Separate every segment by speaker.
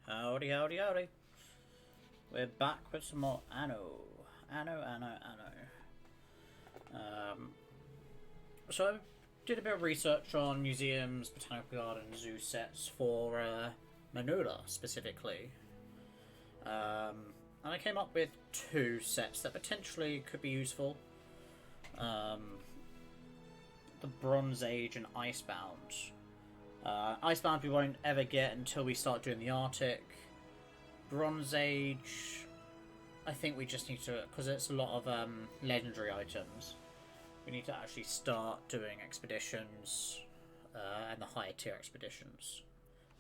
Speaker 1: Howdy, howdy, howdy. We're back with some more Anno. Anno. So I did a bit of research on museums, botanical gardens, zoo sets for Manula specifically. And I came up with two sets that potentially could be useful. The Bronze Age and Icebound. Icebound we won't ever get until we start doing the Arctic. Bronze Age, I think we just need to, because it's a lot of legendary items, we need to actually start doing expeditions and the higher tier expeditions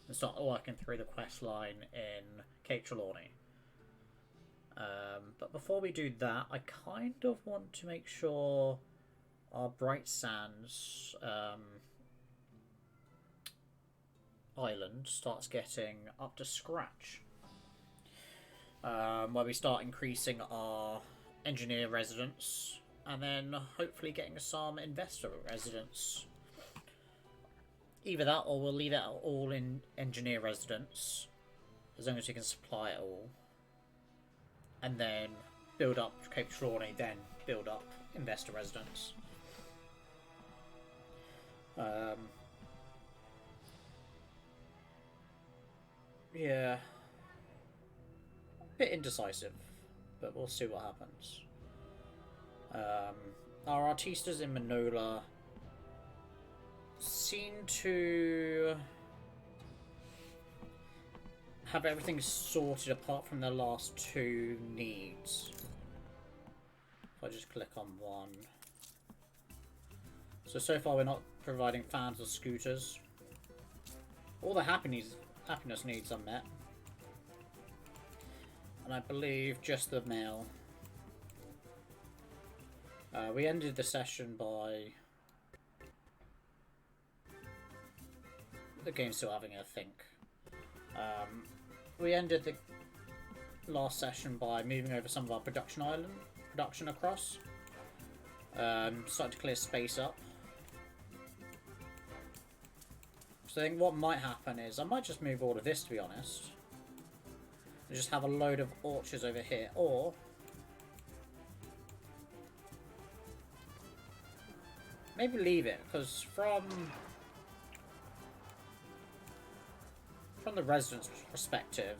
Speaker 1: and start working through the quest line in Cape Trelawney. But before we do that, I kind of want to make sure our Bright Sands island starts getting up to scratch. Where we start increasing our engineer residence and then hopefully getting some investor residence. Either that or we'll leave it all in engineer residence as long as we can supply it all. And then build up Cape Trelawney, then build up investor residence. Yeah. Bit indecisive, but we'll see what happens. Our artistas in Manola seem to have everything sorted apart from their last two needs. If I just click on one. So far we're not providing fans or scooters. All the happiness needs are met. And I believe just the mail. We ended the session by... The game's still having a think. We ended the last session by moving over some of our production across. Starting to clear space up. So I think what might happen is I might just move all of this, to be honest. And just have a load of orchards over here, or maybe leave it, because from the residents' perspective,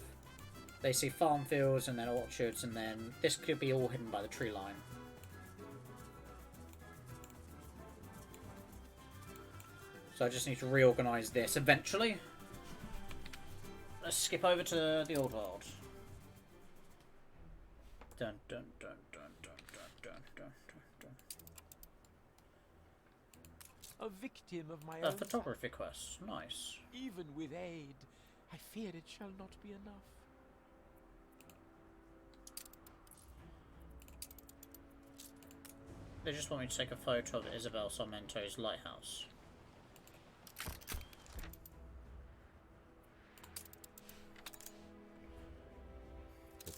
Speaker 1: they see farm fields and then orchards, and then this could be all hidden by the tree line. So I just need to reorganise this eventually. Let's skip over to the old world. Dun dun dun dun dun dun dun dun dun.
Speaker 2: A victim of my own
Speaker 1: Photography quest, nice.
Speaker 2: Even with aid, I fear it shall not be enough.
Speaker 1: They just want me to take a photo of Isabel Sarmento's lighthouse.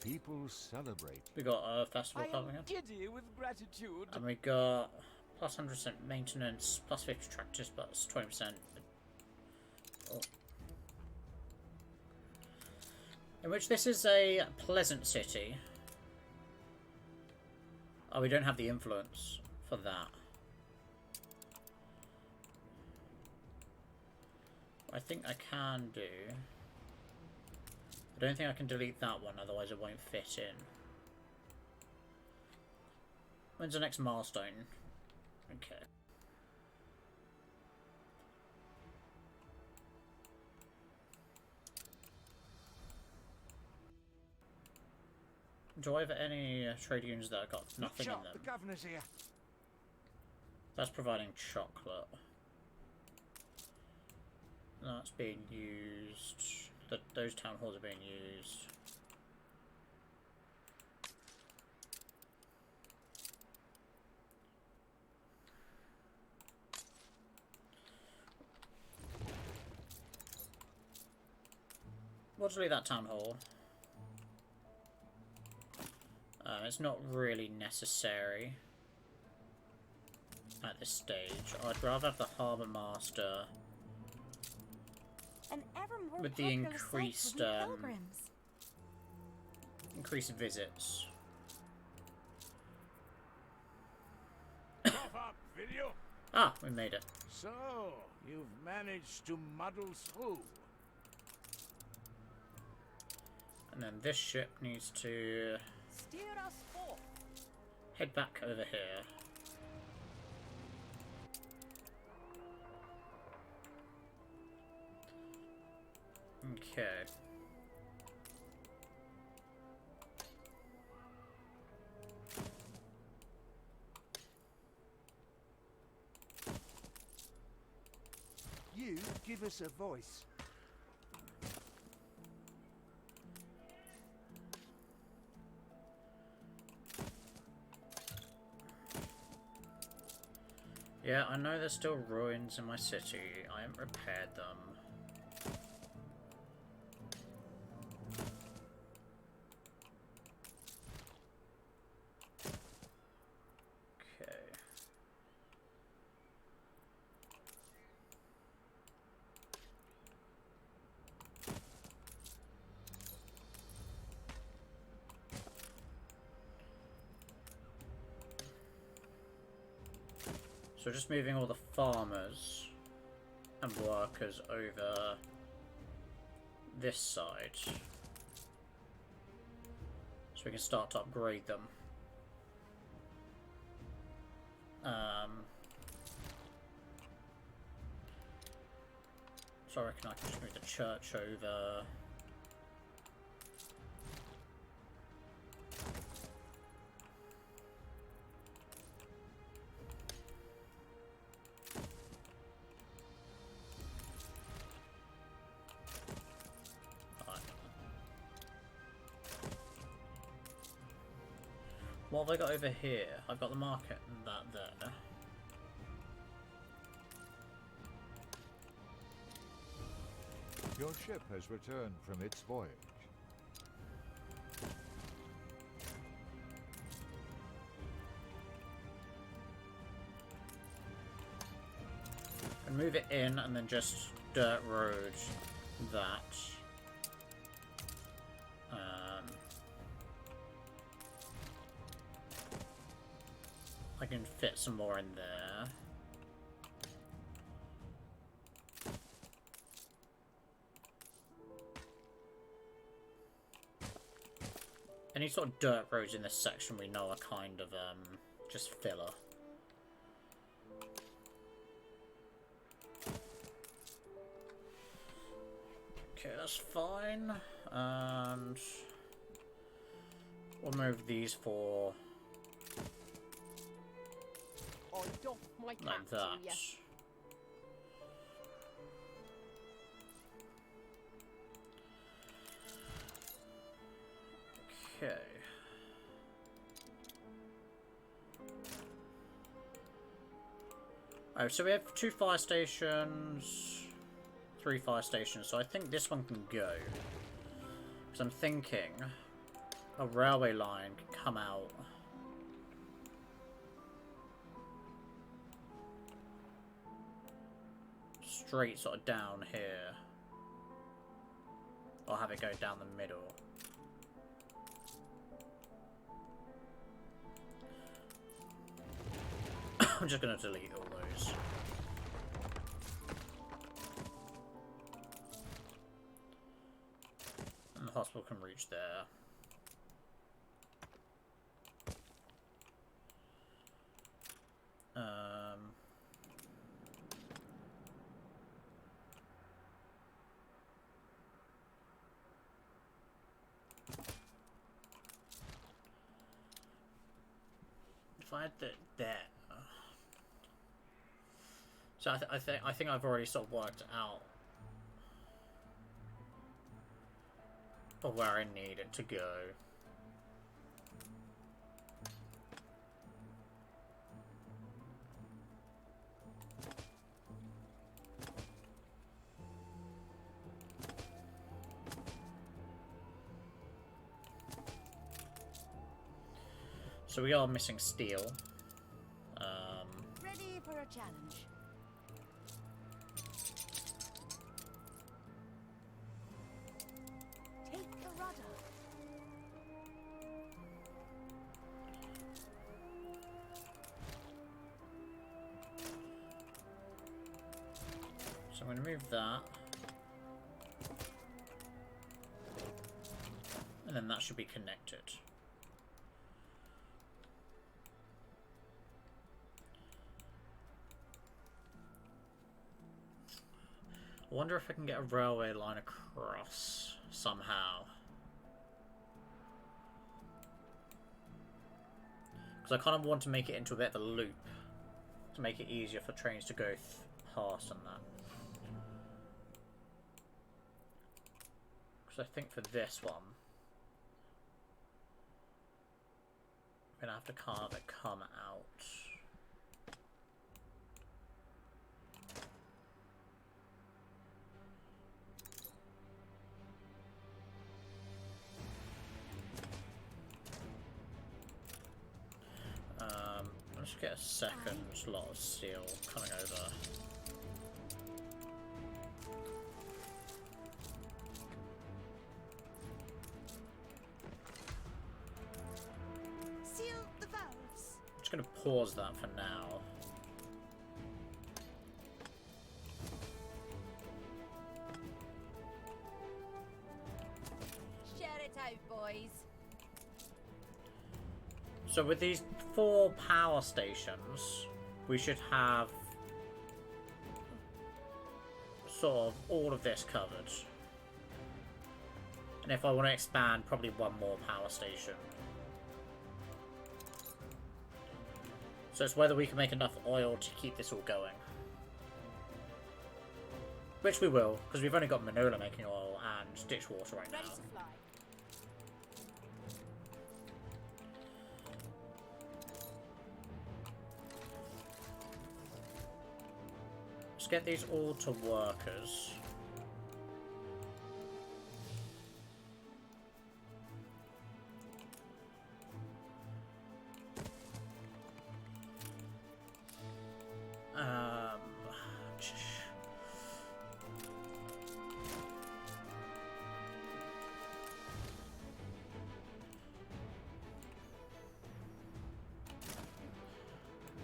Speaker 3: People celebrate.
Speaker 1: We got a festival coming up.
Speaker 2: Giddy with gratitude.
Speaker 1: And we got plus 100% maintenance, plus 50 tractors, plus 20%. Oh. In which this is a pleasant city. Oh, we don't have the influence for that. I think I can do. I don't think I can delete that one, otherwise it won't fit in. When's the next milestone? Okay. Do I have any trade unions that have got nothing in them?
Speaker 2: The governor's here.
Speaker 1: That's providing chocolate. That's being used. Those town halls are being used. We'll just leave that town hall. It's not really necessary at this stage. I'd rather have the harbour master
Speaker 4: An ever more
Speaker 1: with the
Speaker 4: popular sight for
Speaker 1: increased
Speaker 4: we pilgrims.
Speaker 1: increased visits.
Speaker 3: Cough up, video.
Speaker 1: Ah, we made it.
Speaker 3: So, you've managed to muddle through.
Speaker 1: And then this ship needs to
Speaker 4: Steer us forth.
Speaker 1: head back over here. Okay.
Speaker 5: You give us a voice.
Speaker 1: Yeah, I know there's still ruins in my city. I haven't repaired them. Okay. So just moving all the farmers and workers over this side. So we can start to upgrade them. So I reckon I can just move the church over. What have I got over here? I've got the market and that there.
Speaker 3: Your ship has returned from its voyage.
Speaker 1: And move it in and then just dirt road that. I can fit some more in there. Any sort of dirt roads in this section we know are kind of just filler. Okay, that's fine. And we'll move these for
Speaker 4: I doff my cap
Speaker 1: like
Speaker 4: to
Speaker 1: that.
Speaker 4: ya.
Speaker 1: Okay. Oh, so we have 2 fire stations, 3 fire stations, so I think this one can go. Because I'm thinking a railway line can come out. Straight sort of down here. Or have it go down the middle. I'm just going to delete all those. And the hospital can reach there. If I had that there. So I think I've already sort of worked out of where I need it to go. So we are missing steel.
Speaker 4: Ready for a challenge.
Speaker 1: I'm going to move that. And then that should be connected. I wonder if I can get a railway line across somehow. Because I kind of want to make it into a bit of a loop to make it easier for trains to go past and that. Because I think for this one, I'm going to have to kind of come out. Let's get a second lot of steel coming over.
Speaker 4: Seal the valves.
Speaker 1: I'm just going to pause that for now.
Speaker 4: Share it out, boys.
Speaker 1: So with these 4 power stations, we should have sort of all of this covered. And if I want to expand, probably 1 more power station. So it's whether we can make enough oil to keep this all going. Which we will, because we've only got Manola making oil and ditch water right
Speaker 4: Ready
Speaker 1: now.
Speaker 4: to fly.
Speaker 1: Let's get these all to workers.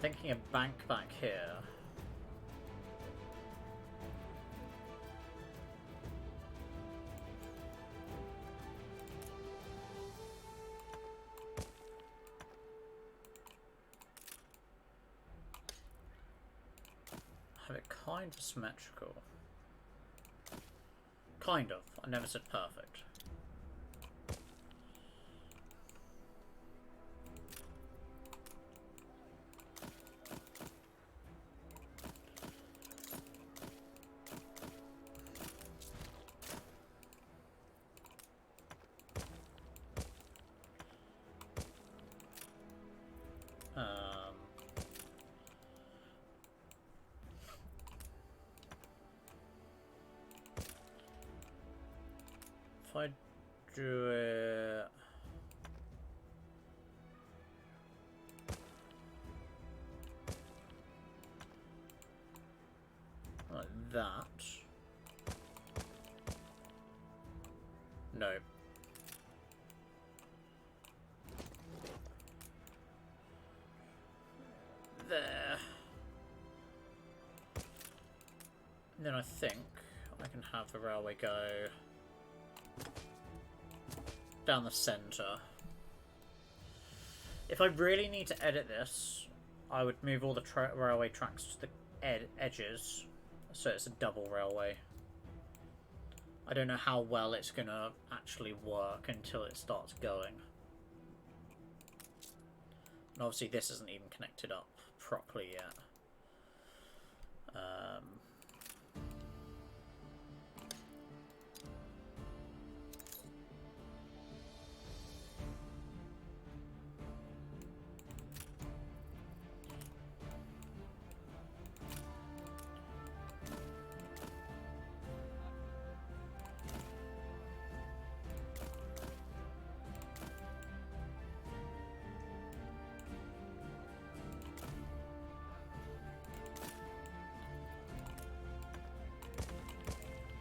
Speaker 1: Thinking a bank back here. Have it kind of symmetrical. Kind of. I never said perfect. If I do it like that, no. There. And then I think I can have the railway go down the center. If I really need to edit this, I would move all the railway tracks to the edges, so it's a double railway. I don't know how well it's gonna actually work until it starts going. And obviously this isn't even connected up properly yet.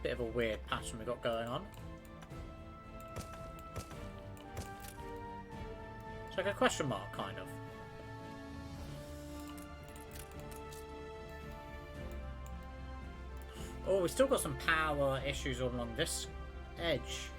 Speaker 1: Bit of a weird pattern we got going on. It's like a question mark, kind of. Oh, we still got some power issues all along this edge.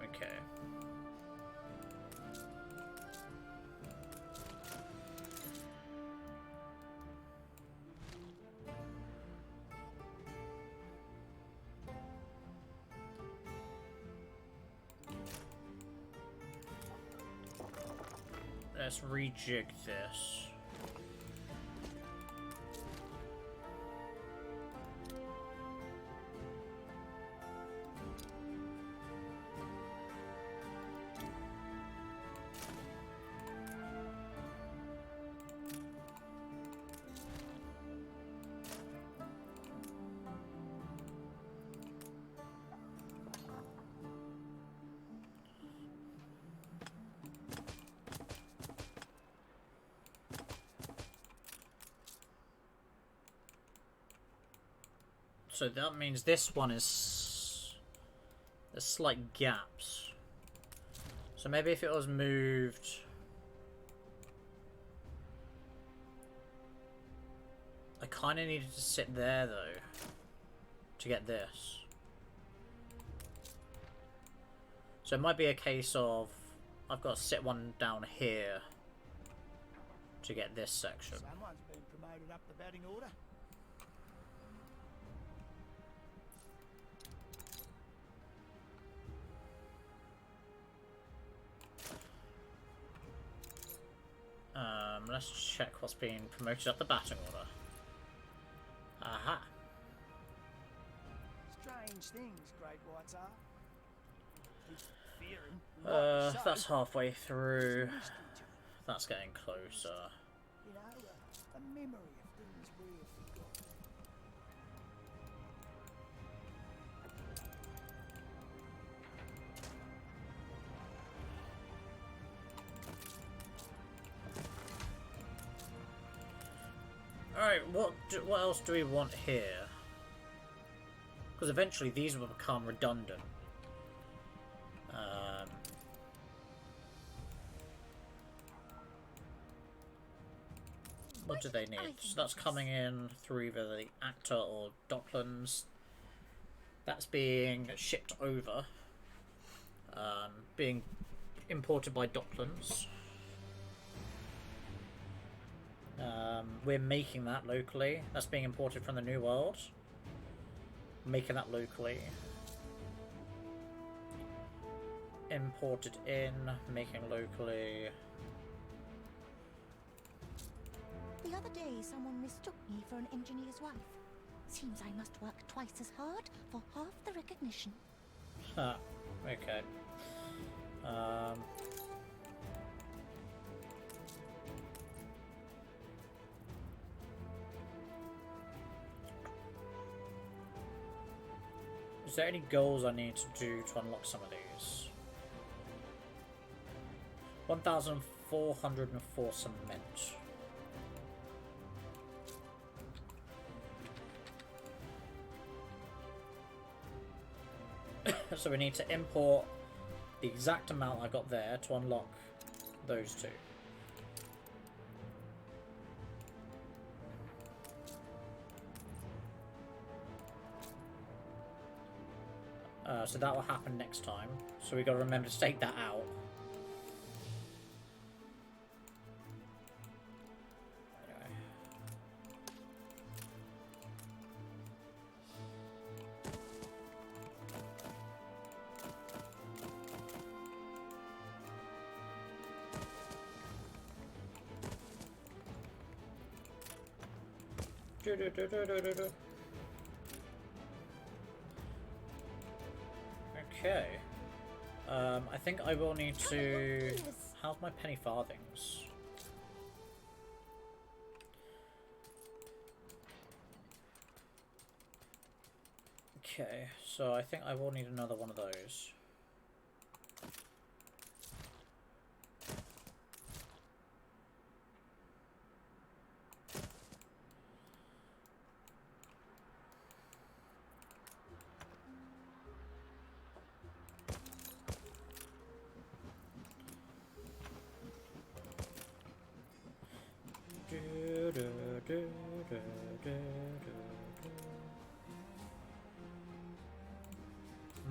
Speaker 1: Okay. Let's rejig this. So that means this one is... There's slight gaps. So maybe if it was moved... I kind of needed to sit there though, to get this. So it might be a case of I've got to sit one down here to get this section.
Speaker 5: Someone's been promoted up the batting order.
Speaker 1: Let's check what's being promoted up the batting order. Aha.
Speaker 5: Strange things great whites are. Keep fearing.
Speaker 1: That's halfway through.
Speaker 5: It's mystery to it.
Speaker 1: That's getting closer.
Speaker 5: You know, a memory of things we've forgotten.
Speaker 1: Alright, what else do we want here? Because eventually these will become redundant. What do they need? So that's coming in through either the Actor or Docklands. That's being shipped over. Being imported by Docklands. We're making that locally. That's being imported from the New World. Making that locally. Imported in, making locally.
Speaker 4: The other day, someone mistook me for an engineer's wife. Seems I must work twice as hard for half the recognition.
Speaker 1: Huh. Okay. Is there any goals I need to do to unlock some of these? 1,404 cement. So we need to import the exact amount I got there to unlock those two. So that will happen next time. So we got to remember to take that out. Okay. I think I will need to... How's my penny farthings? Okay, so I think I will need another one of those.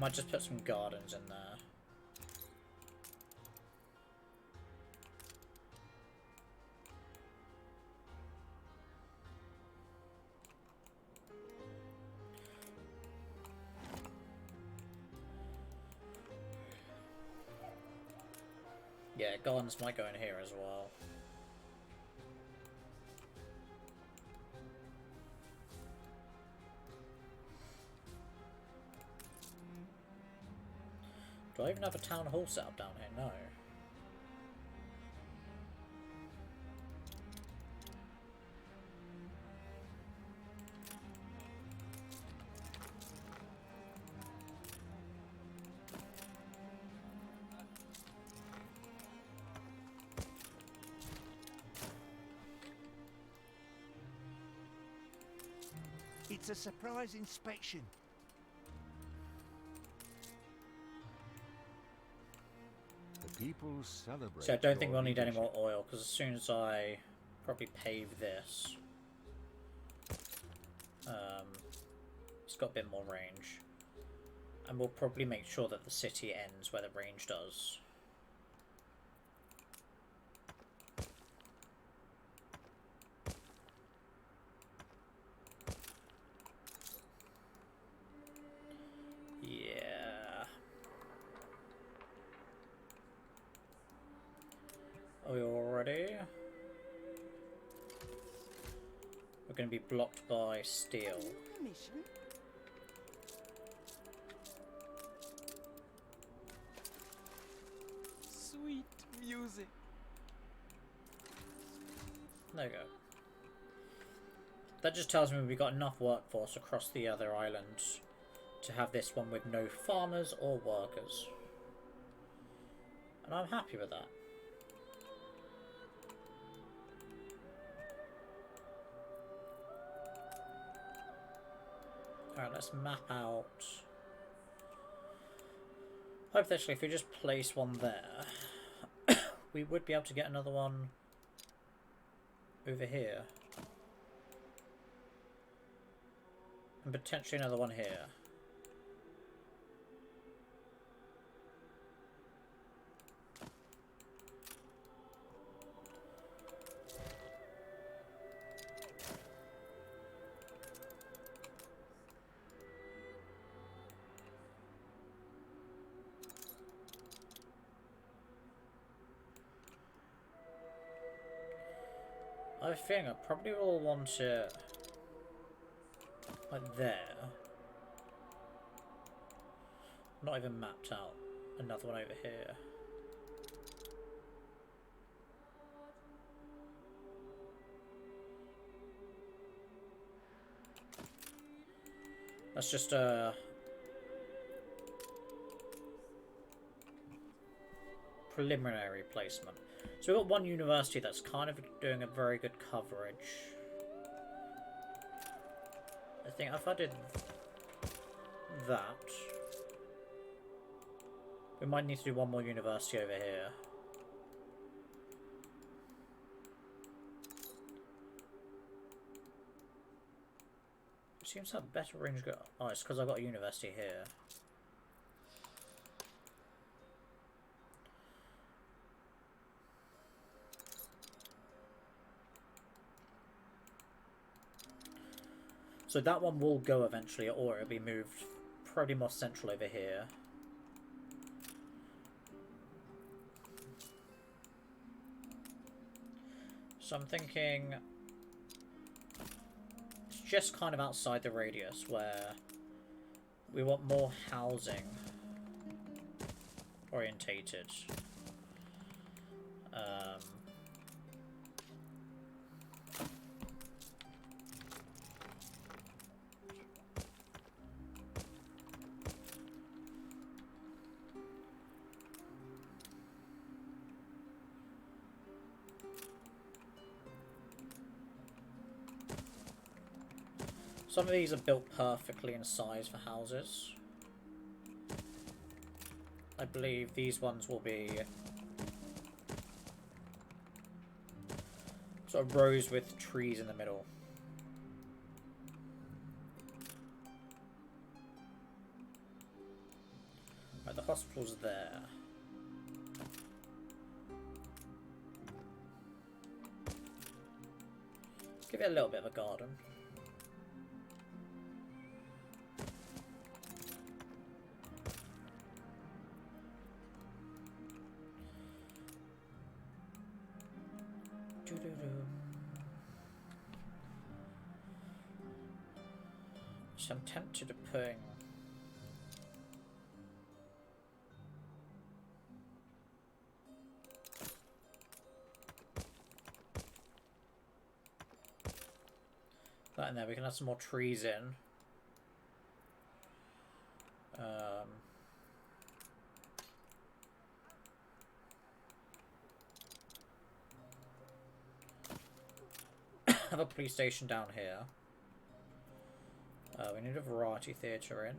Speaker 1: Might just put some gardens in there. Yeah, gardens might go in here as well. Do I even have a town hall set up down here? No.
Speaker 5: It's a surprise inspection.
Speaker 3: The people celebrate.
Speaker 1: So I don't think
Speaker 3: your
Speaker 1: we'll need any
Speaker 3: leadership.
Speaker 1: more oil, because as soon as I probably pave this, it's got a bit more range. And we'll probably make sure that the city ends where the range does. Yeah. Are we all ready? We're going to be blocked by steel.
Speaker 4: Permission?
Speaker 2: Sweet music.
Speaker 1: There you go. That just tells me we've got enough workforce across the other islands to have this one with no farmers or workers. And I'm happy with that. Alright, let's map out. Hypothetically, if we just place one there, we would be able to get another one over here. And potentially another one here. I think I probably will want it like there. Not even mapped out. Another one over here. That's just preliminary placement. So we've got one university that's kind of doing a very good coverage. I think if I did that, we might need to do one more university over here. It seems to have better range. Oh, it's because I've got a university here. So that one will go eventually, or it'll be moved probably more central over here. So I'm thinking it's just kind of outside the radius where we want more housing orientated. Some of these are built perfectly in size for houses. I believe these ones will be sort of rows with trees in the middle. hospital's there. Give it a little bit of a garden. So I'm tempted to put that in there. We can have some more trees in. Have a police station down here. We need a variety theatre in.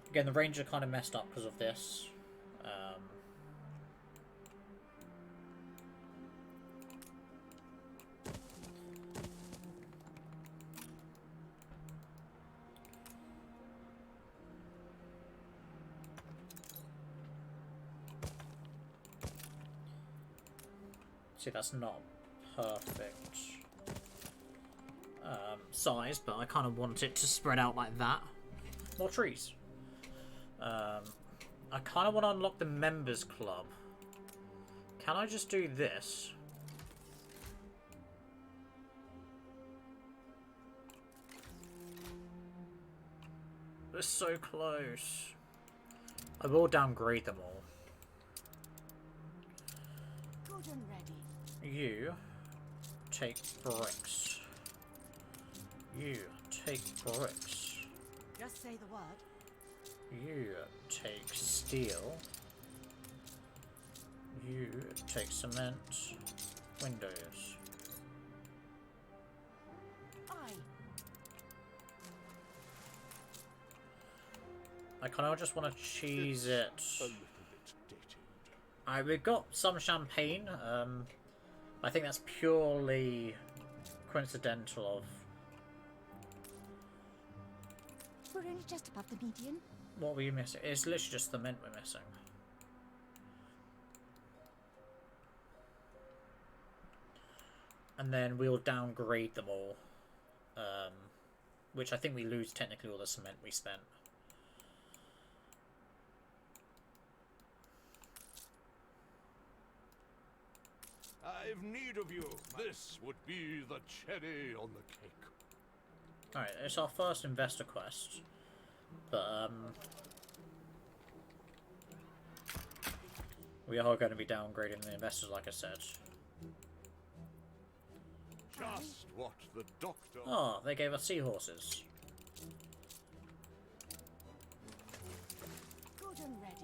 Speaker 1: Again, the range are kind of messed up because of this. See, that's not perfect size, but I kind of want it to spread out like that. More trees. I kind of want to unlock the members club. Can I just do this? We're so close. I will downgrade them all.
Speaker 4: Good and ready.
Speaker 1: You take bricks. You take bricks.
Speaker 4: Just say the word.
Speaker 1: You take steel. You take cement. Windows. I kind of just want to cheese it.
Speaker 3: A little bit dated.
Speaker 1: We've got some champagne. I think that's purely coincidental of
Speaker 4: We're only just above the median.
Speaker 1: what were you missing. It's literally just the mint we're missing. And then we'll downgrade them all. Which I think we lose technically all the cement we spent.
Speaker 3: I've need of you. This would be the cherry on the cake.
Speaker 1: Alright, it's our first investor quest. But, we are going to be downgrading the investors, like I said.
Speaker 3: Just what the doctor...
Speaker 1: Oh, they gave us seahorses.
Speaker 4: Good and ready.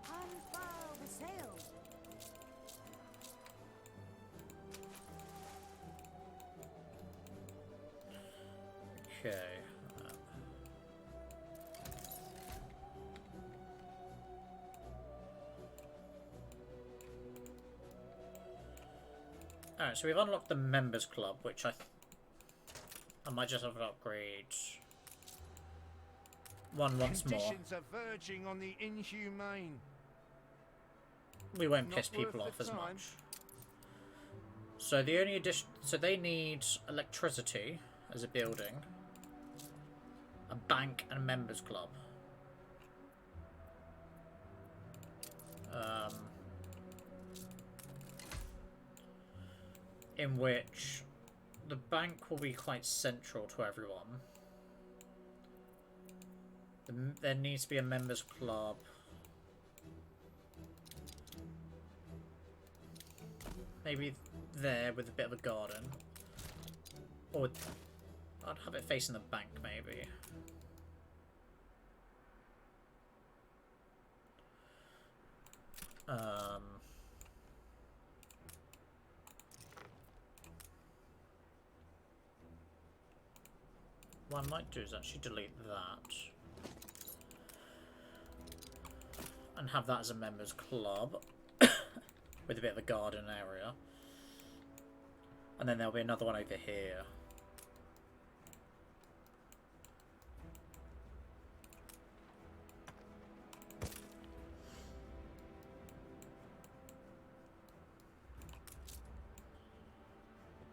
Speaker 4: Unfurl the sail.
Speaker 1: Okay. Alright, so we've unlocked the members club, which I might just have an upgrade. One once more.
Speaker 5: Conditions are verging on the inhumane.
Speaker 1: We won't
Speaker 5: Not
Speaker 1: piss people
Speaker 5: worth
Speaker 1: off
Speaker 5: the
Speaker 1: as
Speaker 5: time.
Speaker 1: much. So the only addition, so they need electricity as a building, a bank, and a members club. In which the bank will be quite central to everyone. There needs to be a members club. Maybe there with a bit of a garden. Or I'd have it facing the bank, maybe. What I might do is actually delete that. And have that as a members club. with a bit of a garden area. And then there'll be another one over here.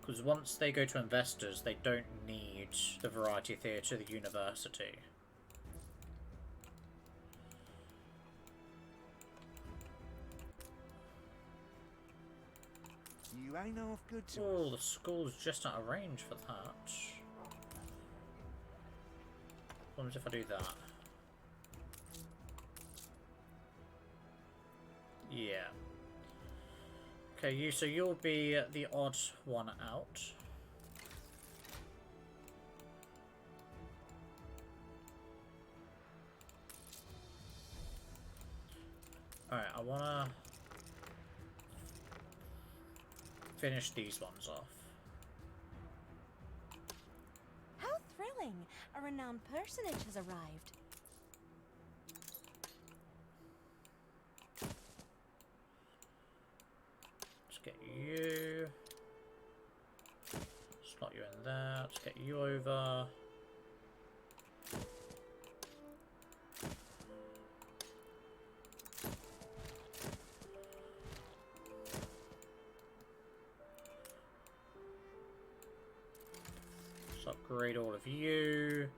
Speaker 1: Because once they go to investors, they don't need the Variety Theatre, the university.
Speaker 5: You ain't half good to
Speaker 1: Oh,
Speaker 5: us.
Speaker 1: the school's just out of range for that. What happens if I do that? Yeah. Okay, so you'll be the odd one out. Alright, I wanna finish these ones off.
Speaker 4: How thrilling! A renowned personage has arrived.
Speaker 1: Let's get you. Slot you in there. Let's get you over. Let's upgrade all of you.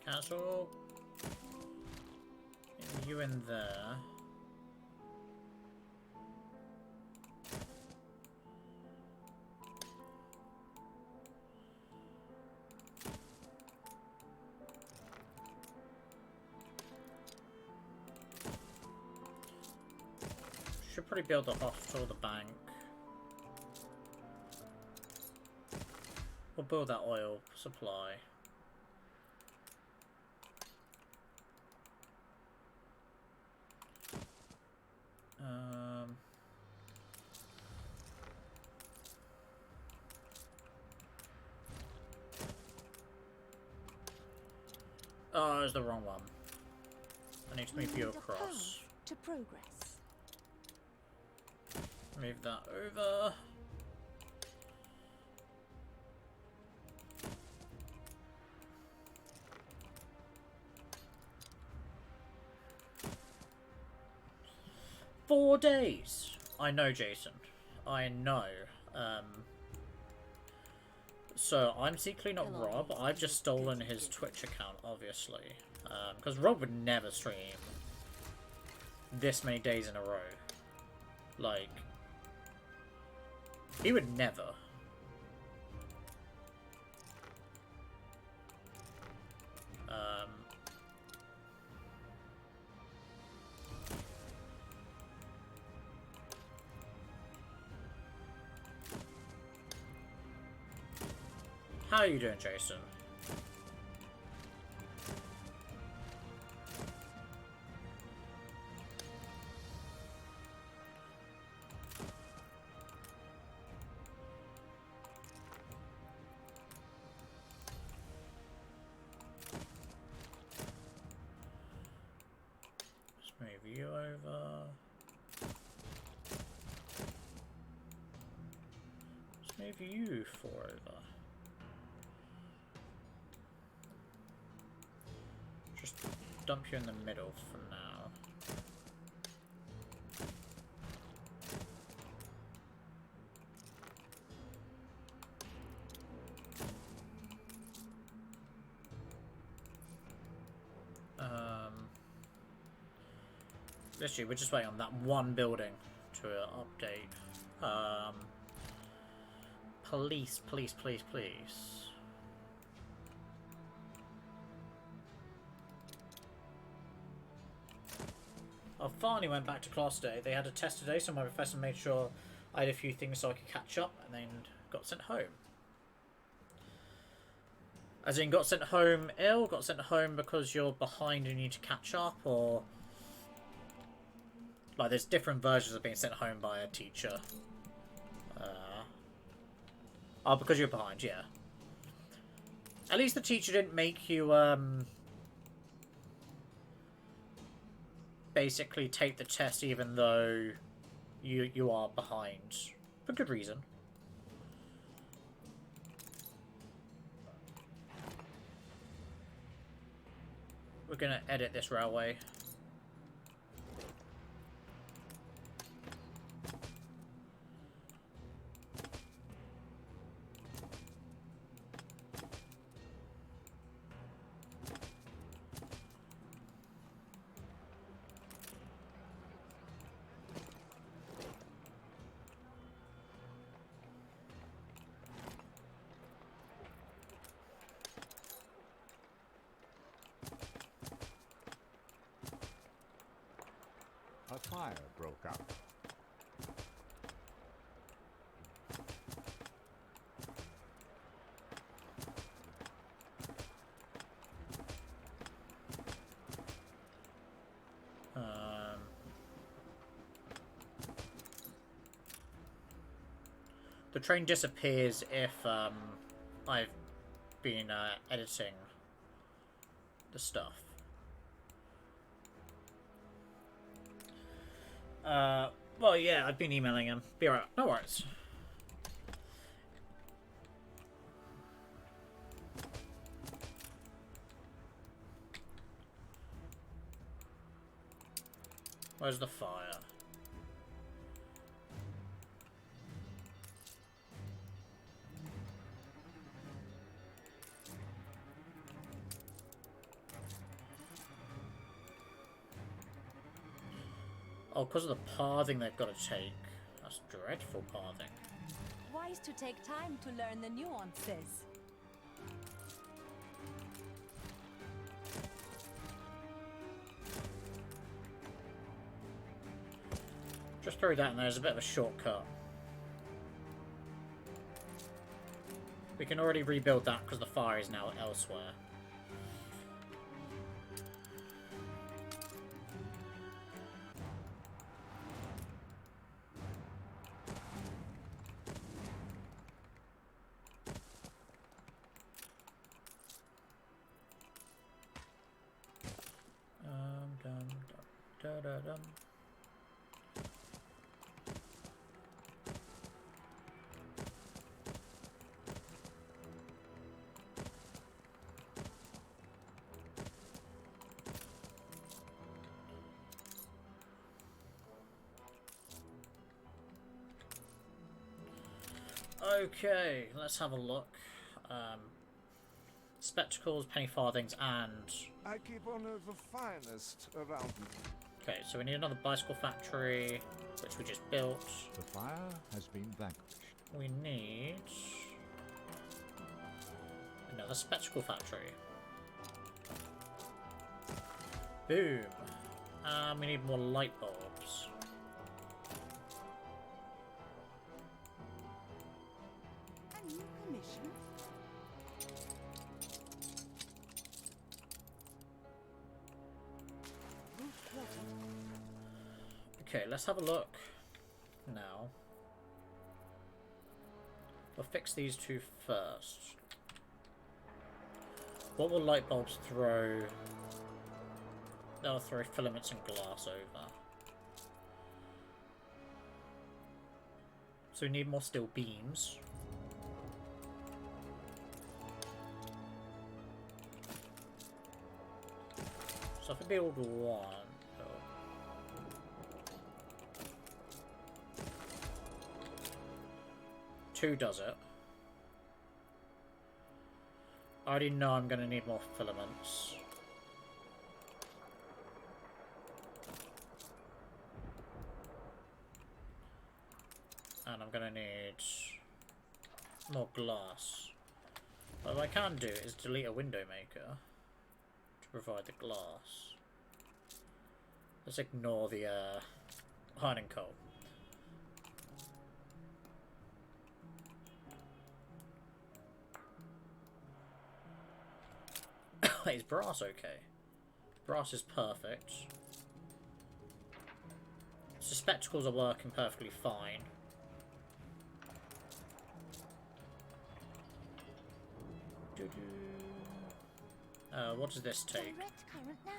Speaker 1: Cancel. You in there. Should probably build the hospital, the bank. We'll build that oil supply. Oh, it was the wrong one. I need to move you across.
Speaker 4: To progress.
Speaker 1: Move that over. "4 days. I know, Jason. I know. So I'm secretly not Rob. I've just stolen his Twitch account, obviously. Because Rob would never stream this many days in a row. Like, he would never. How are you doing, Jason? Let's move you over. Let's move you 4 over. Just dump you in the middle for now. Literally, we're just waiting on that one building to update. Police, please, please, please. I finally went back to class today. They had a test today, so my professor made sure I had a few things so I could catch up, and then got sent home. As in, got sent home ill, got sent home because you're behind and you need to catch up, or... Like, there's different versions of being sent home by a teacher. Oh, because you're behind, yeah. At least the teacher didn't make you, basically take the test even though you are behind. For good reason. We're gonna edit this railway.
Speaker 6: A fire broke out.
Speaker 1: The train disappears if I've been editing the stuff. Well, yeah, I've been emailing him. Be alright. No worries. Where's the fire? Oh, because of the pathing they've got to take. That's dreadful pathing.
Speaker 7: Wise to take time to learn the nuances.
Speaker 1: Just throw that in there as a bit of a shortcut. We can already rebuild that because the fire is now elsewhere. Da-da-dum. Okay, let's have a look. Spectacles, penny farthings, and...
Speaker 5: I keep one of the finest around me.
Speaker 1: Okay, so we need another bicycle factory, which we just built.
Speaker 6: The fire has been vanquished.
Speaker 1: We need... another spectacle factory. Boom. We need more light bulbs.
Speaker 7: A new commission?
Speaker 1: Okay, let's have a look now. We'll fix these two first. What will light bulbs throw? They'll throw filaments and glass over. So we need more steel beams. So if I build one... two does it. I already know I'm going to need more filaments. And I'm going to need more glass. But what I can do is delete a window maker to provide the glass. Let's ignore the iron and coal. Is brass okay? Brass is perfect. So spectacles are working perfectly fine. What does this take?
Speaker 4: Direct current now.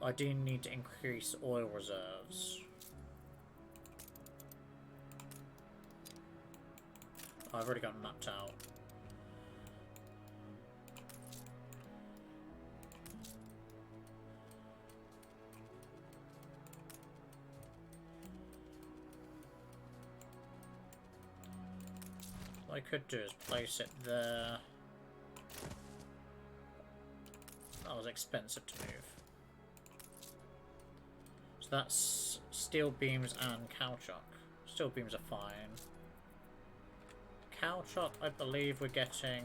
Speaker 1: I do need to increase oil reserves. I've already got them mapped out. What I could do is place it there. That was expensive to move. So that's steel beams and cowchuck. Steel beams are fine. Cowchuck, I believe we're getting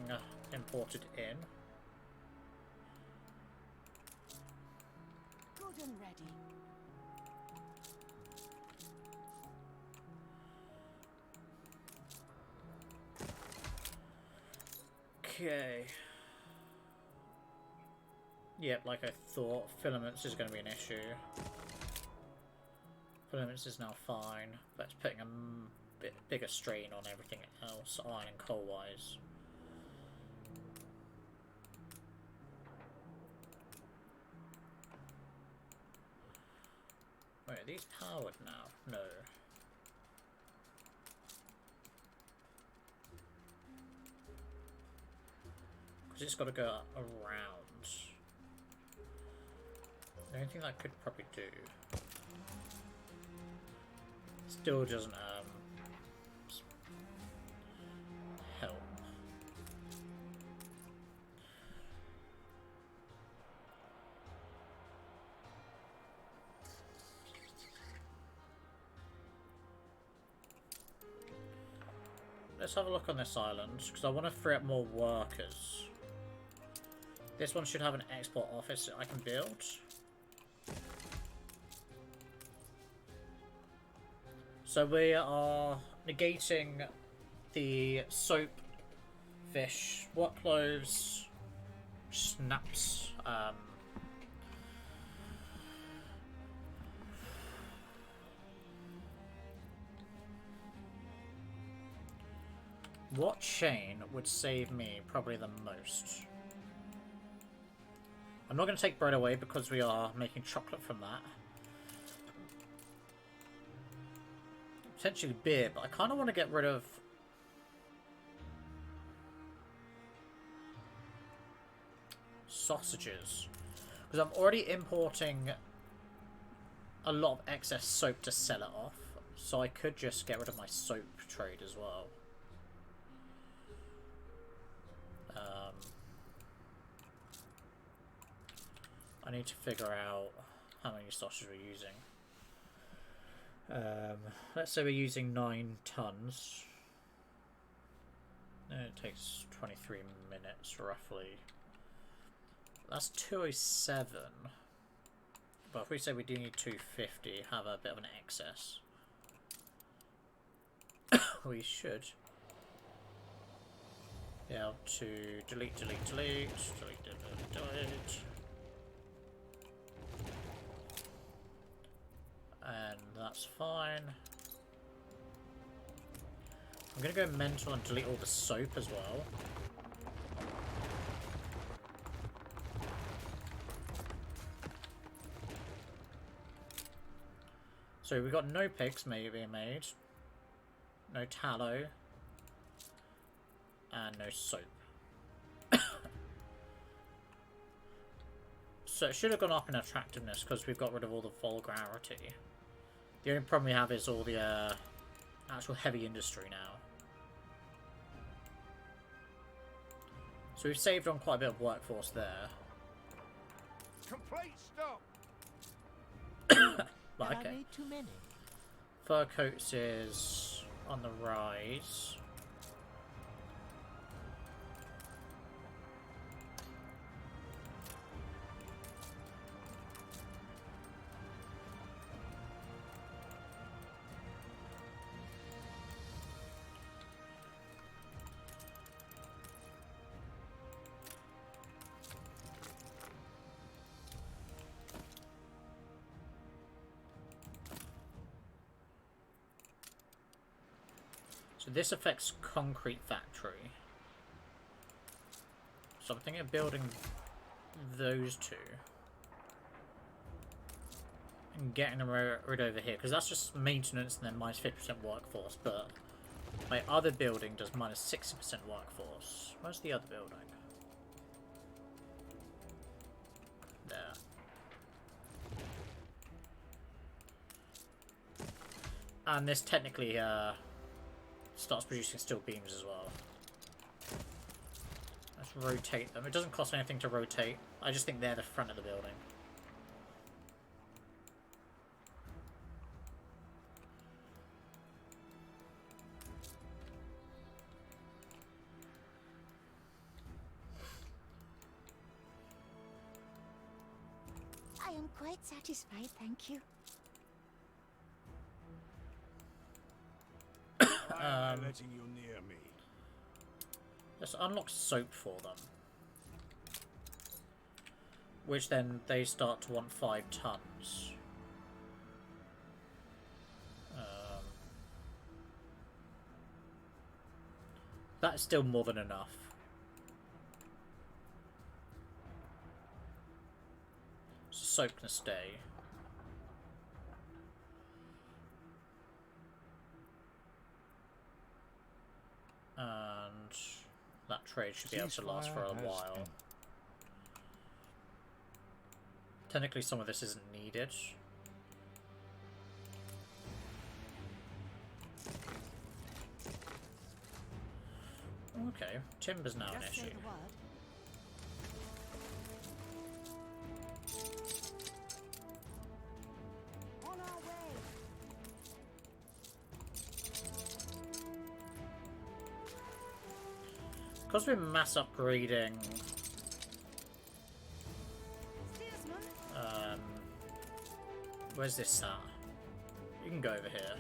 Speaker 1: imported in.
Speaker 7: Good and ready.
Speaker 1: Okay. Yep, like I thought, filaments is going to be an issue. Filaments is now fine, but it's putting a bit bigger strain on everything else, iron and coal wise. Wait, are these powered now? No. Because it's got to go around. The only thing that I could probably do still doesn't help. Let's have a look on this island, because I want to free up more workers. This one should have an export office that I can build. So we are negating the soap, fish, what clothes, snaps, what chain would save me probably the most? I'm not going to take bread away because we are making chocolate from that. Potentially beer, but I kind of want to get rid of sausages because I'm already importing a lot of excess soap to sell it off, so I could just get rid of my soap trade as well. I need to figure out how many sausages we're using. Let's say we're using 9 tons. It takes 23 minutes roughly. That's 207. But if we say we do need 250, have a bit of an excess, we should be able to delete. And that's fine. I'm gonna go mental and delete all the soap as well. So we've got no pigs being made, no tallow, and no soap. So it should have gone up in attractiveness because we've got rid of all the vulgarity. The only problem we have is all the actual heavy industry now. So we've saved on quite a bit of workforce there.
Speaker 5: Complete stop.
Speaker 1: But
Speaker 2: Have I
Speaker 1: okay.
Speaker 2: made too many?
Speaker 1: Fur coats is on the rise. So this affects concrete factory. So I'm thinking of building those two. And getting them rid over here, because that's just maintenance and then minus 50% workforce, but my other building does minus 60% workforce. Where's the other building? There. And this technically starts producing steel beams as well. Let's rotate them. It doesn't cost anything to rotate. I just think they're the front of the building.
Speaker 4: I am quite satisfied, thank you.
Speaker 3: Why am I letting you near me?
Speaker 1: Let's unlock soap for them. Which then they start to want 5 tons. That's still more than enough. Soap can stay. And that trade should be able to last for a while. Technically some of this isn't needed. Okay, timber's now an issue. Because we're mass upgrading where's this at? You can go over here.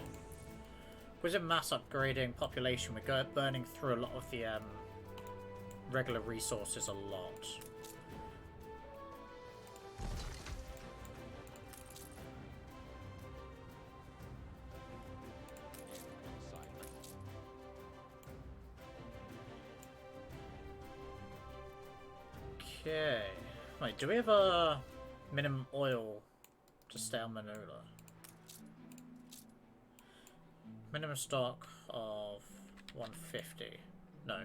Speaker 1: Because we're mass upgrading population, we're burning through a lot of the regular resources a lot. Okay. Wait, do we have a minimum oil to stay on Manula? Minimum stock of 150. No.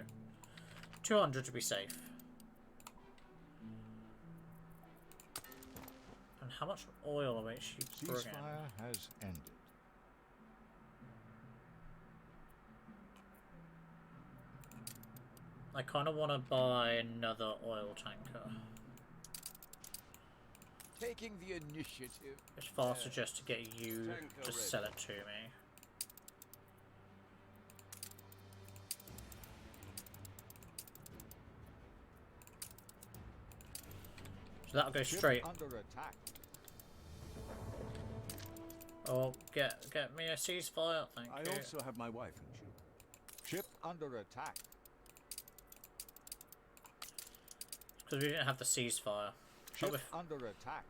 Speaker 1: 200 to be safe. And how much oil are we actually bringing?
Speaker 6: Ceasefire has ended.
Speaker 1: I kind of want to buy another oil tanker.
Speaker 2: Taking the initiative.
Speaker 1: It's faster just to get you to sell it to me. So that'll go straight.
Speaker 6: Under attack.
Speaker 1: Oh, get me a ceasefire, thank you.
Speaker 5: I also have my wife and children.
Speaker 6: Ship under attack.
Speaker 1: Because we didn't have the ceasefire.
Speaker 6: Ship under attack.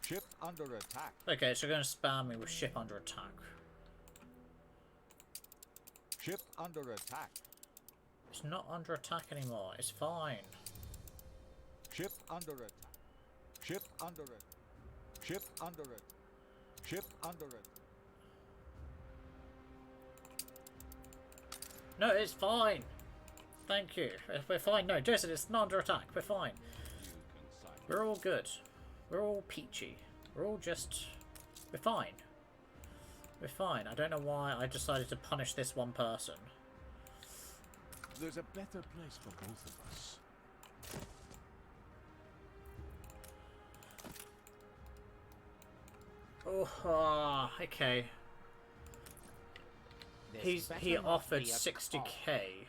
Speaker 6: Ship under attack.
Speaker 1: Okay, so you're going to spam me with ship under attack.
Speaker 6: Ship under attack.
Speaker 1: It's not under attack anymore. It's fine.
Speaker 6: Ship under attack. Ship under attack. Ship under attack. Ship under attack.
Speaker 1: No, it's fine. Thank you. We're fine. No, Jason, it's not under attack. We're fine. We're all good. We're all peachy. We're all just... We're fine. We're fine. I don't know why I decided to punish this one person.
Speaker 3: There's a better place for both of us.
Speaker 1: Oh, okay. He offered 60k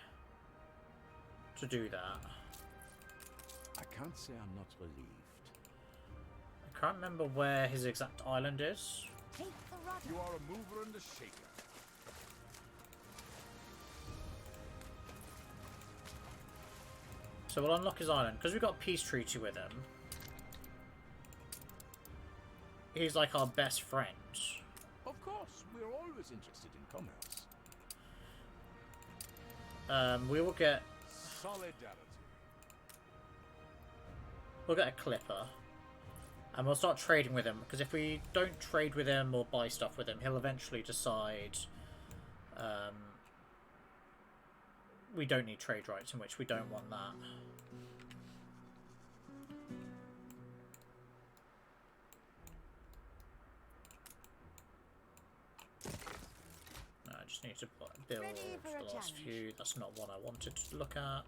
Speaker 1: to do that.
Speaker 3: I can't say I'm not relieved.
Speaker 1: I can't remember where his exact island is.
Speaker 4: Take the rudder.
Speaker 3: You are a mover and a shaker.
Speaker 1: So we'll unlock his island because we've got a peace treaty with him. He's like our best friend.
Speaker 2: Of course.
Speaker 3: course, we're always interested in commerce.
Speaker 1: We will get...
Speaker 3: Solidarity.
Speaker 1: We'll get a clipper. And we'll start trading with him, because if we don't trade with him or buy stuff with him, he'll eventually decide we don't need trade rights, in which we don't want that. I just need to build the last few. That's not one I wanted to look at.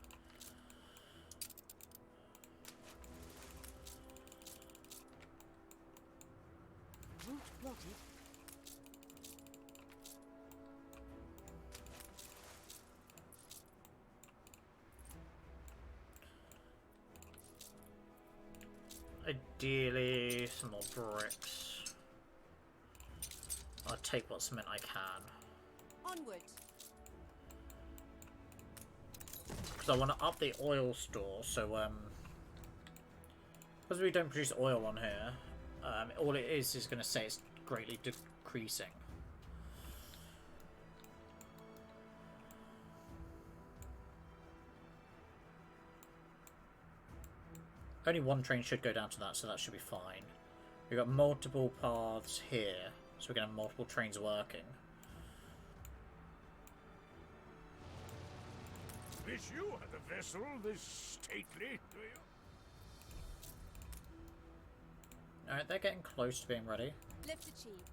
Speaker 4: Route plotted.
Speaker 1: Ideally, some more bricks. I'll take what cement I can.
Speaker 7: Onward.
Speaker 1: Because I want to up the oil store, so because we don't produce oil on here, all it is going to say it's greatly decreasing. Only one train should go down to that, so that should be fine. We've got multiple paths here, so we're going to have multiple trains working.
Speaker 3: Wish you had a vessel this stately, do you?
Speaker 1: Alright, they're getting close to being ready.
Speaker 7: Lift achieved.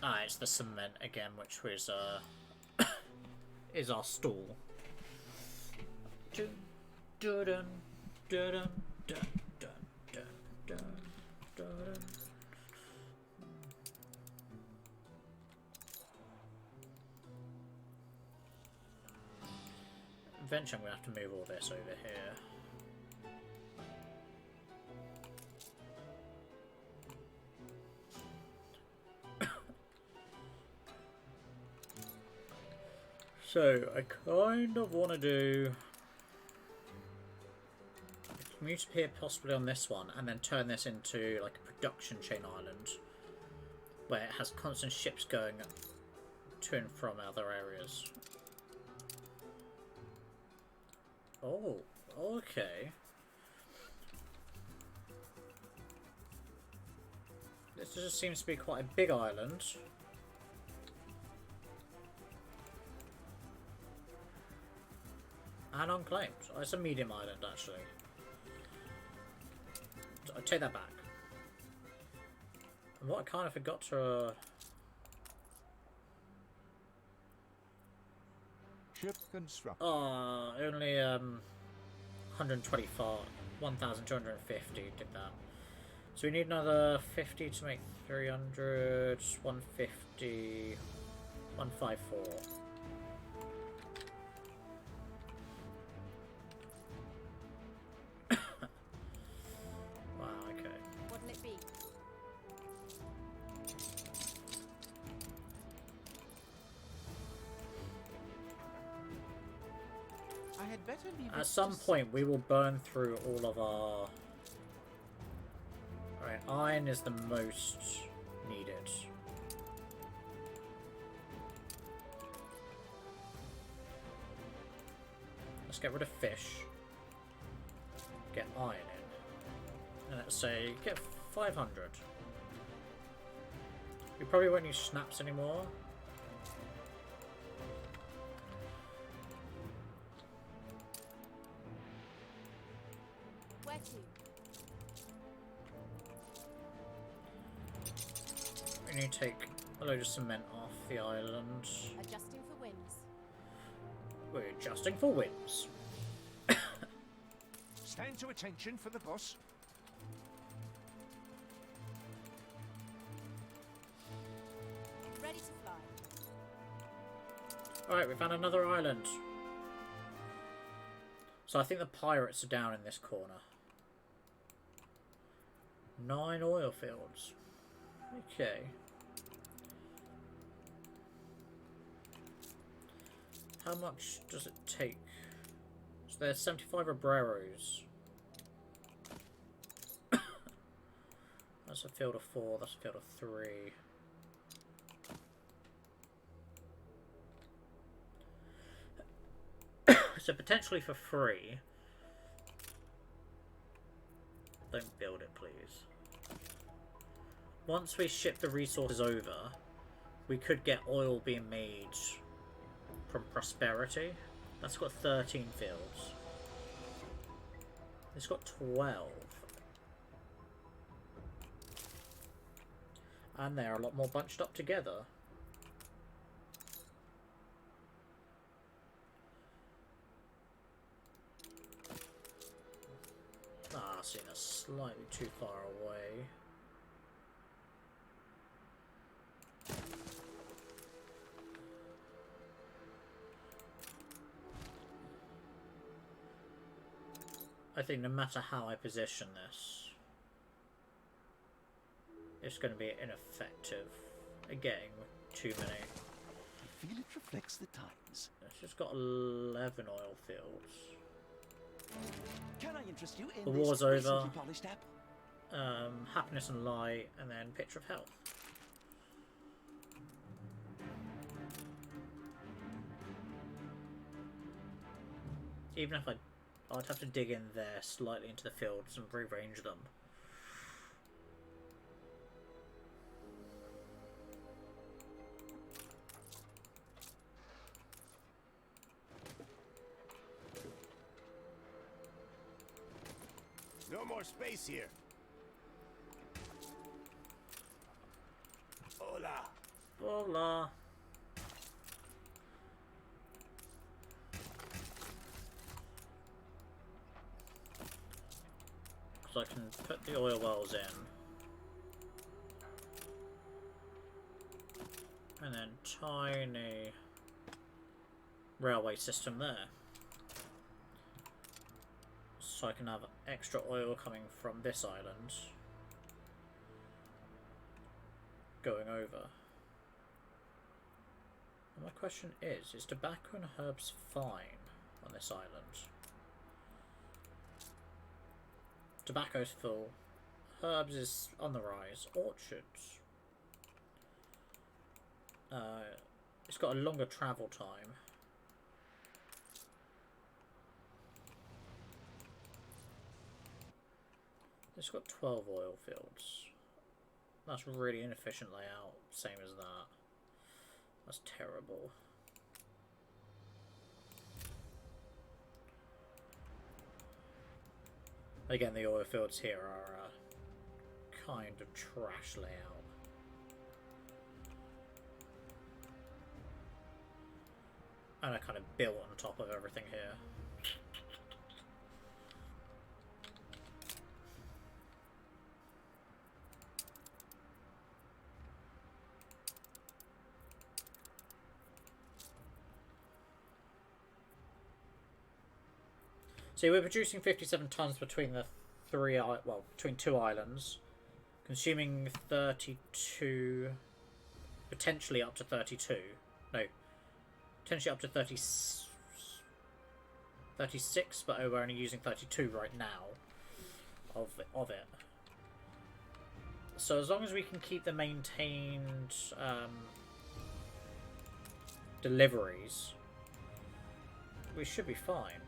Speaker 1: Ah, it's the cement again, which was is our stall. Dun, dun, dun, dun, dun, dun, dun, dun, dun. Eventually, I'm gonna have to move all this over here. So, I kind of want to do a commuter pier possibly on this one, and then turn this into like a production chain island, where it has constant ships going to and from other areas. Oh, okay. This just seems to be quite a big island. And unclaimed. Oh, it's a medium island, actually. I take that back. And what I kind of forgot to...
Speaker 6: Ship construct.
Speaker 1: only 125, 1,250 did that. So we need another 50 to make 300, 150, 154. Wow, okay.
Speaker 7: What'll it be?
Speaker 2: I had better leave it
Speaker 1: At some
Speaker 2: to
Speaker 1: point, we will burn through all of our... Alright, iron is the most needed. Let's get rid of fish. Get iron in. And let's say, get 500. We probably won't use snaps anymore.
Speaker 7: Where to?
Speaker 1: We need to take a load of cement off the island.
Speaker 7: Adjusting for winds.
Speaker 1: We're adjusting for winds.
Speaker 5: Stand to attention for the boss.
Speaker 7: Ready to fly.
Speaker 1: Alright, we found another island. So I think the pirates are down in this corner. 9 oil fields. Okay. How much does it take? So there's 75 Obreros. That's a field of 4, that's a field of 3. So potentially for free. Don't build it, please. Once we ship the resources over, we could get oil being made from Prosperity. That's got 13 fields. It's got 12. And they're a lot more bunched up together. Ah, seen us slightly too far away. I think no matter how I position this, it's going to be ineffective at getting too many.
Speaker 5: I feel it reflects the times.
Speaker 1: It's just got 11 oil fields.
Speaker 5: Can I interest you in
Speaker 1: The
Speaker 5: this
Speaker 1: war's over.
Speaker 5: recently polished apple?
Speaker 1: Happiness and Light, and then Picture of Health. Even if I'd have to dig in there slightly into the fields and rearrange them.
Speaker 3: No more space here. Hola.
Speaker 1: Voila. So I can put the oil wells in. And then tiny railway system there. So I can have extra oil coming from this island going over. And my question is tobacco and herbs fine on this island? Tobacco's full. Herbs is on the rise. Orchards. It's got a longer travel time. It's got 12 oil fields. That's really inefficient layout. Same as that. That's terrible. Again, the oil fields here are kind of trash layout. And I kind of built on top of everything here. So we're producing 57 tons between the between two islands, consuming 32, potentially up to 32. No, potentially up to 36, but we're only using 32 right now of it. So as long as we can keep the maintained deliveries, we should be fine.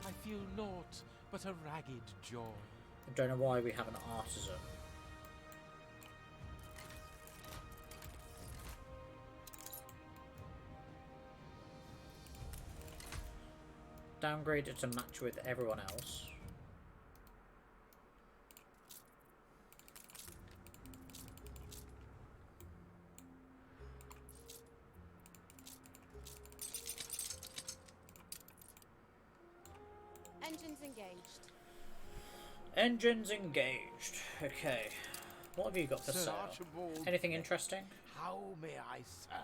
Speaker 2: I feel naught but a ragged joy.
Speaker 1: I don't know why we have an artisan. Downgrade it to match with everyone else.
Speaker 7: Engines engaged.
Speaker 1: Engines engaged. Okay. What have you got for
Speaker 2: Sir
Speaker 1: sale?
Speaker 2: Archibald,
Speaker 1: Anything interesting?
Speaker 2: how may I serve?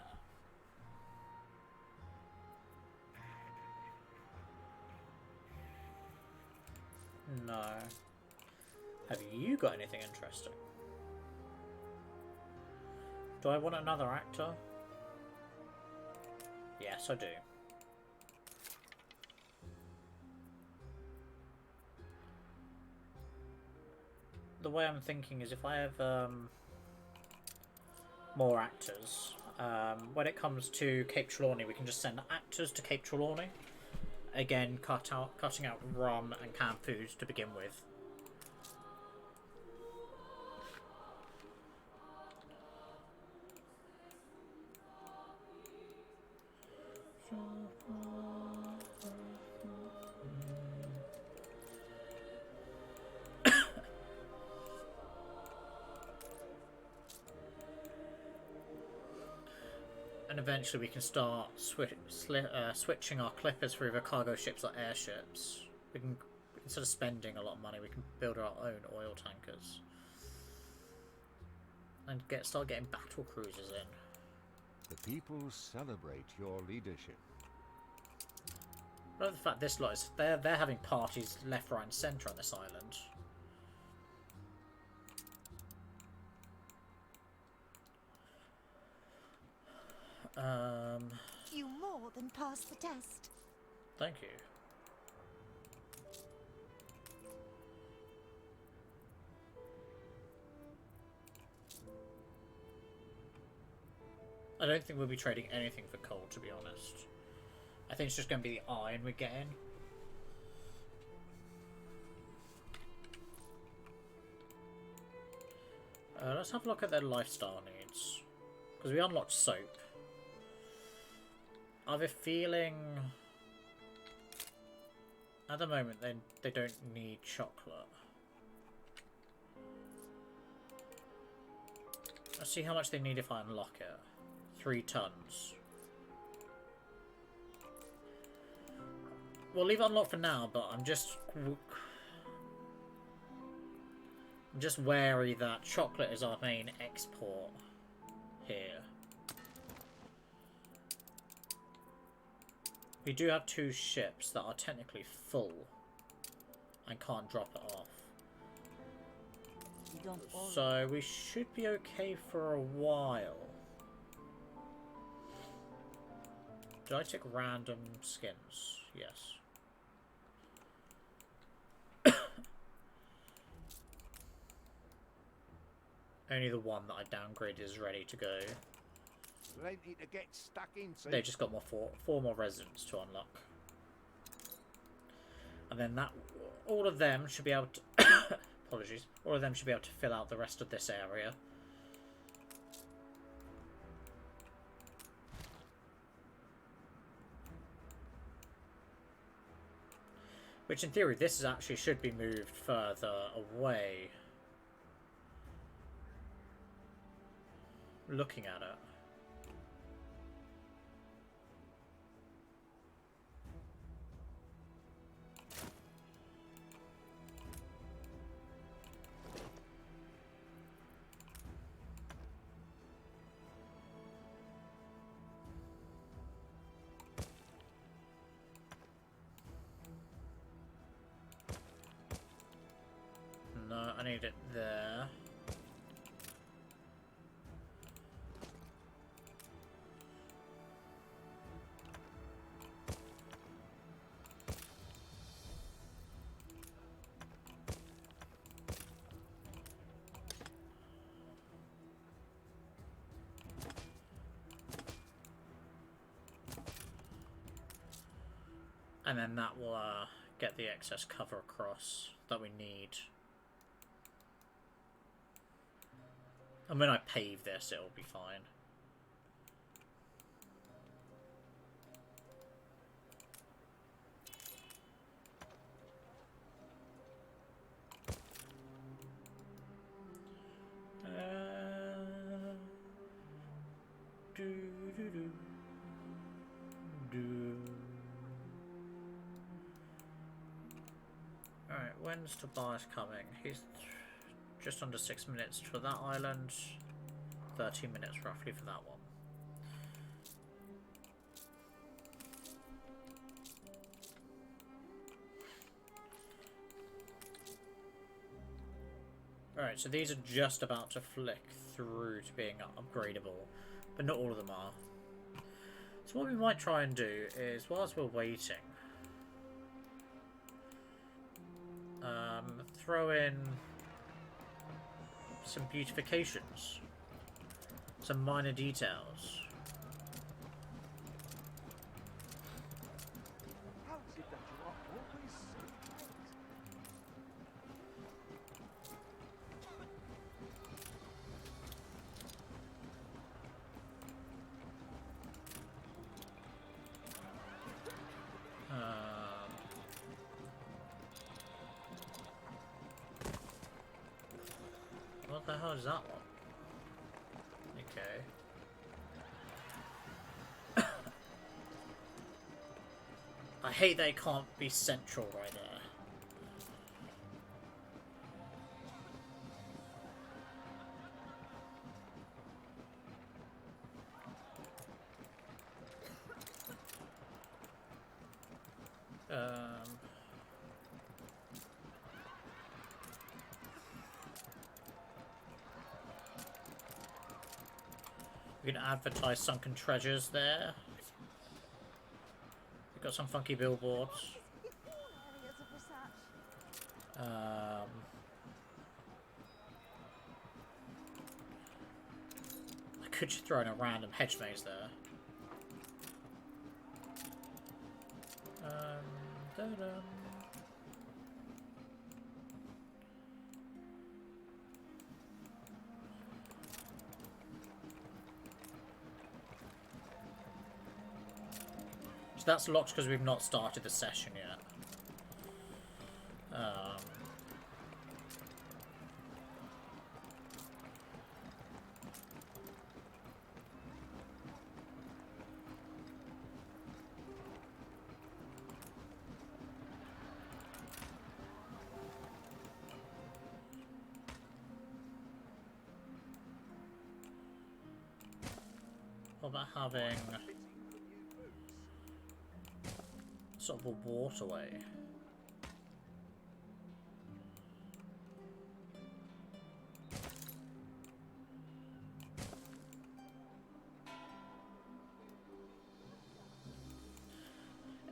Speaker 1: No. Have you got anything interesting? Do I want another actor? Yes, I do. The way I'm thinking is if I have more actors, when it comes to Cape Trelawney, we can just send actors to Cape Trelawney. Again, cutting out rum and canned foods to begin with. And eventually we can start switching our clippers for either cargo ships or airships. We can, instead of spending a lot of money, we can build our own oil tankers. And start getting battle cruisers in.
Speaker 6: The people celebrate your leadership.
Speaker 1: But the fact this lot is they're having parties left, right, and centre on this island.
Speaker 4: You more than passed the test.
Speaker 1: Thank you. I don't think we'll be trading anything for coal, to be honest. I think it's just going to be the iron we're getting. Let's have a look at their lifestyle needs. Because we unlocked soap. I have a feeling... At the moment, they don't need chocolate. Let's see how much they need if I unlock it. 3 tons. We'll leave it unlocked for now, but I'm just wary that chocolate is our main export here. We do have 2 ships that are technically full and can't drop it off. So we should be okay for a while. Did I take random skins? Yes. Only the one that I downgraded is ready to go.
Speaker 5: Plenty to get stuck into.
Speaker 1: They just got four more residents to unlock. And then all of them should be able to... apologies. All of them should be able to fill out the rest of this area. Which in theory, this actually should be moved further away. Looking at it. No, I need it there. And then that will get the excess cover across that we need. And when I pave this, it'll be fine. Alright, when's Tobias coming? He's just under 6 minutes for that island, 13 minutes roughly for that one. Right, so these are just about to flick through to being upgradable, but not all of them are. So what we might try and do is, whilst we're waiting, throw in some beautifications, some minor details.
Speaker 5: How is it that you are always so late?
Speaker 1: What the hell is that one? Okay. I hate that it can't be central right there. We can advertise sunken treasures there. We've got some funky billboards.
Speaker 4: Areas of research.
Speaker 1: I could just throw in a random hedge maze there. Da-dum. So that's locked because we've not started the session yet. What about having sort of a waterway?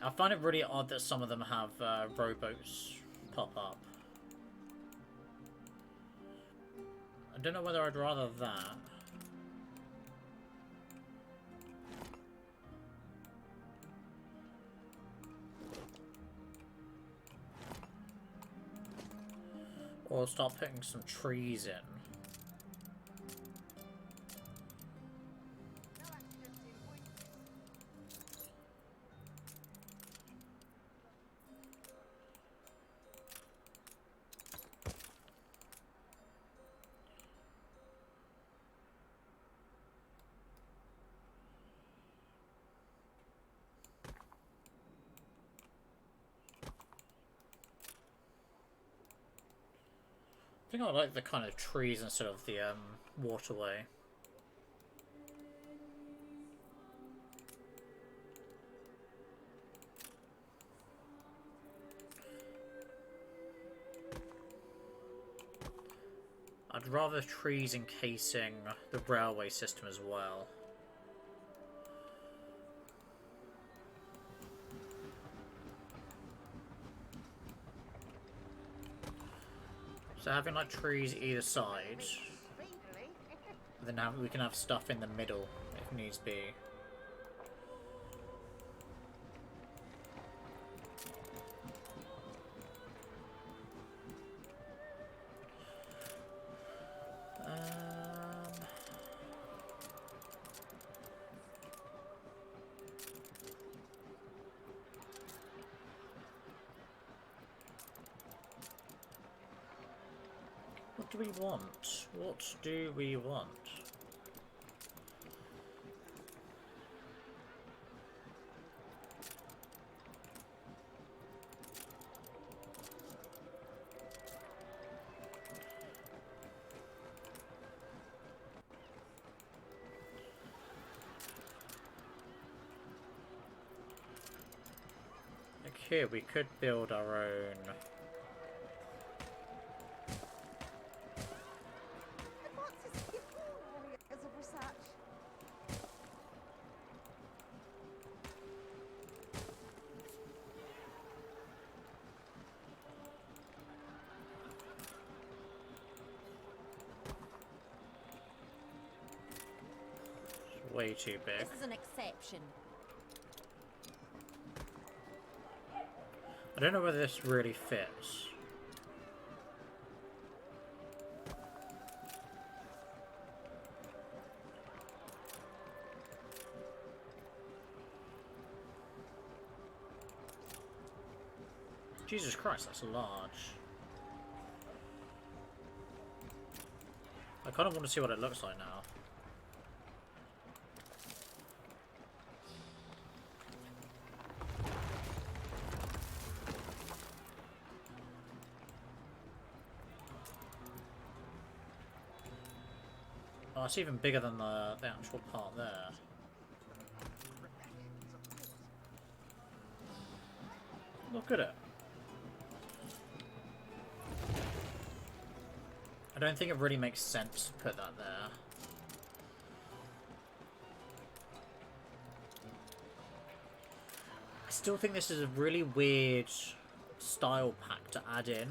Speaker 1: I find it really odd that some of them have rowboats pop up. I don't know whether I'd rather that. Or start putting some trees in. I think I like the kind of trees instead of the waterway. I'd rather trees encasing the railway system as well. So having like trees either side, then we can have stuff in the middle if needs be. What do we want? What do we want? Like here, we could build our own way too big.
Speaker 7: This is an exception.
Speaker 1: I don't know whether this really fits. Jesus Christ, that's large. I kind of want to see what it looks like now. Oh, it's even bigger than the actual part there. Look at it. I don't think it really makes sense to put that there. I still think this is a really weird style pack to add in.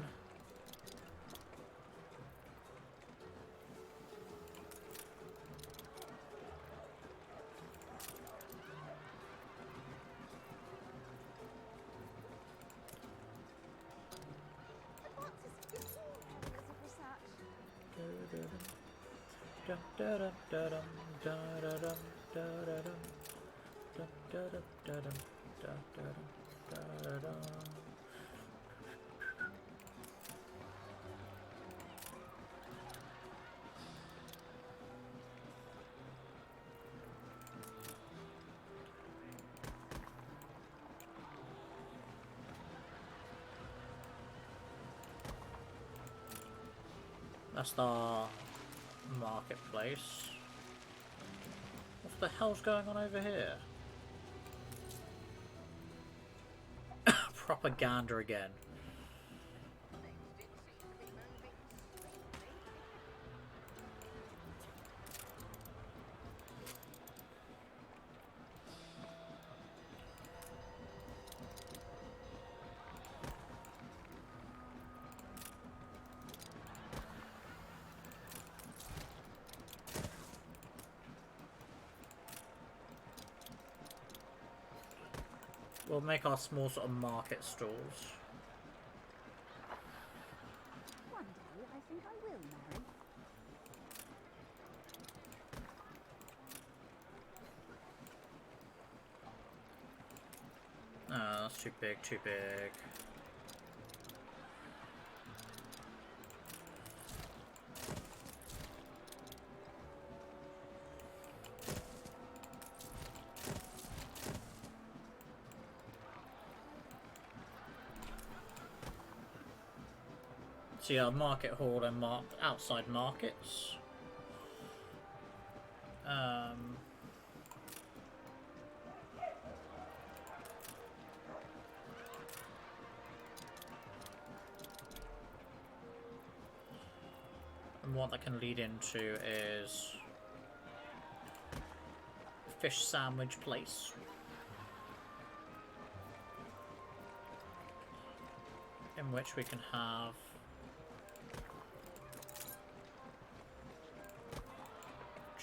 Speaker 1: That's the marketplace. What the hell's going on over here? Propaganda again. We'll make our small sort of market stalls.
Speaker 4: One day I think I will marry.
Speaker 1: Oh, that's too big, too big. See our market hall and outside markets. And what that can lead into is fish sandwich place. In which we can have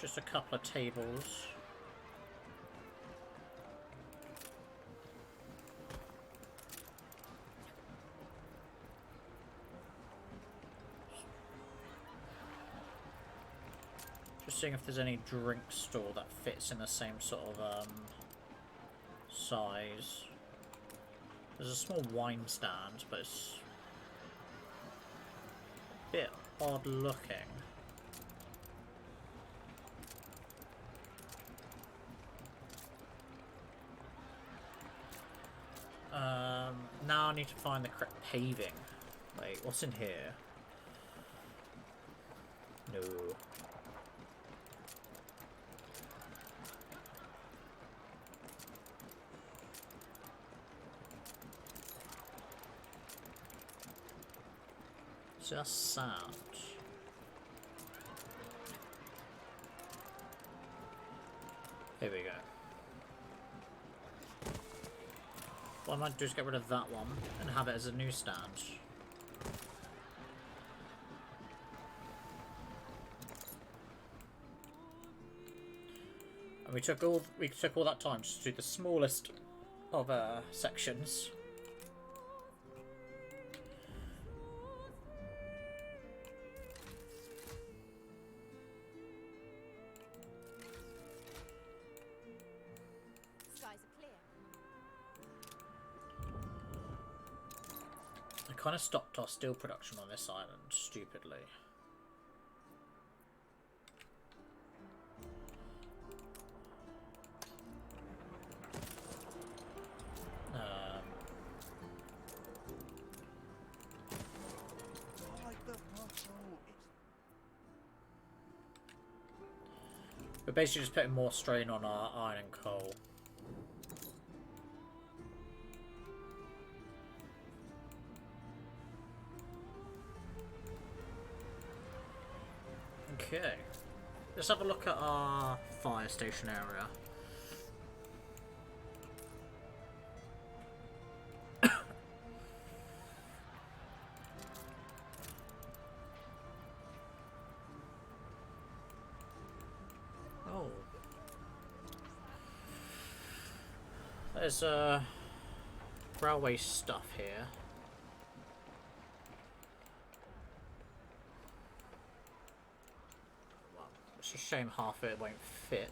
Speaker 1: just a couple of tables. Just seeing if there's any drink store that fits in the same sort of size. There's a small wine stand, but it's a bit odd looking. Now I need to find the correct paving. Wait, what's in here? No. Just sound. Here we go. What I might do is get rid of that one and have it as a new stand. And we took all that time just to do the smallest of sections.
Speaker 7: Skies are clear.
Speaker 1: I kind of stopped our steel production on this island, stupidly. We're basically just putting more strain on our iron and coal. Okay. Let's have a look at our fire station area. There's railway stuff here. Well, it's a shame half of it won't fit.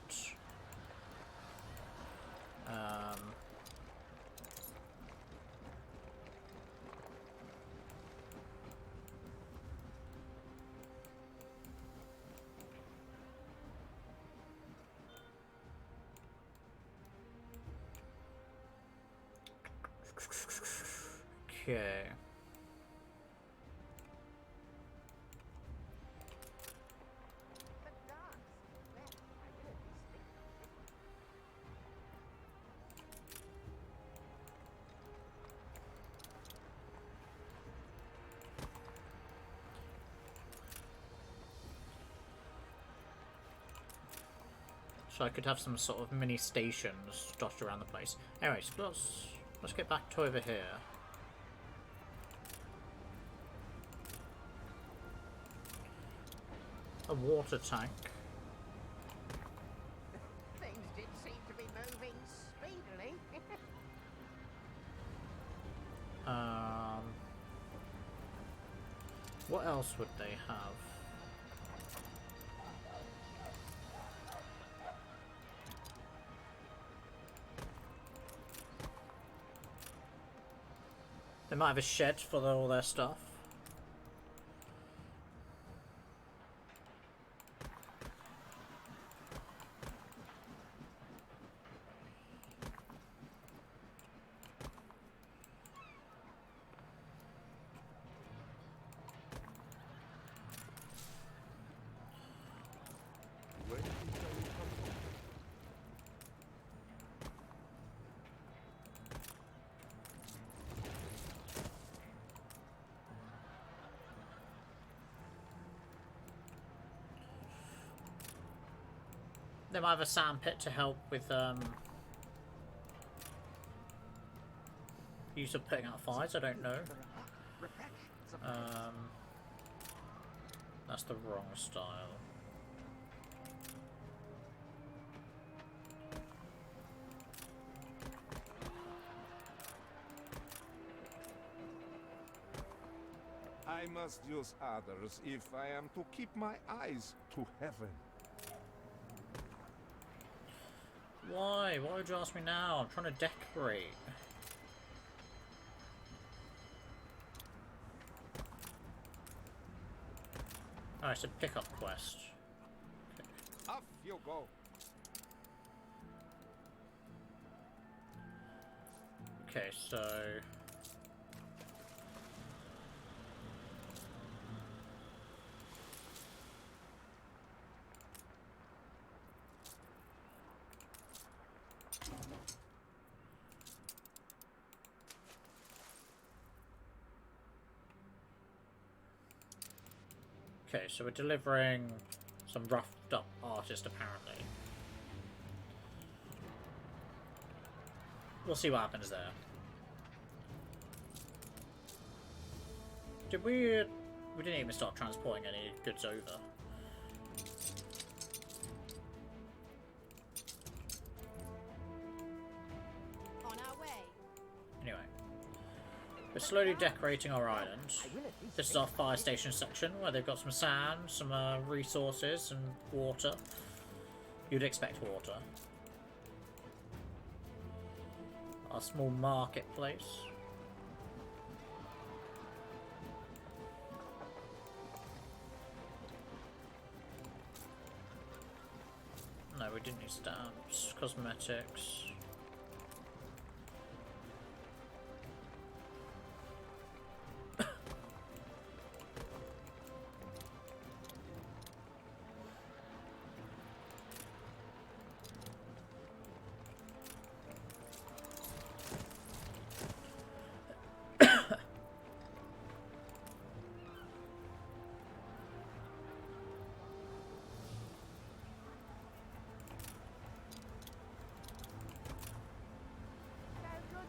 Speaker 1: Okay. So I could have some sort of mini stations dotted around the place. Anyways, let's get back to over here. A water tank.
Speaker 8: Things did seem to be moving speedily.
Speaker 1: What else would they have? They might have a shed for all their stuff.
Speaker 3: Where did you say you come from?
Speaker 1: They might have a sand pit to help with use of putting out fires, I don't know. That's the wrong style.
Speaker 3: I must use others if I am to keep my eyes to heaven.
Speaker 1: Why? Why would you ask me now? I'm trying to decorate. Oh, it's a pickup quest.
Speaker 3: Off you go.
Speaker 1: Okay, so... Okay, so we're delivering some roughed up artist apparently. We'll see what happens there. Did we didn't even start transporting any goods over. We're slowly decorating our island.
Speaker 8: I will at least
Speaker 1: This is
Speaker 8: think
Speaker 1: our fire
Speaker 8: about it.
Speaker 1: station section, where they've got some sand, some resources, and water. You'd expect water. Our small marketplace. No, we didn't need stamps. Cosmetics.
Speaker 8: So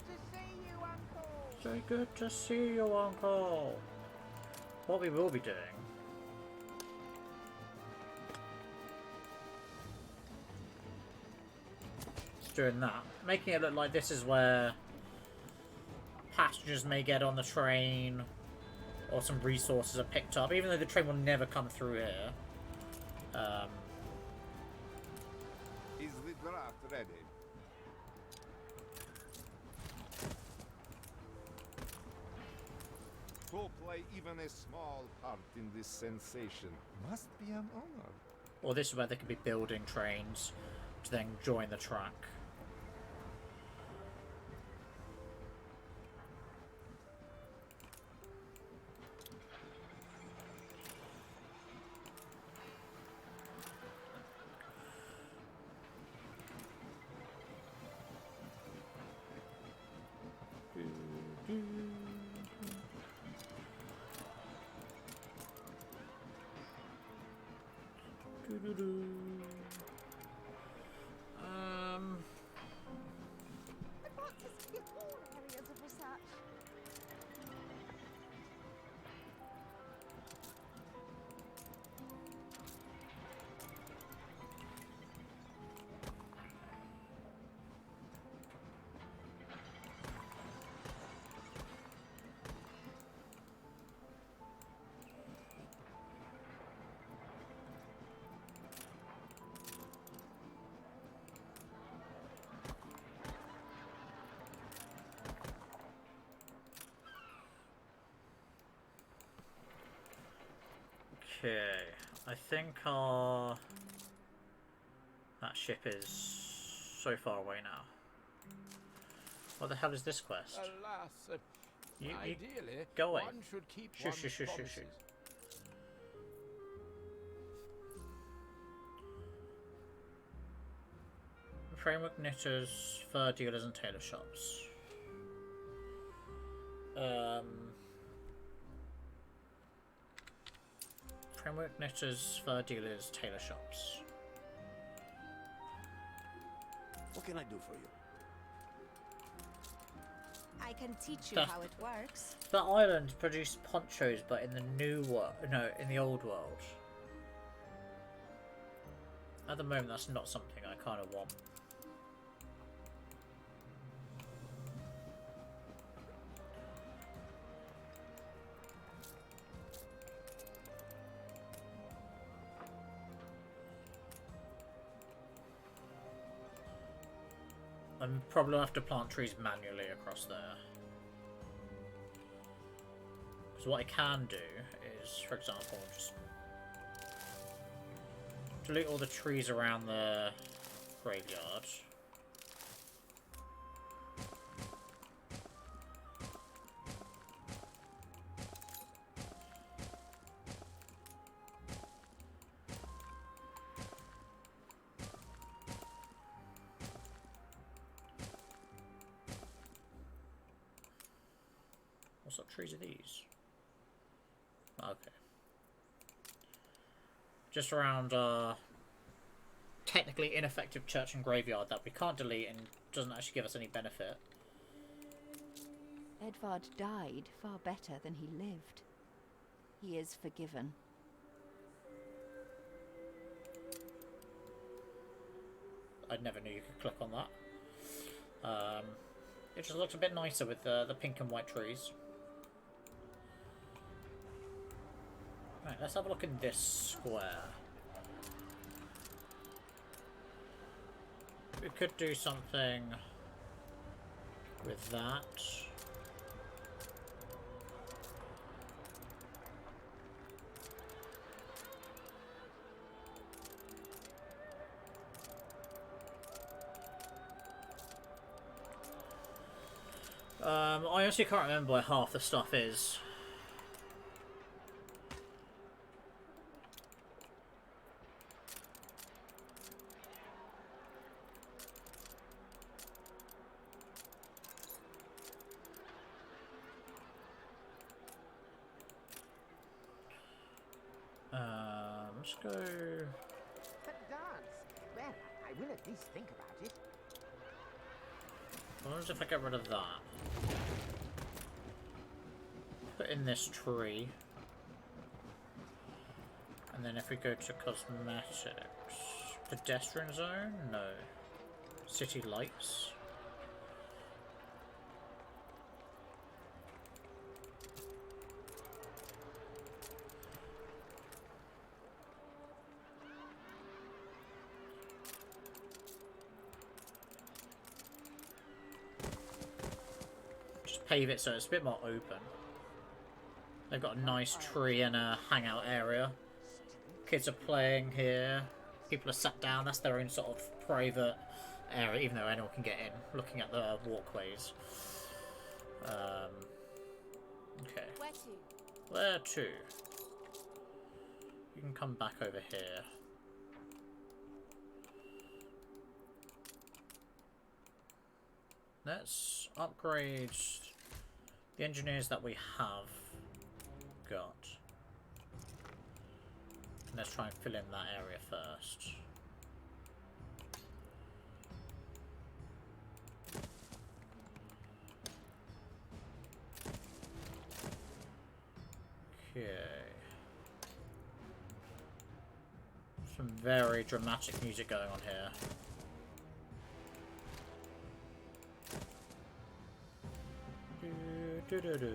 Speaker 8: good to see you, Uncle.
Speaker 1: So good to see you, Uncle. What we will be doing is doing that. Making it look like this is where passengers may get on the train or some resources are picked up, even though the train will never come through here.
Speaker 5: Is the draft ready? To play even a small part in this sensation must be an honor.
Speaker 1: Or this is where they could be building trains to then join the track.
Speaker 4: I want this to be all areas of research.
Speaker 1: Okay, I think that ship is so far away now. What the hell is this quest?
Speaker 2: Alas,
Speaker 1: You
Speaker 2: ideally,
Speaker 1: go away.
Speaker 2: one should keep
Speaker 1: Shoo,
Speaker 2: one's
Speaker 1: shoo, shoo, shoo,
Speaker 2: promises.
Speaker 1: shoo. Framework knitters, fur dealers, and tailor shops. Framework knitters, fur dealers, tailor shops.
Speaker 3: What can I do for you?
Speaker 7: I can teach you
Speaker 1: That's-
Speaker 7: how it works.
Speaker 1: The island produced ponchos, but in the new world, no, in the old world. At the moment, that's not something I kind of want. I'm probably gonna have to plant trees manually across there. Because what I can do is, for example, just delete all the trees around the graveyard. What sort of trees are these? Okay. Just around technically ineffective church and graveyard that we can't delete and doesn't actually give us any benefit.
Speaker 7: Edvard died far better than he lived. He is forgiven.
Speaker 1: I never knew you could click on that. It just looks a bit nicer with the pink and white trees. let's have a look in this square. We could do something with that. I actually can't remember where half the stuff is. Let's go.
Speaker 8: But dance? Well, I will at least think about it.
Speaker 1: What happens if I get rid of that? Put in this tree. And then if we go to cosmetics, pedestrian zone? No. City lights. Just pave it so it's a bit more open. They've got a nice tree and a hangout area. Kids are playing here. People are sat down. That's their own sort of private area, even though anyone can get in. Looking at the walkways. Okay.
Speaker 7: Where to?
Speaker 1: Where to? You can come back over here. Let's upgrade the engineers that we have got. And let's try and fill in that area first. Okay. Some very dramatic music going on here. Do, do, do, do.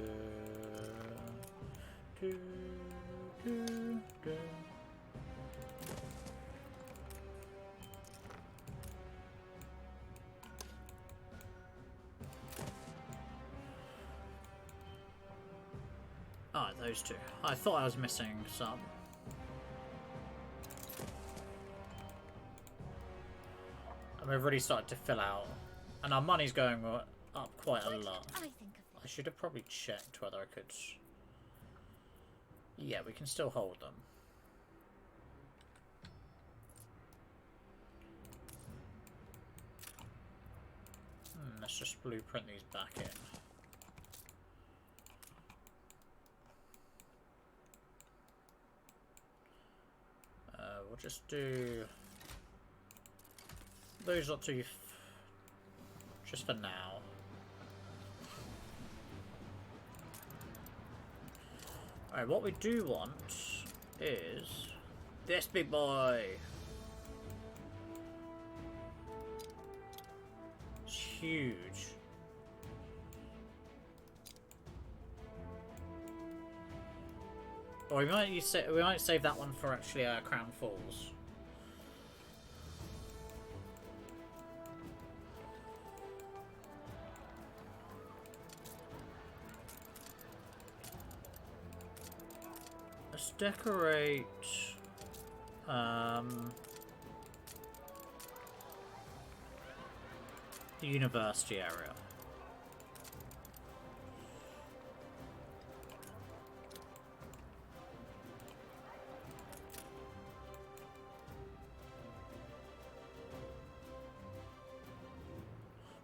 Speaker 1: Do, do, do. Ah, those two. I thought I was missing some. And we've already started to fill out. And our money's going up quite a lot.
Speaker 4: I think of
Speaker 1: I should have probably checked whether I could... Yeah, we can still hold them. Let's just blueprint these back in. We'll just do those are two just for now. Alright, what we do want is this big boy. It's huge. Or we might save that one for actually Crown Falls. Let's decorate the university area.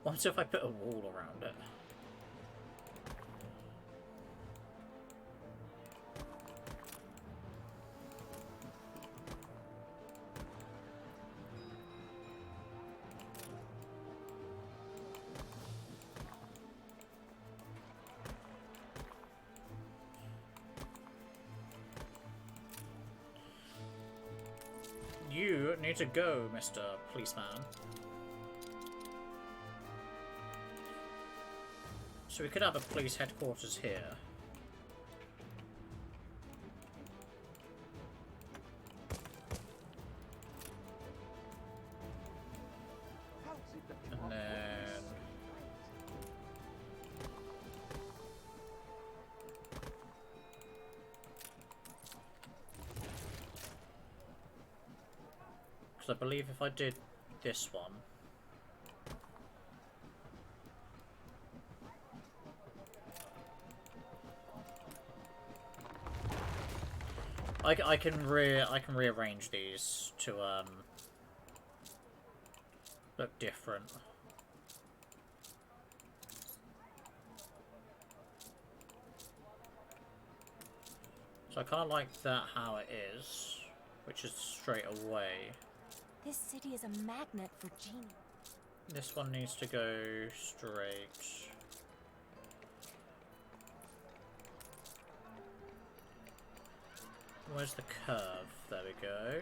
Speaker 1: What if I put a wall around it? You need to go, Mr. Policeman. So we could have a police headquarters here. because I believe if I did this one... I can rearrange these to look different. So I kind of like that how it is, which is straight away.
Speaker 4: This city is a magnet for genius.
Speaker 1: This one needs to go straight. Where's the curve? There we go.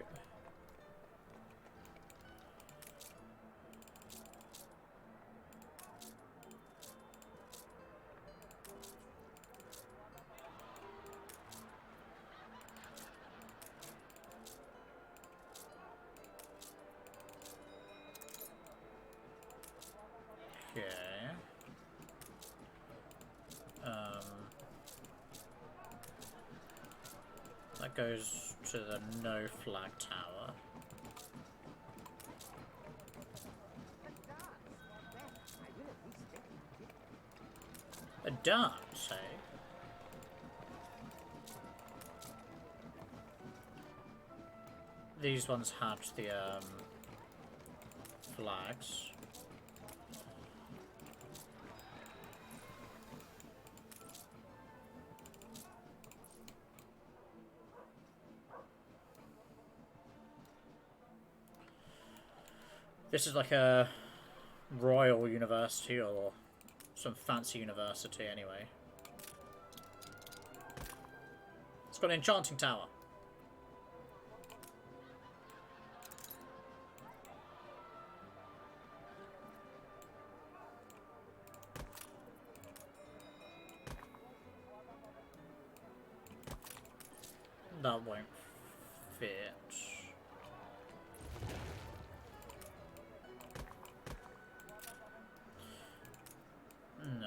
Speaker 1: Okay. That goes to the no flag tower. A dance, eh? These ones had the flags. This is like a royal university or some fancy university anyway. It's got an enchanting tower. That won't fit. No.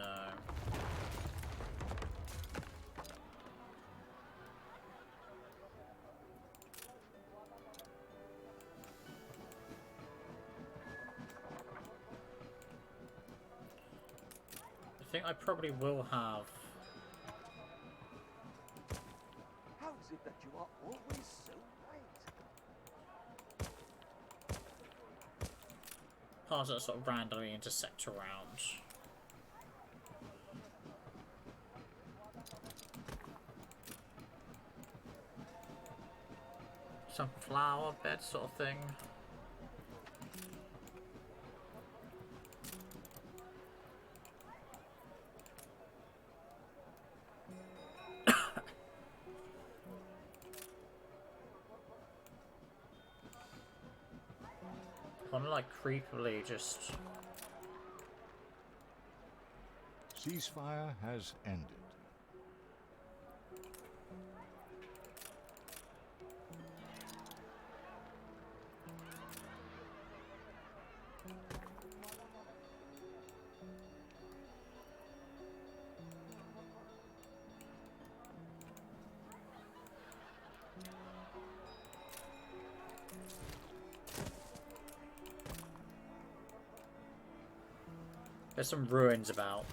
Speaker 1: I think I probably will have...
Speaker 8: How is it that you are always so right?
Speaker 1: parts that sort of randomly intersect around. Some flower bed sort of thing. I'm like creepily just...
Speaker 6: Ceasefire has ended.
Speaker 1: There's some ruins about.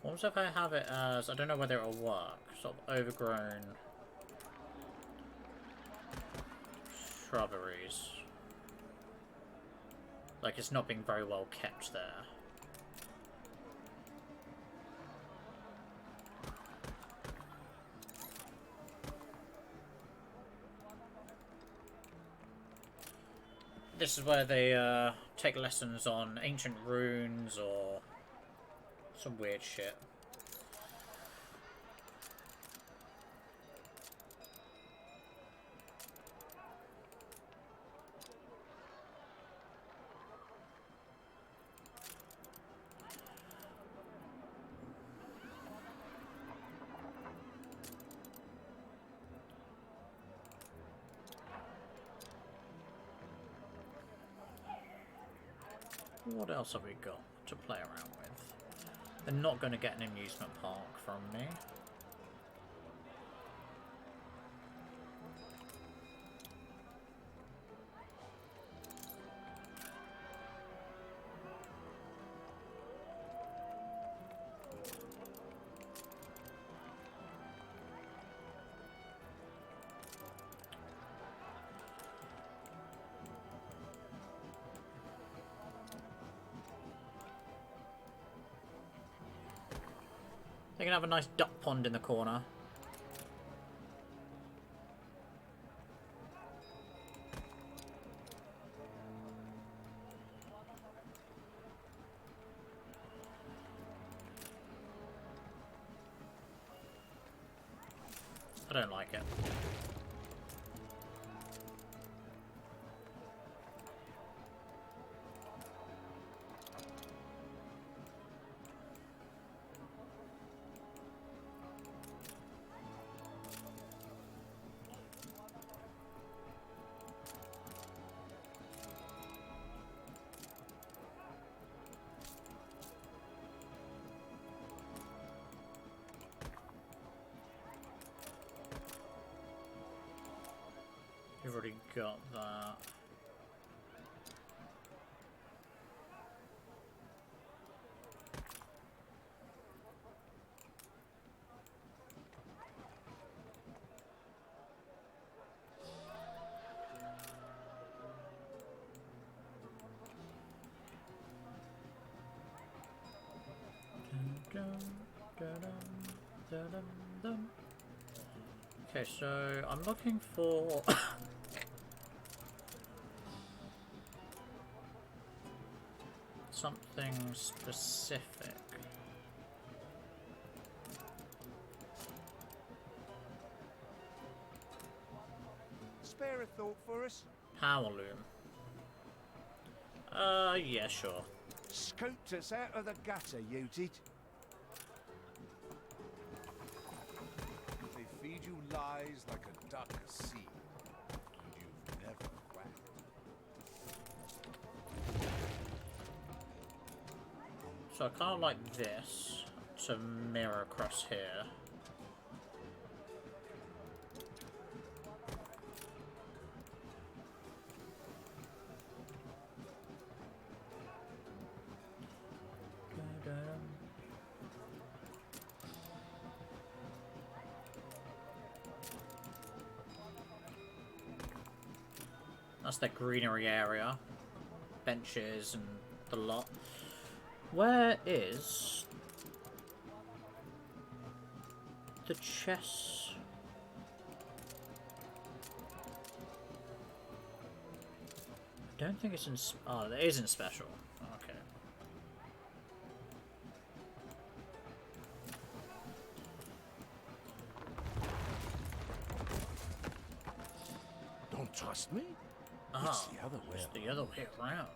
Speaker 1: What was if I have it as, I don't know whether it'll work, sort of overgrown shrubberies. Like it's not being very well kept there. This is where they take lessons on ancient runes or some weird shit. What else have we got to play around with? They're not going to get an amusement park from me. They can have a nice duck pond in the corner. I don't like it. You've already got that. Okay, so I'm looking for something specific.
Speaker 5: Spare a thought for us?
Speaker 1: Power loom. Yeah, sure.
Speaker 5: Scooped us out of the gutter, you did.
Speaker 3: They feed you lies like a duck a seed. You've never quacked.
Speaker 1: So I kind of like this to mirror across here. That's the greenery area. Benches and the lot. Where is the chest? I don't think it's in... Oh, it isn't special. Okay.
Speaker 3: Don't trust me?
Speaker 1: Ah,
Speaker 3: It's the other way
Speaker 1: it's the other way around.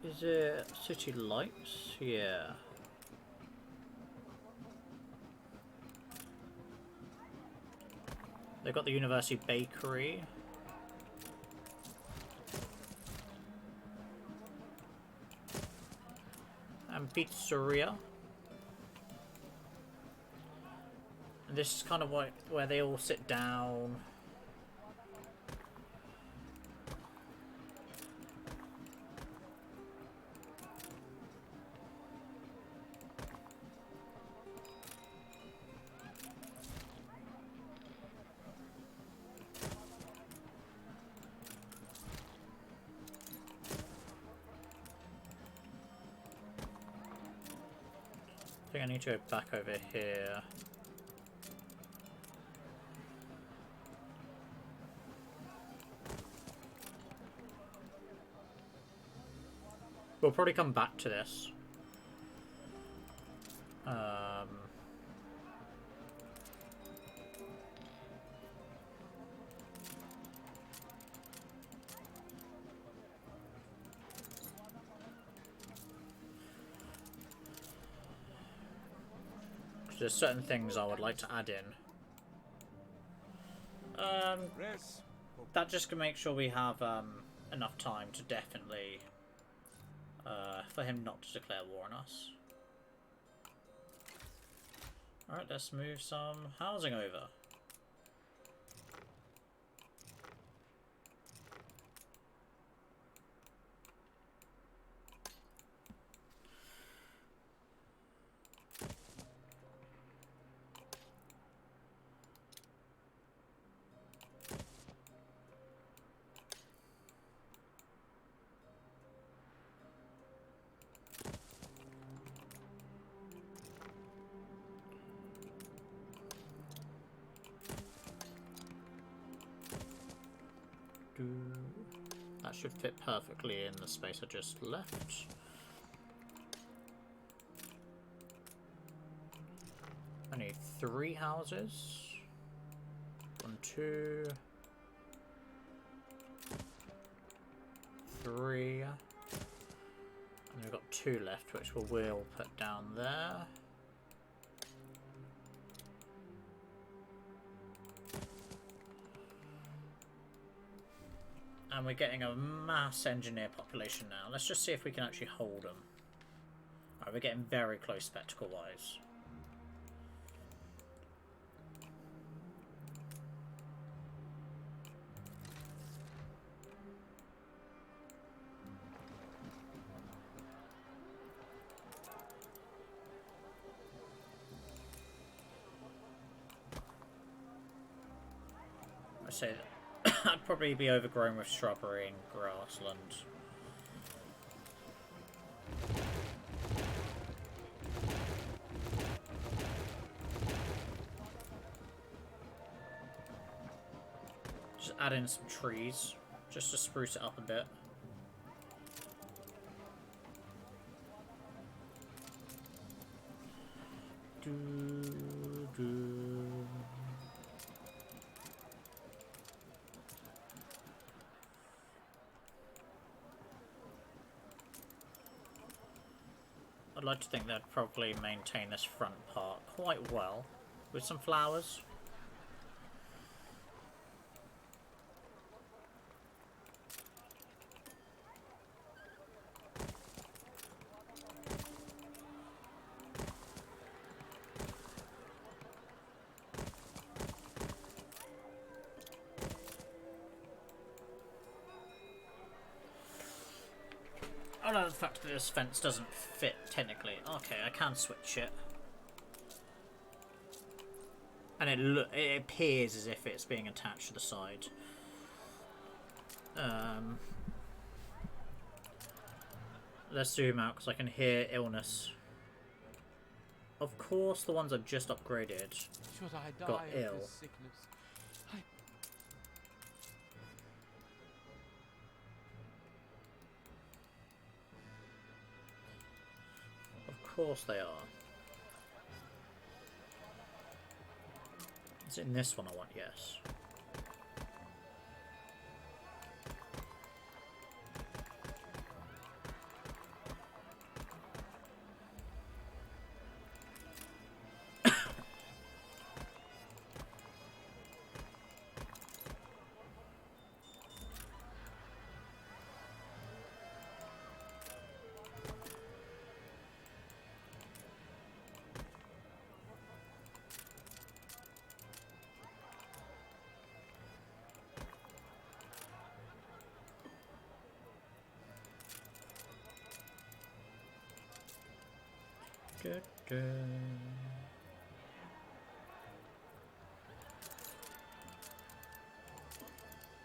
Speaker 1: Is it city lights? Yeah. They've got the University Bakery. And Pizzeria. And this is kind of where they all sit down. I think I need to go back over here. We'll probably come back to this. There's certain things I would like to add in.
Speaker 6: Rest.
Speaker 1: That just can make sure we have enough time to definitely for him not to declare war on us. Alright, let's move some housing over. That should fit perfectly in the space I just left. I need 3 houses. 1, 2, 3. And we've got 2 left, which we'll put down there. And we're getting a mass engineer population now. Let's just see if we can actually hold them. Alright, we're getting very close spectacle-wise. I say that. I'd probably be overgrown with shrubbery and grassland. Just add in some trees, just to spruce it up a bit. I'd like to think they'd probably maintain this front part quite well, with some flowers. Oh no, the fact that this fence doesn't fit technically. Okay, I can switch it. And it appears as if it's being attached to the side. Let's zoom out because I can hear illness. Of course, the ones I've just upgraded
Speaker 2: Should I die
Speaker 1: got
Speaker 2: of
Speaker 1: ill.
Speaker 2: this sickness?
Speaker 1: Of course they are. Is it in this one I want? Yes.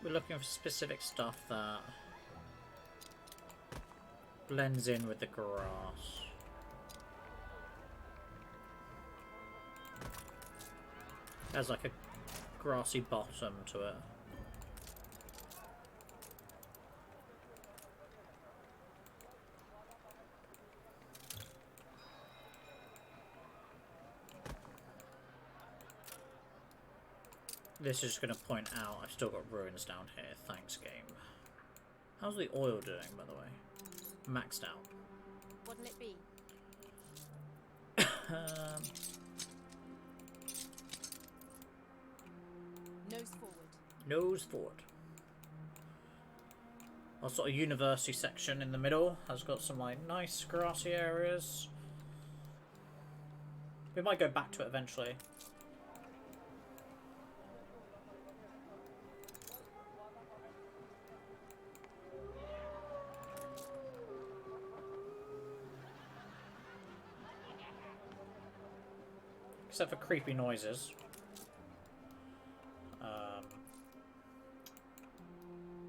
Speaker 1: We're looking for specific stuff that blends in with the grass. There's like a grassy bottom to it. This is going to point out I've still got ruins down here. Thanks, game. How's the oil doing, by the way? Maxed out.
Speaker 9: What'll it be? Nose forward.
Speaker 1: Nose forward. Our sort of university section in the middle has got some like nice grassy areas. We might go back to it eventually. Except for creepy noises.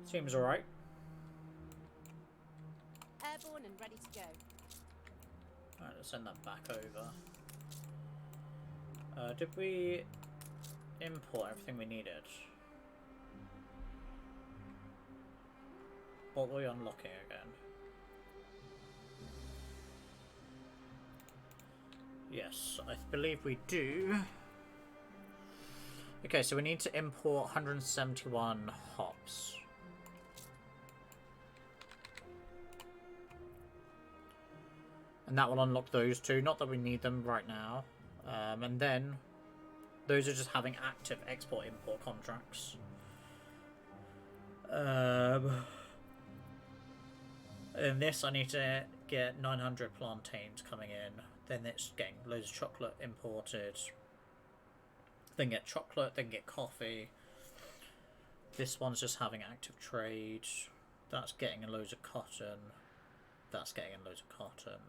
Speaker 1: Seems alright.
Speaker 9: Airborne and ready to go.
Speaker 1: Alright, let's send that back over. Did we import everything we needed? What were we unlocking again? Yes, I believe we do. Okay, so we need to import 171 hops. And that will unlock those two. Not that we need them right now. And then those are just having active export-import contracts. In this, I need to get 900 plantains coming in. Then it's getting loads of chocolate imported. Then get chocolate, then get coffee. This one's just having active trade. That's getting in loads of cotton. That's getting in loads of cotton.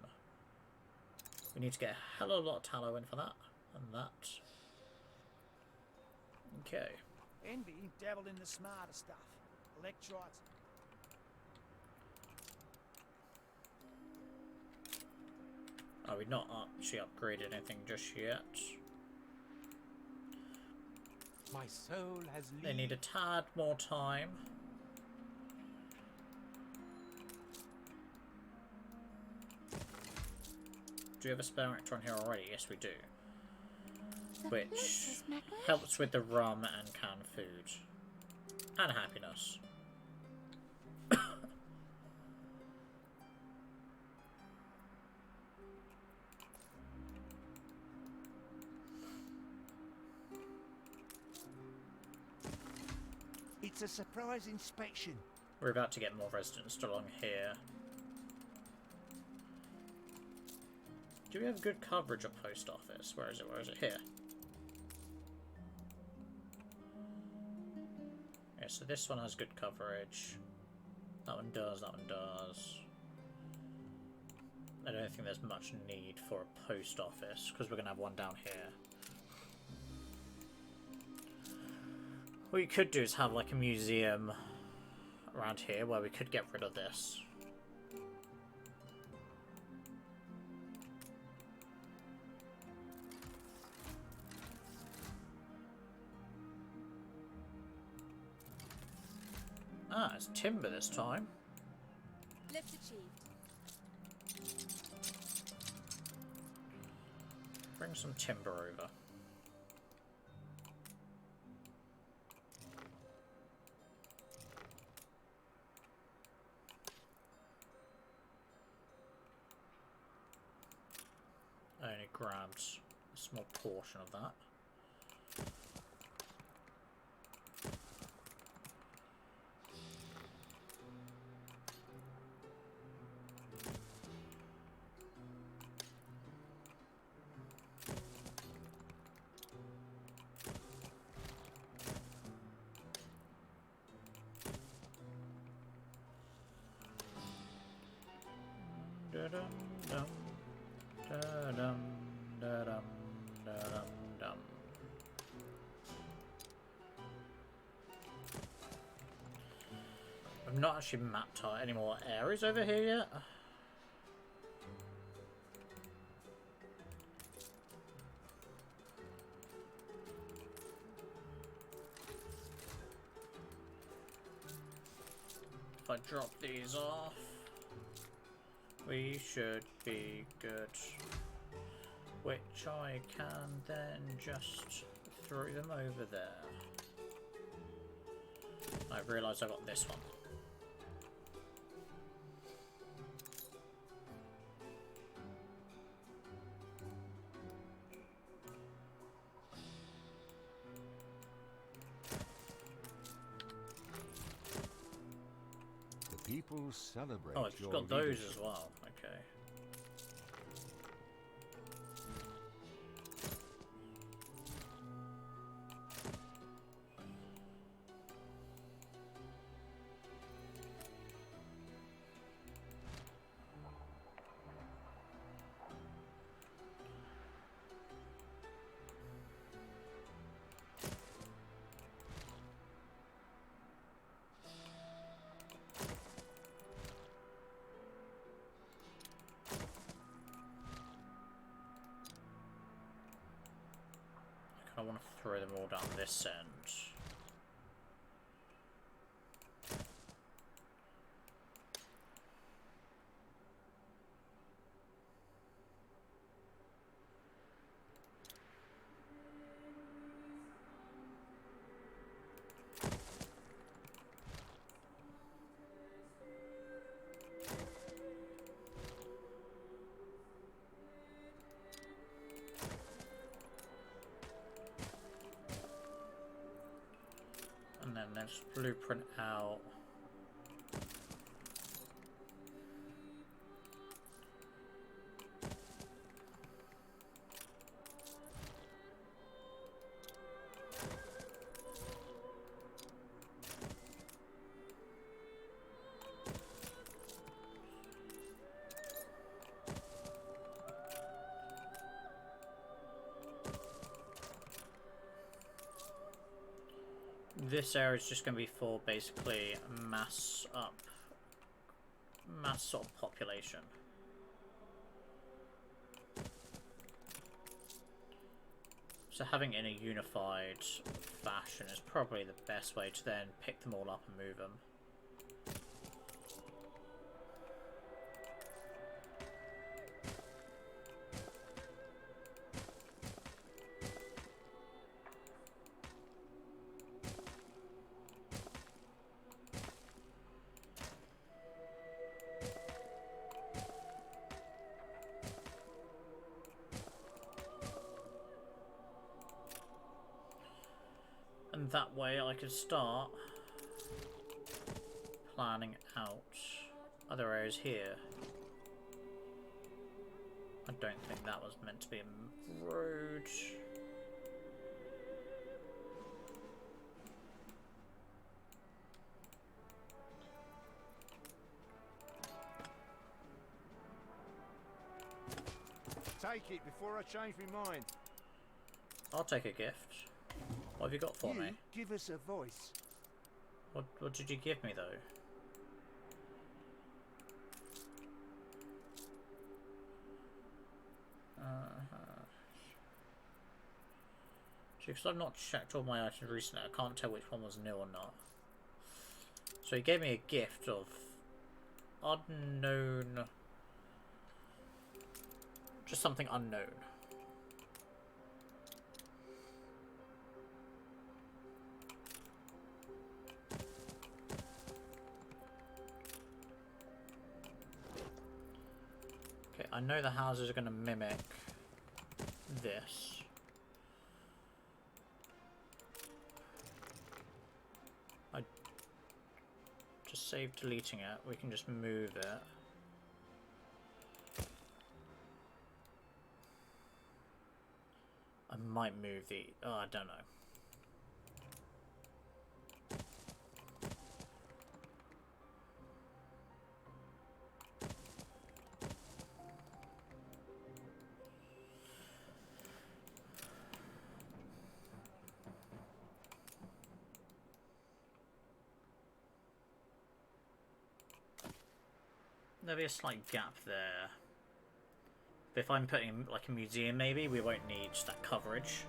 Speaker 1: We need to get a hell of a lot of tallow in for that. And that. Okay.
Speaker 10: Envy dabbled in the smarter stuff. Electrites.
Speaker 1: Oh, we've not actually upgraded anything just yet.
Speaker 2: My soul has
Speaker 1: They need a tad more time. Do we have a spare reactor on here already? Yes, we do. Which helps with the rum and canned food. And happiness.
Speaker 10: It's a surprise inspection.
Speaker 1: We're about to get more residents along here. Do we have good coverage of post office? Where is it? Where is it? Here. Yeah, so this one has good coverage. That one does, that one does. I don't think there's much need for a post office, because we're going to have one down here. What you could do is have like a museum around here where we could get rid of this. Ah, it's timber this time.
Speaker 9: Lift achieved.
Speaker 1: Bring some timber over. I only grabbed a small portion of that. Da-dum-dum, da-dum, da-dum, da-dum-dum. I've not actually mapped out any more areas over here yet. If I drop these off, we should be good. Which I can then just throw them over there. I realised I got this one.
Speaker 5: The people celebrate.
Speaker 1: Oh, it's
Speaker 5: your
Speaker 1: got those
Speaker 5: leadership.
Speaker 1: as well. Okay. I want to throw them all down this end. And then let's blueprint out this area is just going to be for basically mass sort of population. So having it in a unified fashion is probably the best way to then pick them all up and move them. And that way I could start planning out other areas here. I don't think that was meant to be a road.
Speaker 5: Take it before I change my mind.
Speaker 1: I'll take a gift. What have you got for me?
Speaker 5: Give us a voice.
Speaker 1: What did you give me though? Because I've not checked all my items recently, I can't tell which one was new or not. So he gave me a gift of unknown, just something unknown. Okay, I know the houses are going to mimic this. I just save deleting it, we can just move it. I might move the... oh, I don't know. There'll be a slight gap there. But if I'm putting like a museum maybe, we won't need that coverage.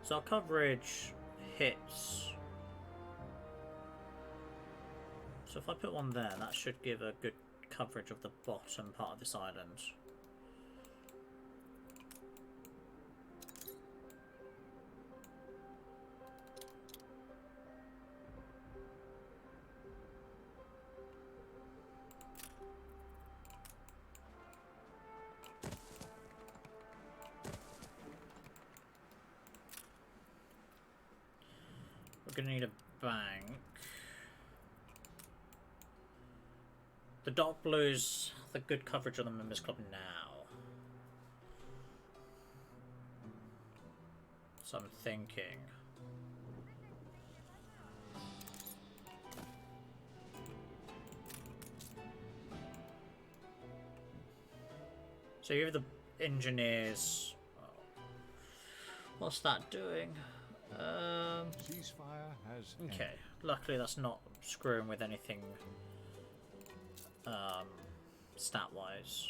Speaker 1: So our coverage hits. So if I put one there, that should give a good coverage of the bottom part of this island. We're going to need a bank. The dark blue's the good coverage on the members club now. So I'm thinking. So you have the engineers. Oh. What's that doing?
Speaker 6: Ceasefire has
Speaker 1: Okay. Luckily that's not screwing with anything stat-wise.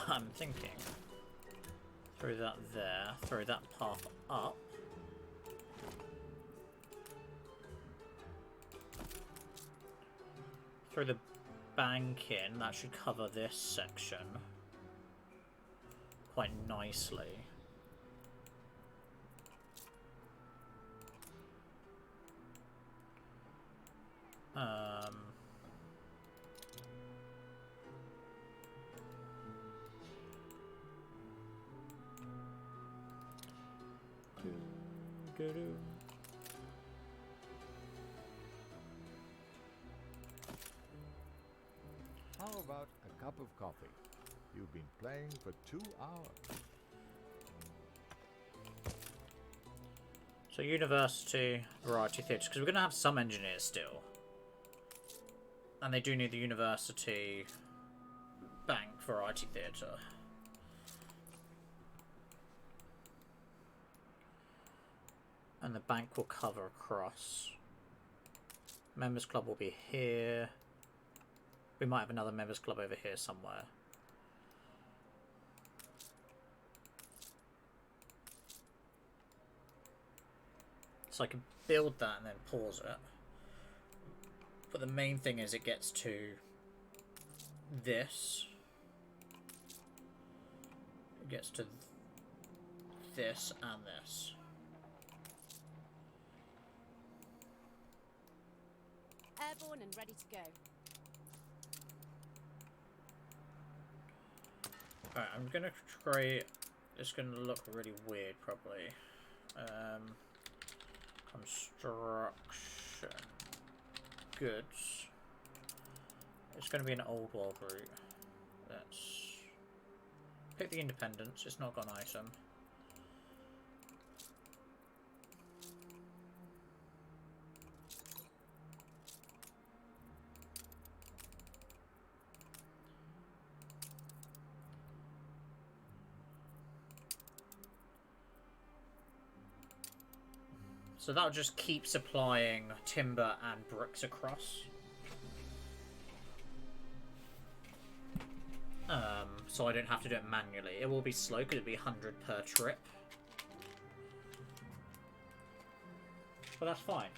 Speaker 1: I'm thinking. Throw that there, throw that path up. Throw the bank in, that should cover this section quite nicely.
Speaker 6: How about a cup of coffee? You've been playing for 2 hours.
Speaker 1: So university, variety theatres, because we're going to have some engineers still. And they do need the university bank variety theatre. And the bank will cover across. Members club will be here. We might have another members club over here somewhere. So I can build that and then pause it. But the main thing is it gets to this. It gets to this and this.
Speaker 9: Airborne and ready to go.
Speaker 1: Alright, I'm gonna create. It's gonna look really weird, probably. Construction goods. It's gonna be an old world route. Let's pick the Independence. It's not got an item. So that'll just keep supplying timber and bricks across. So I don't have to do it manually. It will be slow because it'll be 100 per trip. But that's fine.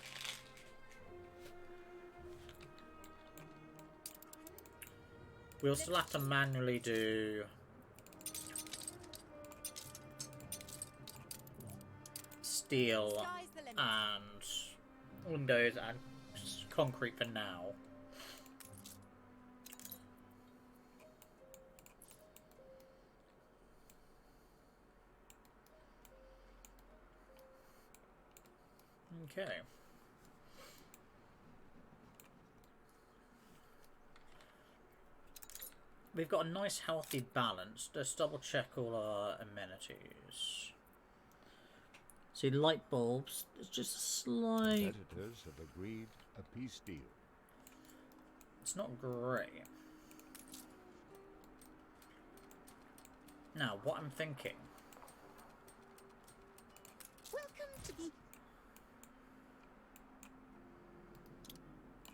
Speaker 1: We'll still have to manually do steel and windows and concrete for now. Okay. We've got a nice healthy balance. Let's double check all our amenities. See, light bulbs, it's just a slight...
Speaker 6: Editors have agreed a peace deal.
Speaker 1: It's not great. Now, what I'm thinking...
Speaker 4: Welcome to the...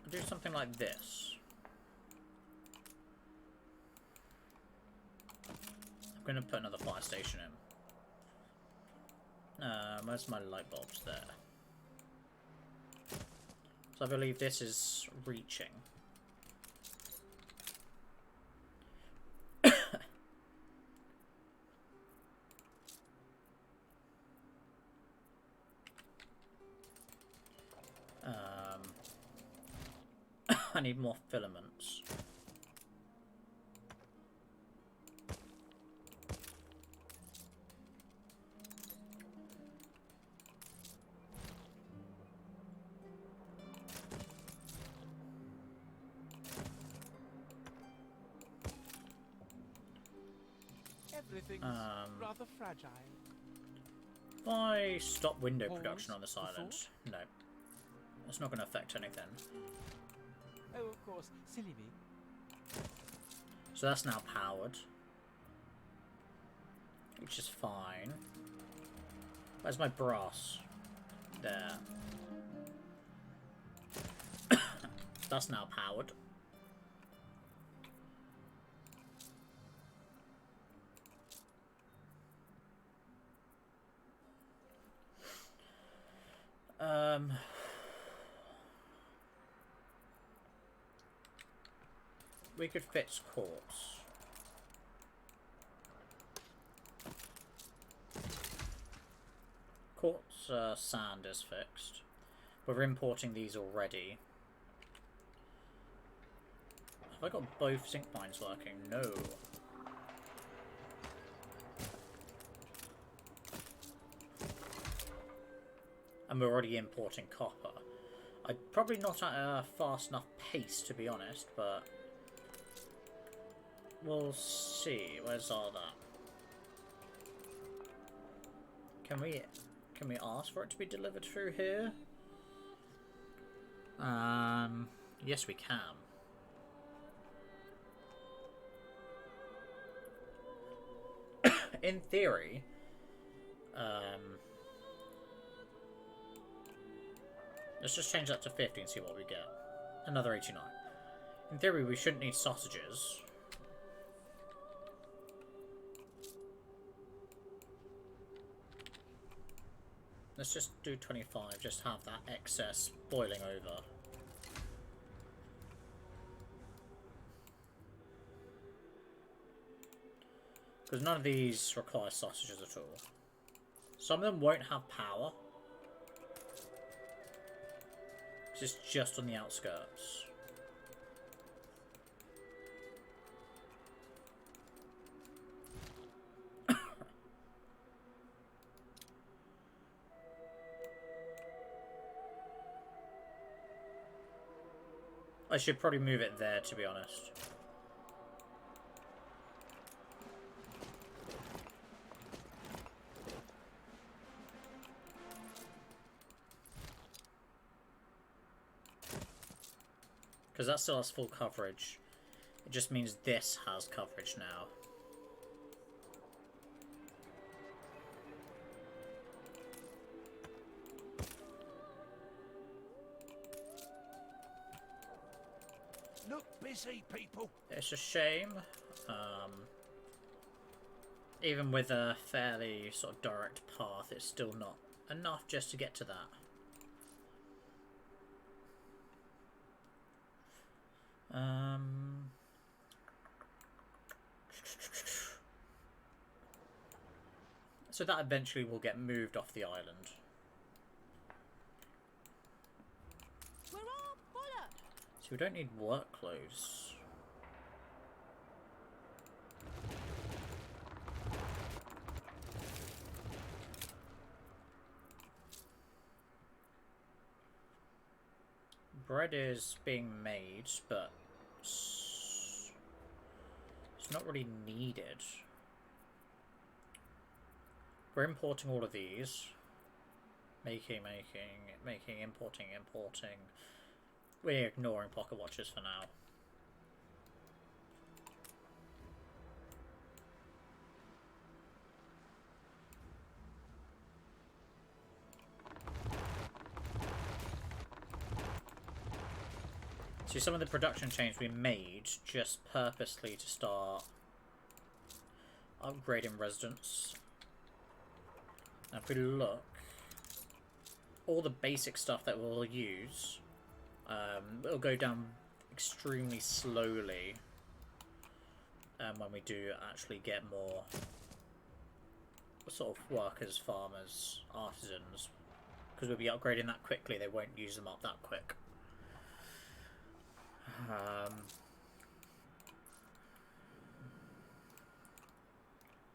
Speaker 1: I'll do something like this. going to put another fire station in. Where's my light bulbs? There. So I believe this is reaching. I need more filaments.
Speaker 2: Everything's rather fragile.
Speaker 1: If I stop window
Speaker 2: Pause
Speaker 1: production on this
Speaker 2: for
Speaker 1: island,
Speaker 2: thought?
Speaker 1: no. It's not going to affect anything.
Speaker 2: Oh, of course, silly me.
Speaker 1: So that's now powered. Which is fine. Where's my brass? There. That's now powered. We could fix quartz. Quartz sand is fixed. We're importing these already. Have I got both zinc mines working? No. And we're already importing copper. I'm probably not at a fast enough pace, to be honest, but we'll see. Where's all that? Can we ask for it to be delivered through here? Yes, we can. In theory, let's just change that to 50 and see what we get. Another 89. In theory, we shouldn't need sausages. Let's just do 25, just have that excess boiling over. Because none of these require sausages at all. Some of them won't have power. It's just on the outskirts. I should probably move it there, to be honest. Because that still has full coverage. It just means this has coverage now.
Speaker 3: Look busy, people.
Speaker 1: It's a shame. Even with a fairly sort of direct path, it's still not enough just to get to that. So that eventually will get moved off the island.
Speaker 9: We're all fuller.
Speaker 1: So we don't need work clothes. Bread is being made, but it's not really needed. We're importing all of these. Making, importing. We're ignoring pocket watches for now. So some of the production change we made just purposely to start upgrading residents. And if we look, all the basic stuff that we'll use, it'll go down extremely slowly when we do actually get more sort of workers, farmers, artisans, because we'll be upgrading that quickly. They won't use them up that quick.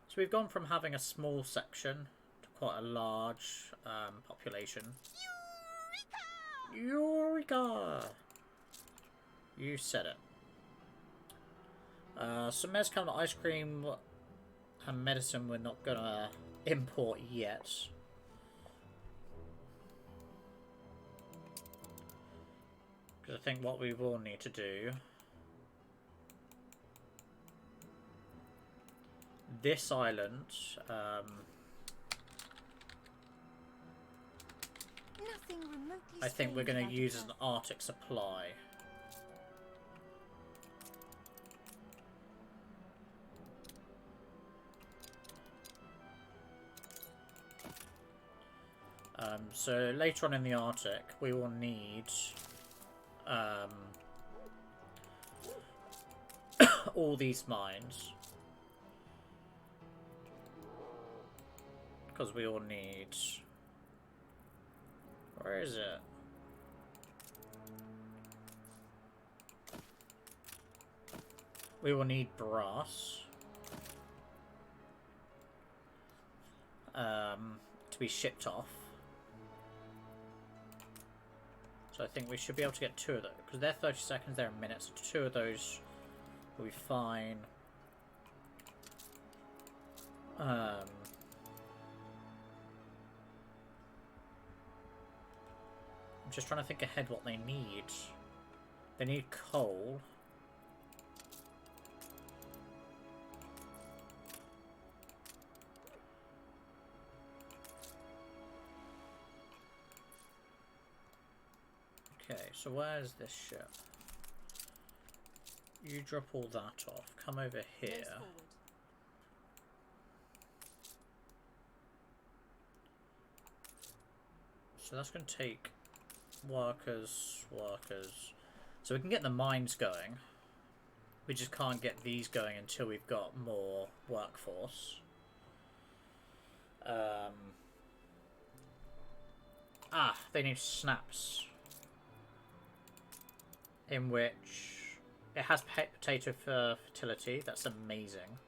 Speaker 1: So we've gone from having a small section to quite a large population. Eureka! You said it. Some Mezcal ice cream and medicine we're not gonna import yet. Because I think what we will need to do... This island... I think we're going to use as an Arctic supply. So later on in the Arctic, we will need all these mines, because we all need... Where is it? We will need brass to be shipped off. So I think we should be able to get 2 of those, because they're 30 seconds, they're minutes. 2 of those will be fine. I'm just trying to think ahead what they need. They need coal. Okay, so where's this ship? You drop all that off. Come over here. So that's going to take workers. So we can get the mines going. We just can't get these going until we've got more workforce. They need snaps. In which it has potato fertility. That's amazing.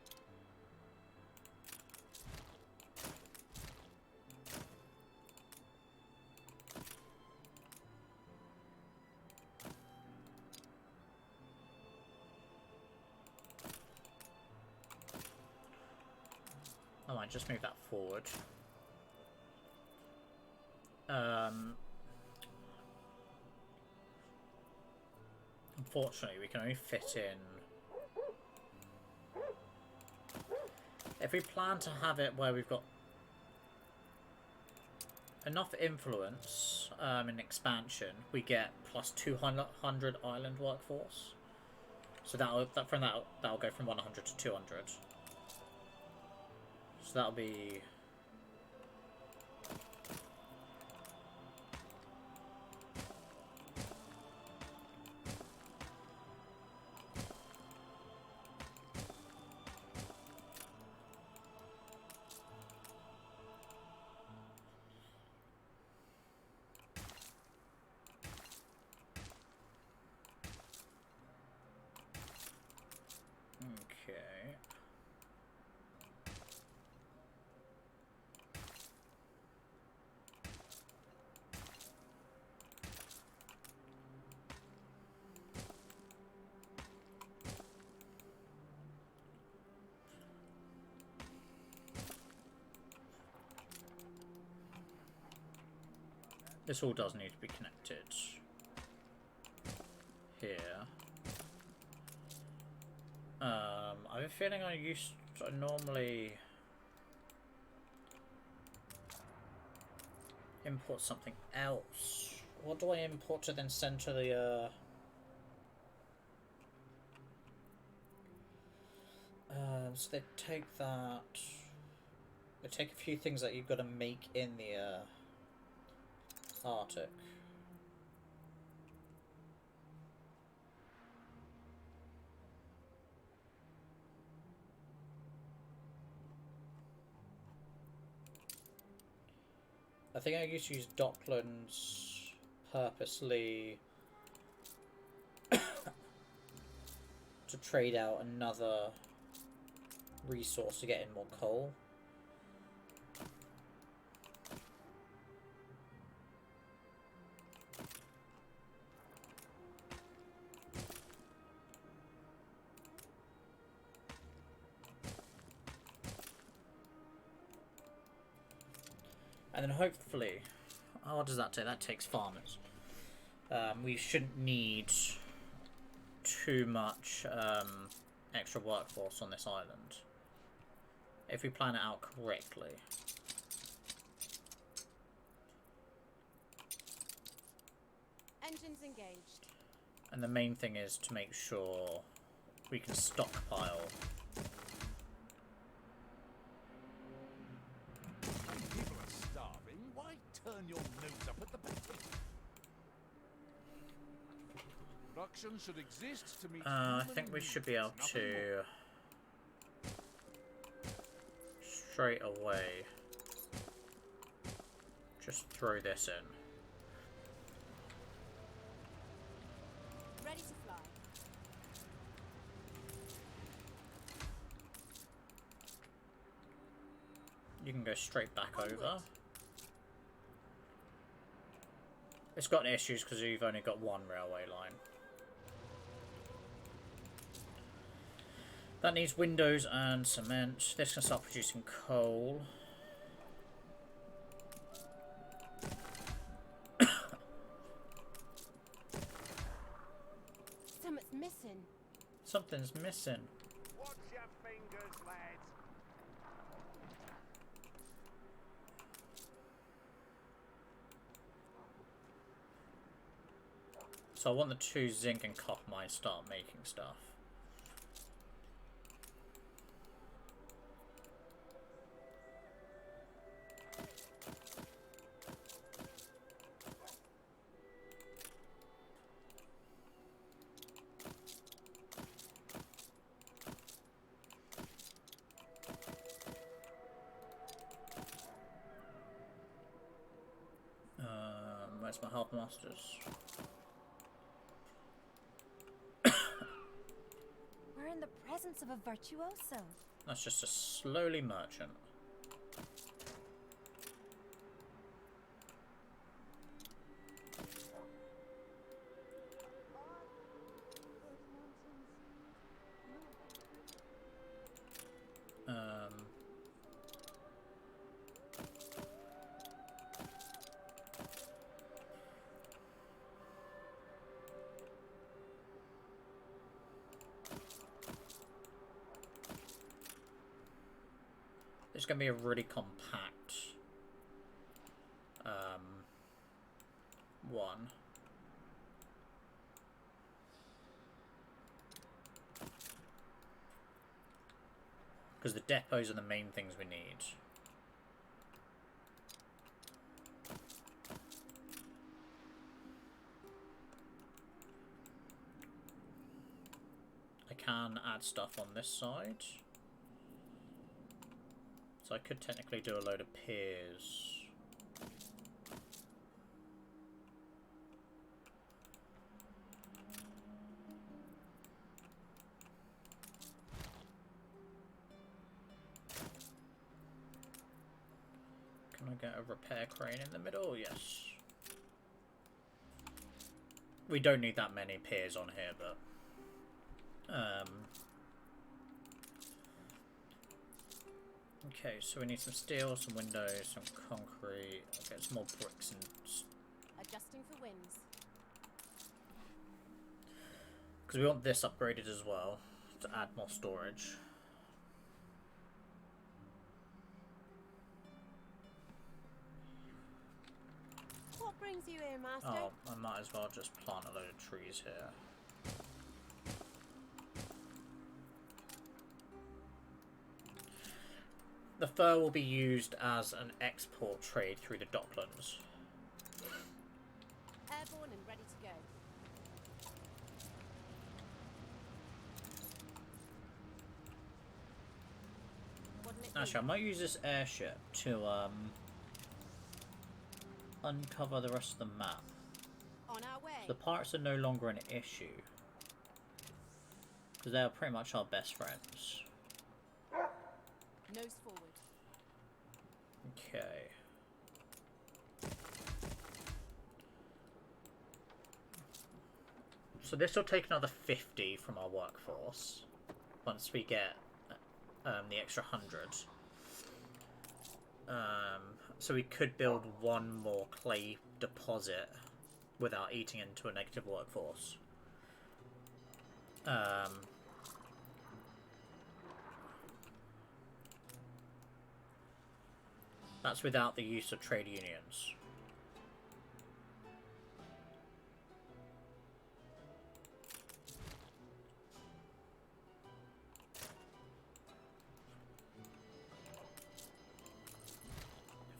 Speaker 1: I might just move that forward. Unfortunately, we can only fit in... If we plan to have it where we've got enough influence in expansion, we get plus 200 island workforce. So that'll go from 100 to 200. So that'll be... Okay. This all does need to be connected here. I have a feeling I normally import something else. What do I import to then send to the So they take that. They take a few things that you've got to make in the Arctic. I think I used to use Docklands purposely to trade out another resource to get in more coal. And then hopefully, oh, what does that take? That takes farmers. We shouldn't need too much extra workforce on this island if we plan it out correctly.
Speaker 9: Engines engaged.
Speaker 1: And the main thing is to make sure we can stockpile.
Speaker 3: People are starving. Why turn your nose up at the back? Production should exist to meet
Speaker 1: I
Speaker 3: human
Speaker 1: think we
Speaker 3: needs,
Speaker 1: should be able
Speaker 3: nothing more.
Speaker 1: to straight away just throw this in.
Speaker 9: Ready to fly.
Speaker 1: You can go straight back
Speaker 9: Onward.
Speaker 1: over. It's got issues because you've only got one railway line. That needs windows and cement. This can start producing coal.
Speaker 9: Something's missing.
Speaker 1: Something's missing.
Speaker 3: Watch your fingers, lads.
Speaker 1: So I want the 2 zinc and copper mines start making stuff. Where's my harbour masters?
Speaker 7: We're in the presence of a virtuoso.
Speaker 1: That's just a slowly merchant. It's going to be a really compact one. Because the depots are the main things we need. I can add stuff on this side. So I could technically do a load of piers. Can I get a repair crane in the middle? Yes. We don't need that many piers on here, but okay, so we need some steel, some windows, some concrete. I'll get some more bricks and...
Speaker 9: Adjusting for winds.
Speaker 1: Because we want this upgraded as well, to add more storage.
Speaker 9: What brings you here, Master?
Speaker 1: Oh, I might as well just plant a load of trees here. The fur will be used as an export trade through the docklands.
Speaker 9: Airborne and ready to go. What'll it
Speaker 1: Actually, I might use this airship to uncover the rest of the map.
Speaker 9: On our way.
Speaker 1: So the pirates are no longer an issue. Because they are pretty much our best friends.
Speaker 9: Nose forward.
Speaker 1: Okay. So this will take another 50 from our workforce. Once we get the extra 100. So we could build one more clay deposit without eating into a negative workforce. That's without the use of trade unions.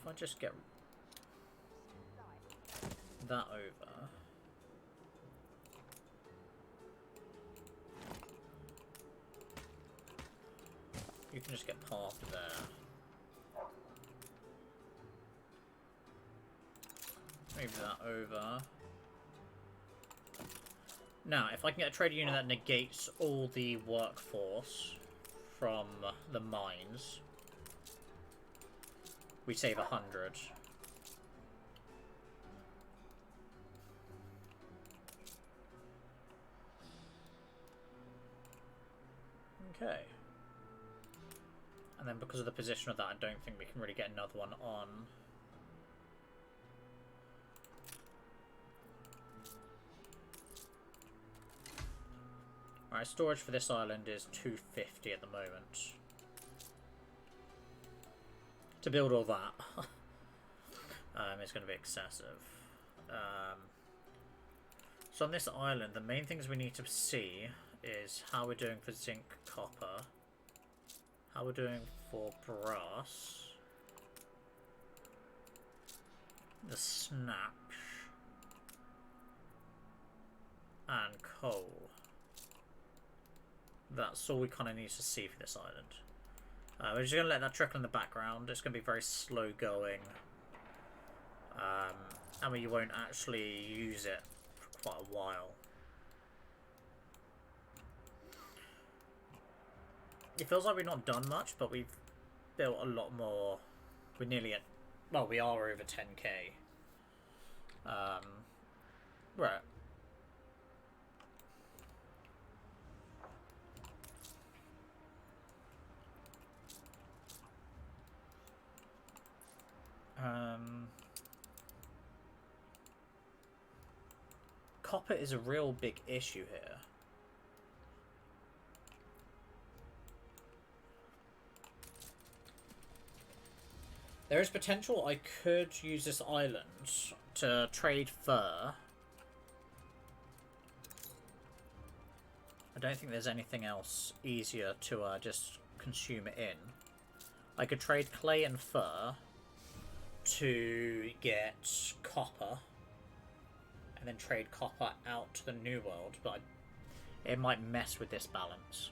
Speaker 1: If I just get that over. You can just get part there. Move that over. Now, if I can get a trade union that negates all the workforce from the mines, we save 100. Okay. And then because of the position of that, I don't think we can really get another one on. Alright, storage for this island is 250 at the moment. To build all that, it's going to be excessive. So on this island, the main things we need to see is how we're doing for zinc, copper, how we're doing for brass, the snap, and coal. That's all we kind of need to see for this island. We're just going to let that trickle in the background. It's going to be very slow going. I mean, you won't actually use it for quite a while. It feels like we've not done much, but we've built a lot more. We're nearly at... Well, we are over 10k. Right. Copper is a real big issue here. There is potential I could use this island to trade fur. I don't think there's anything else easier to just consume it in. I could trade clay and fur to get copper, and then trade copper out to the New World, but it might mess with this balance.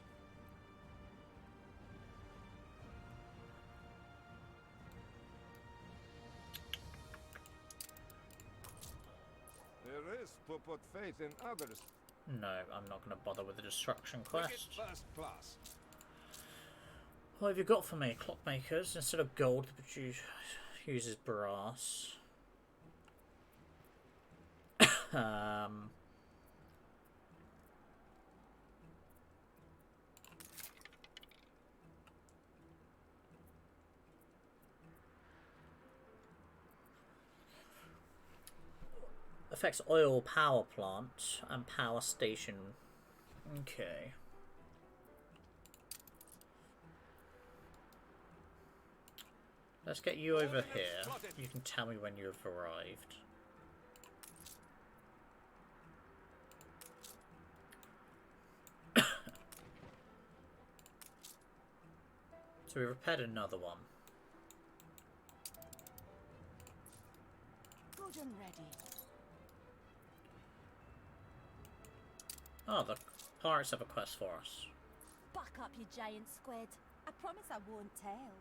Speaker 5: There is to put faith in others.
Speaker 1: No, I'm not going to bother with the destruction quest.
Speaker 3: First class.
Speaker 1: What have you got for me? Clockmakers. Instead of gold, it uses brass. Affects oil power plant and power station. Okay. Let's get you over here. You can tell me when you have arrived. So we repaired another one.
Speaker 9: Good and ready.
Speaker 1: Oh, the pirates have a quest for us.
Speaker 9: Back up, you giant squid. I promise I won't tell.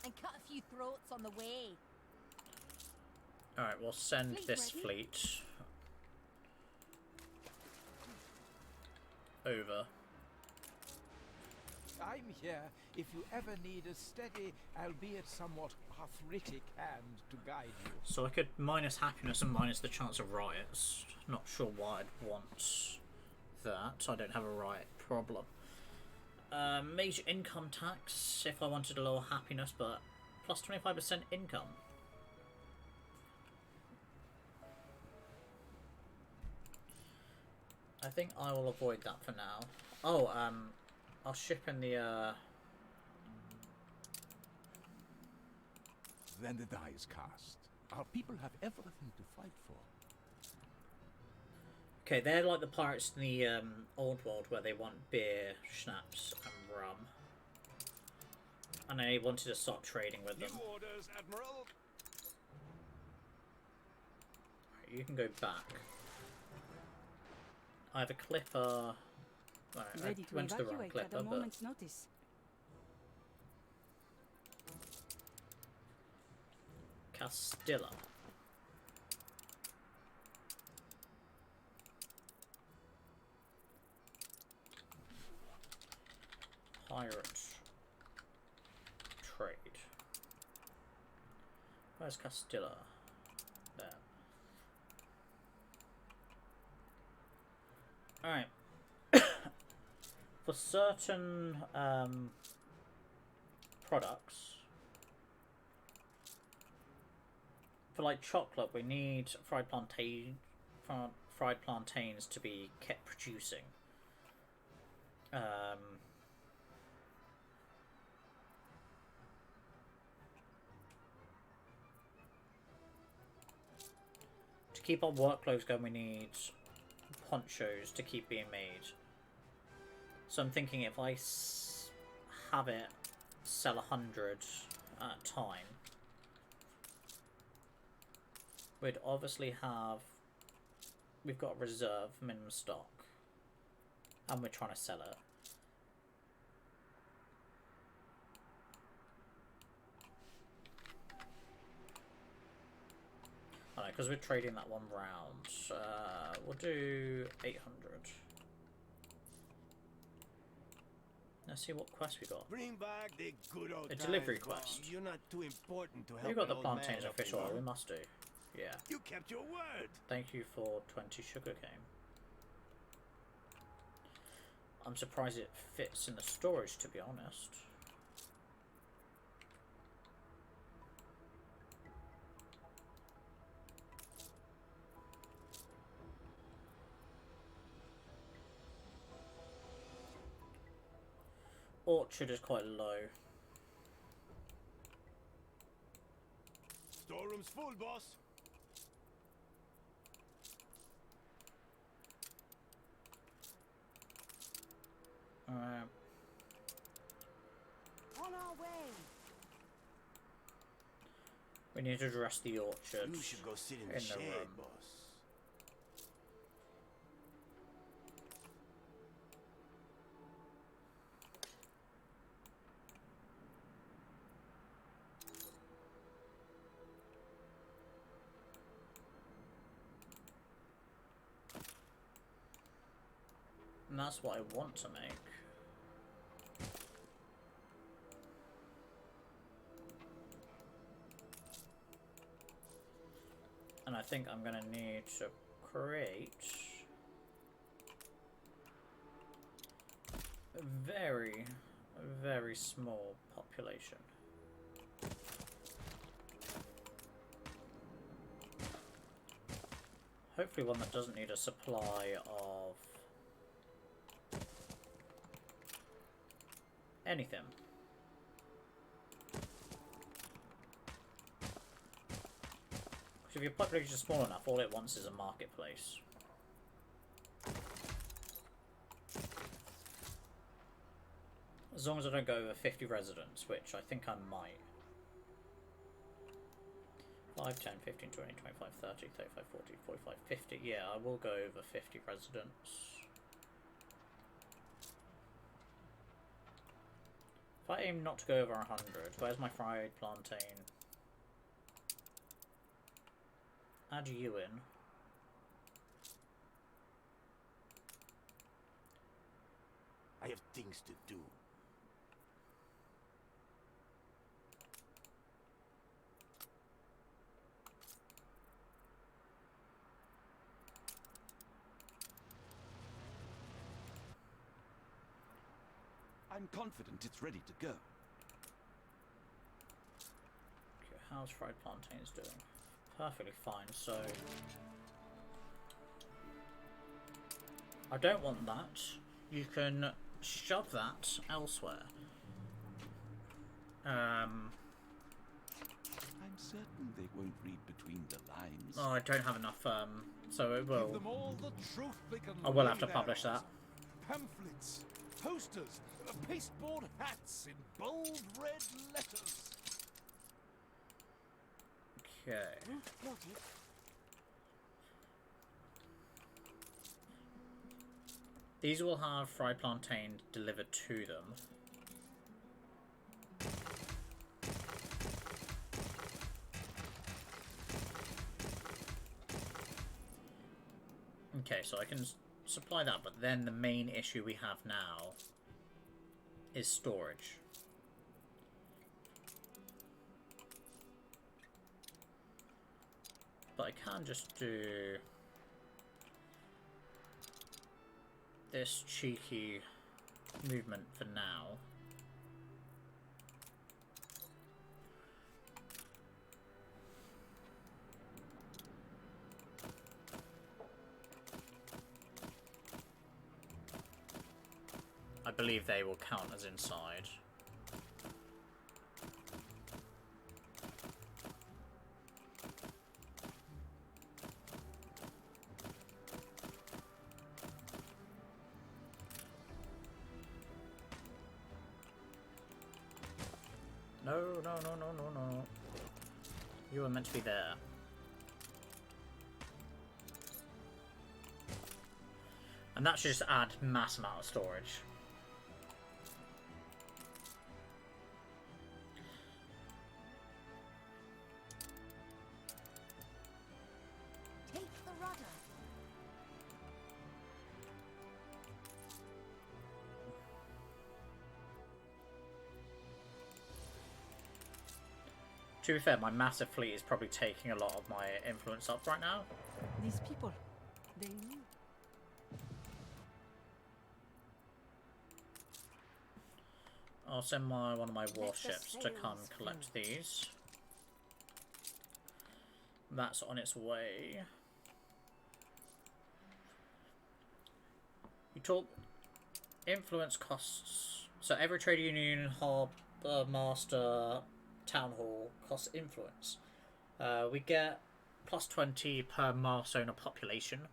Speaker 9: And cut a few throats on the way.
Speaker 1: Alright, we'll send
Speaker 9: Fleet
Speaker 1: this
Speaker 9: ready?
Speaker 1: fleet over.
Speaker 2: I'm here if you ever need a steady, albeit somewhat arthritic hand to guide you.
Speaker 1: So I could minus happiness and minus the chance of riots. Not sure why I'd want that. I don't have a riot problem. Major income tax if I wanted a lower happiness, but plus 25% income. I think I will avoid that for now. Oh, I'll ship in the
Speaker 3: Then the die is cast. Our people have everything to fight for.
Speaker 1: Okay, they're like the pirates in the old world where they want beer, schnapps, and rum. And I wanted to start trading with them.
Speaker 3: New orders, Admiral.
Speaker 1: Right, you can go back. I have a clipper. Right,
Speaker 9: Ready
Speaker 1: I
Speaker 9: to
Speaker 1: went to the wrong
Speaker 9: evacuate at
Speaker 1: clipper,
Speaker 9: a
Speaker 1: but
Speaker 9: moment's notice.
Speaker 1: Castilla. Pirate trade. Where's Castilla? There. Alright. For certain products, for like chocolate, we need fried plantains to be kept producing. To keep our workloads going, we need ponchos to keep being made. So I'm thinking if I have it sell 100 at a time, we'd obviously have... We've got a reserve minimum stock. And we're trying to sell it. I know, because we're trading that one round. We'll do 800. Let's see what quest we got.
Speaker 3: Bring back the good old
Speaker 1: A delivery
Speaker 3: times, Bob.
Speaker 1: quest.
Speaker 3: You're not too important to help.
Speaker 1: We got
Speaker 3: an
Speaker 1: the
Speaker 3: old
Speaker 1: plantains
Speaker 3: man
Speaker 1: and fish
Speaker 3: up,
Speaker 1: oil,
Speaker 3: you
Speaker 1: we
Speaker 3: know?
Speaker 1: must do. Yeah.
Speaker 3: You kept your word.
Speaker 1: Thank you for 20 sugarcane. I'm surprised it fits in the storage, to be honest. Orchard is quite low.
Speaker 3: Storeroom's full, boss.
Speaker 9: On our way.
Speaker 1: We need to address the orchard
Speaker 3: You should go sit in the
Speaker 1: in the
Speaker 3: shade,
Speaker 1: room.
Speaker 3: boss.
Speaker 1: And that's what I want to make. And I think I'm going to need to create a very, very small population. Hopefully one that doesn't need a supply of anything. Because if your population is small enough, all it wants is a marketplace. As long as I don't go over 50 residents, which I think I might. 5, 10, 15, 20, 25, 30, 35, 40, 45, 50. Yeah, I will go over 50 residents. If I aim not to go over 100, where's my fried plantain? Add you in.
Speaker 3: I have things to do.
Speaker 11: I'm confident it's ready to go.
Speaker 1: Okay, how's fried plantains doing? Perfectly fine, so... I don't want that. You can shove that elsewhere.
Speaker 11: I'm certain they won't read between the lines.
Speaker 1: Oh, I don't have enough, so it will...
Speaker 2: Give them all the truth they can
Speaker 1: I will
Speaker 2: lay
Speaker 1: have to
Speaker 2: their
Speaker 1: publish that.
Speaker 2: eyes on. Pamphlets, posters, pasteboard hats in bold red letters.
Speaker 1: Okay.
Speaker 4: Noted.
Speaker 1: These will have fried plantain delivered to them. Okay, so I can supply that, but then the main issue we have now is storage. But I can just do this cheeky movement for now. I believe they will count as inside. No, no, no, no, no, no. You were meant to be there. And that should just add mass amount of storage.
Speaker 4: Take the rudder.
Speaker 1: To be fair, my massive fleet is probably taking a lot of my influence up right now.
Speaker 7: These people, they knew.
Speaker 1: I'll send one of my warships to come collect these. That's on its way. You talk influence costs. So every trade union, harbour master, town hall costs influence. We get plus 20 per Mars owner population.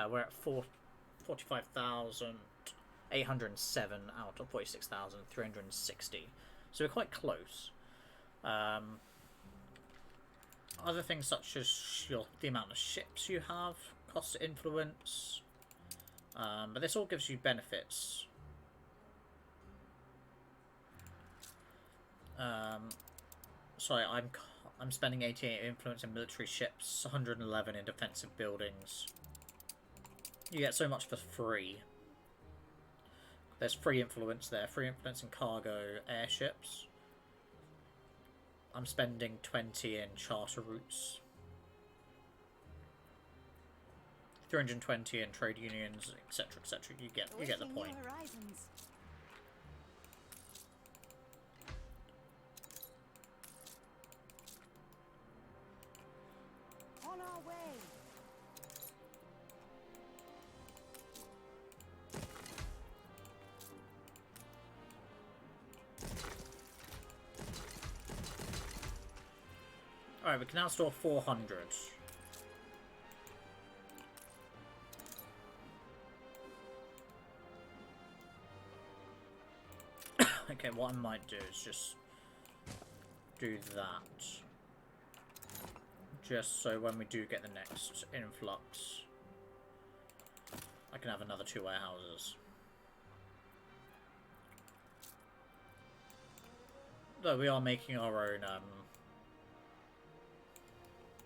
Speaker 1: We're at 45,807 out of 46,360. So we're quite close. Other things such as the amount of ships you have costs influence. But this all gives you benefits. Sorry, I'm spending 88 influence in military ships, 111 in defensive buildings. You get so much for free. There's free influence there, free influence in cargo airships. I'm spending 20 in charter routes. 320 in trade unions, etc., etc. You get the point.
Speaker 4: On our way.
Speaker 1: Alright, we can now store 400. Okay, what I might do is just do that. Just so when we do get the next influx, I can have another 2 warehouses. Though we are making our own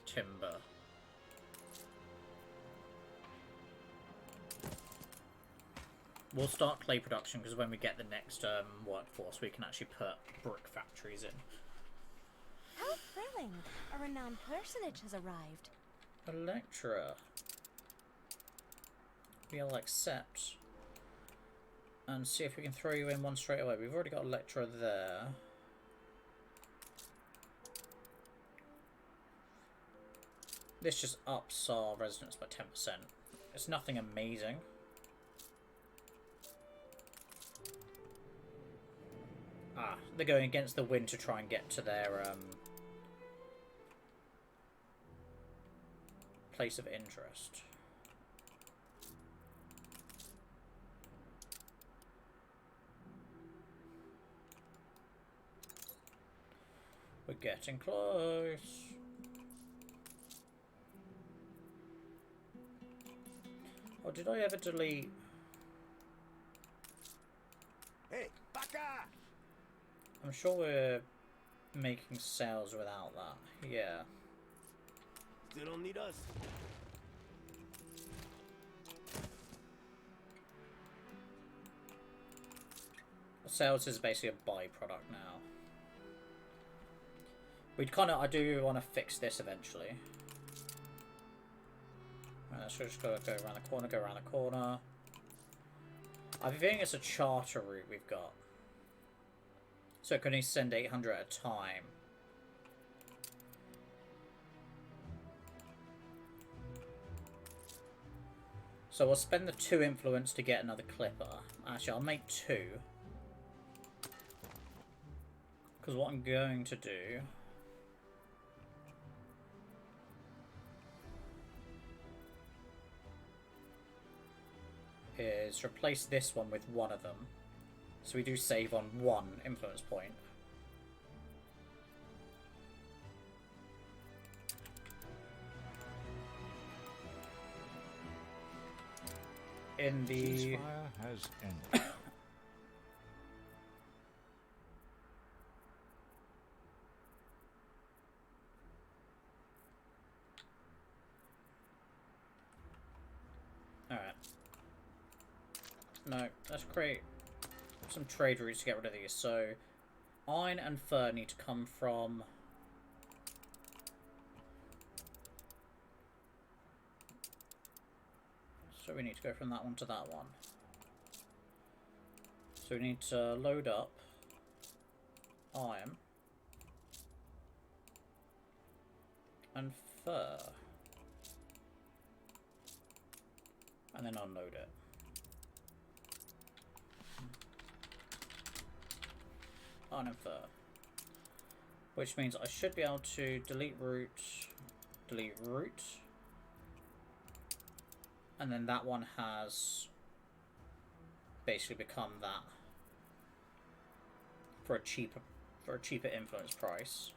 Speaker 1: timber. We'll start clay production because when we get the next workforce, we can actually put brick factories in.
Speaker 9: How thrilling! A renowned personage has arrived.
Speaker 1: Electra. We'll accept. And see if we can throw you in one straight away. We've already got Electra there. This just ups our resonance by 10%. It's nothing amazing. Ah, they're going against the wind to try and get to their place of interest. We're getting close. Oh, did I ever delete?
Speaker 3: Hey, Baka!
Speaker 1: I'm sure we're making sales without that. Yeah.
Speaker 3: Still don't need us.
Speaker 1: Sales is basically a byproduct now. I do want to fix this eventually. Right, let's just go around the corner, go around the corner. I think it's a charter route we've got. So it can only send 800 at a time. So we'll spend the 2 influence to get another clipper. Actually, I'll make 2. Because what I'm going to do is replace this one with one of them. So we do save on 1 influence point. In the
Speaker 6: Ceasefire has ended.
Speaker 1: Alright. No, let's create some trade routes to get rid of these. So, iron and fur need to come from... So we need to go from that one to that one. So we need to load up iron and fur. And then unload it. Iron and fur. Which means I should be able to delete route, and then that one has basically become that for a cheaper influence price.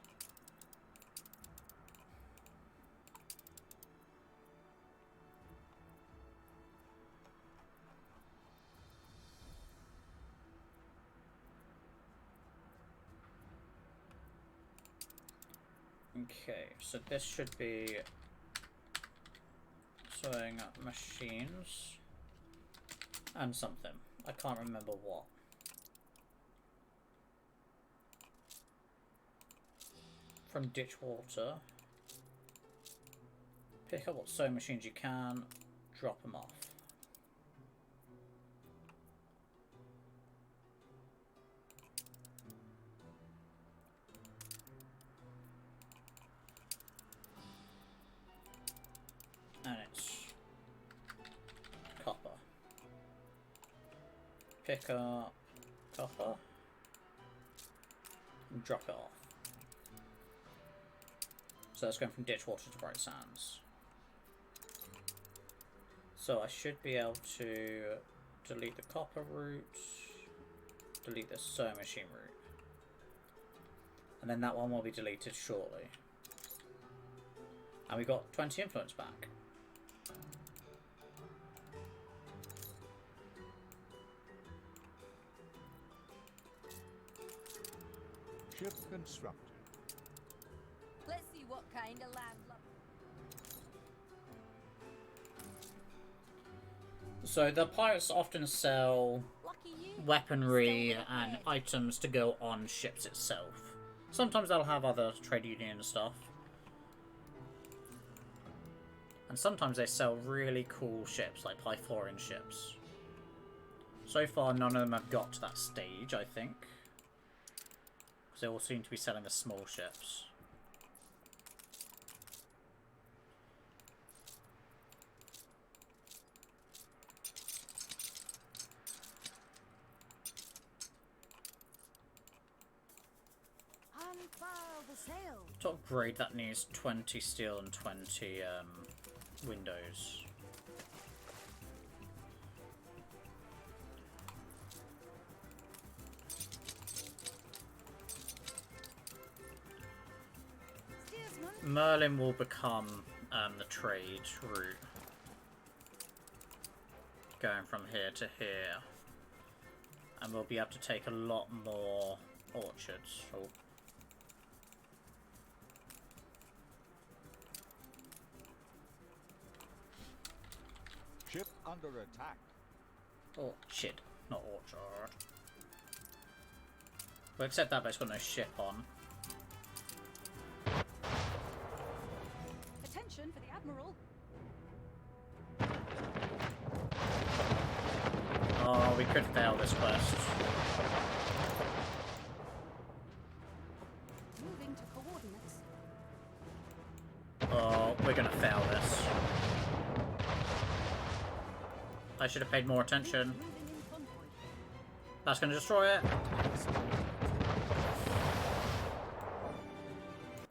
Speaker 1: Okay, so this should be showing up machines and something. I can't remember what. From Ditchwater. Pick up what sewing machines you can, drop them off. And it's copper. Pick up copper and drop it off. So that's going from Ditchwater to Bright Sands. So I should be able to delete the copper route, delete the sewing machine route, and then that one will be deleted shortly. And we got 20 influence back.
Speaker 6: Ship constructed.
Speaker 9: Let's see what kind of landlord.
Speaker 1: So the pirates often sell weaponry and items to go on ships itself. Sometimes they'll have other trade union stuff. And sometimes they sell really cool ships, like Pythorian ships. So far, none of them have got to that stage, I think. Because they all seem to be selling the small ships. To upgrade, that needs 20 steel and 20 windows. Merlin will become the trade route. Going from here to here. And we'll be able to take a lot more orchards. Oh.
Speaker 6: Ship under attack.
Speaker 1: Orchard, not orchard. We'll accept that, but it's got no ship on.
Speaker 9: Attention for the Admiral.
Speaker 1: Oh, we could fail this quest.
Speaker 9: Moving to coordinates.
Speaker 1: Oh, we're gonna fail this. I should have paid more attention. That's gonna destroy it.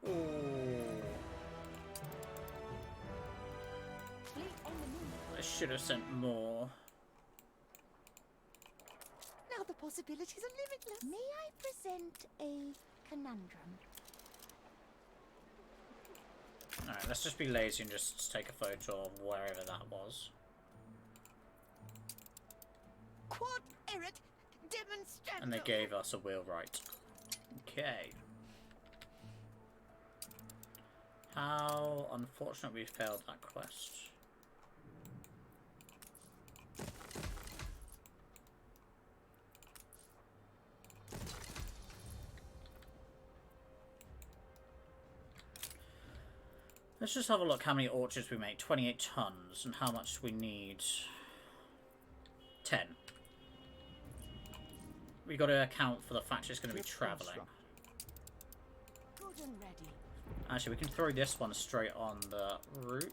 Speaker 1: Ooh. I should have sent more.
Speaker 4: Now the possibilities are limitless. May I present a conundrum?
Speaker 1: Alright, let's just be lazy and just take a photo of wherever that was.
Speaker 4: Quod erat demonstrandum.
Speaker 1: And they gave us a wheelwright. Okay. How unfortunate we failed that quest. Let's just have a look how many orchards we make. 28 tons. And how much we need. 10. We got to account for the fact it's going to be travelling.
Speaker 9: Good and ready.
Speaker 1: Actually, we can throw this one straight on the route.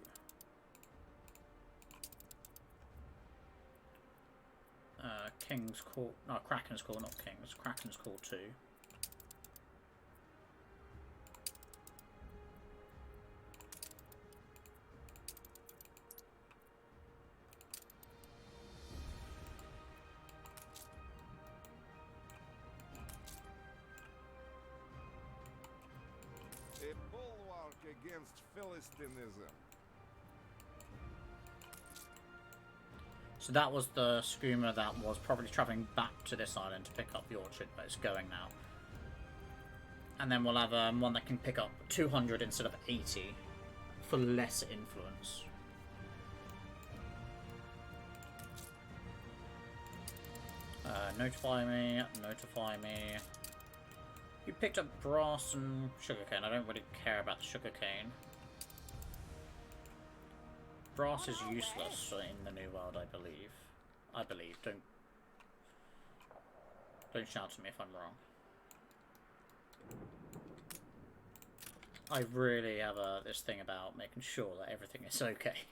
Speaker 1: King's Call... No, Kraken's Call, not King's. Kraken's Call 2.
Speaker 5: A bulwark against Philistinism.
Speaker 1: So that was the schooner that was probably travelling back to this island to pick up the orchard, but it's going now. And then we'll have one that can pick up 200 instead of 80 for less influence. Notify me, notify me. You picked up brass and sugarcane. I don't really care about the sugarcane. Brass is useless in the New World, I believe. I believe. Don't shout at me if I'm wrong. I really have this thing about making sure that everything is okay.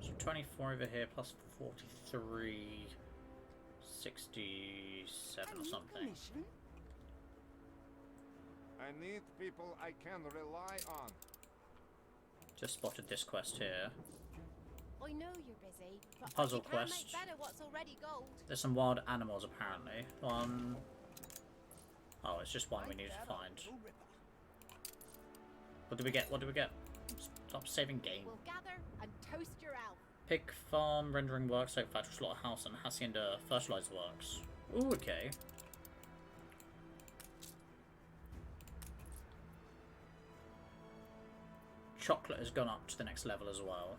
Speaker 1: So 24 over here plus 43, 67 or something.
Speaker 5: I need people I can rely on.
Speaker 1: Just spotted this quest here.
Speaker 9: I know you're busy, but
Speaker 1: Puzzle
Speaker 9: you can't
Speaker 1: quest.
Speaker 9: make better what's already gold.
Speaker 1: There's some wild animals apparently. Oh, it's just one we
Speaker 10: Ain't
Speaker 1: need to
Speaker 10: that a
Speaker 1: find.
Speaker 10: little ripper?
Speaker 1: What did we get? What did we get? Stop saving game.
Speaker 7: We'll gather and toast your elf.
Speaker 1: Pig farm, rendering works, oak factory, slaughterhouse, and hacienda fertilizer works. Ooh, okay. Chocolate has gone up to the next level as well.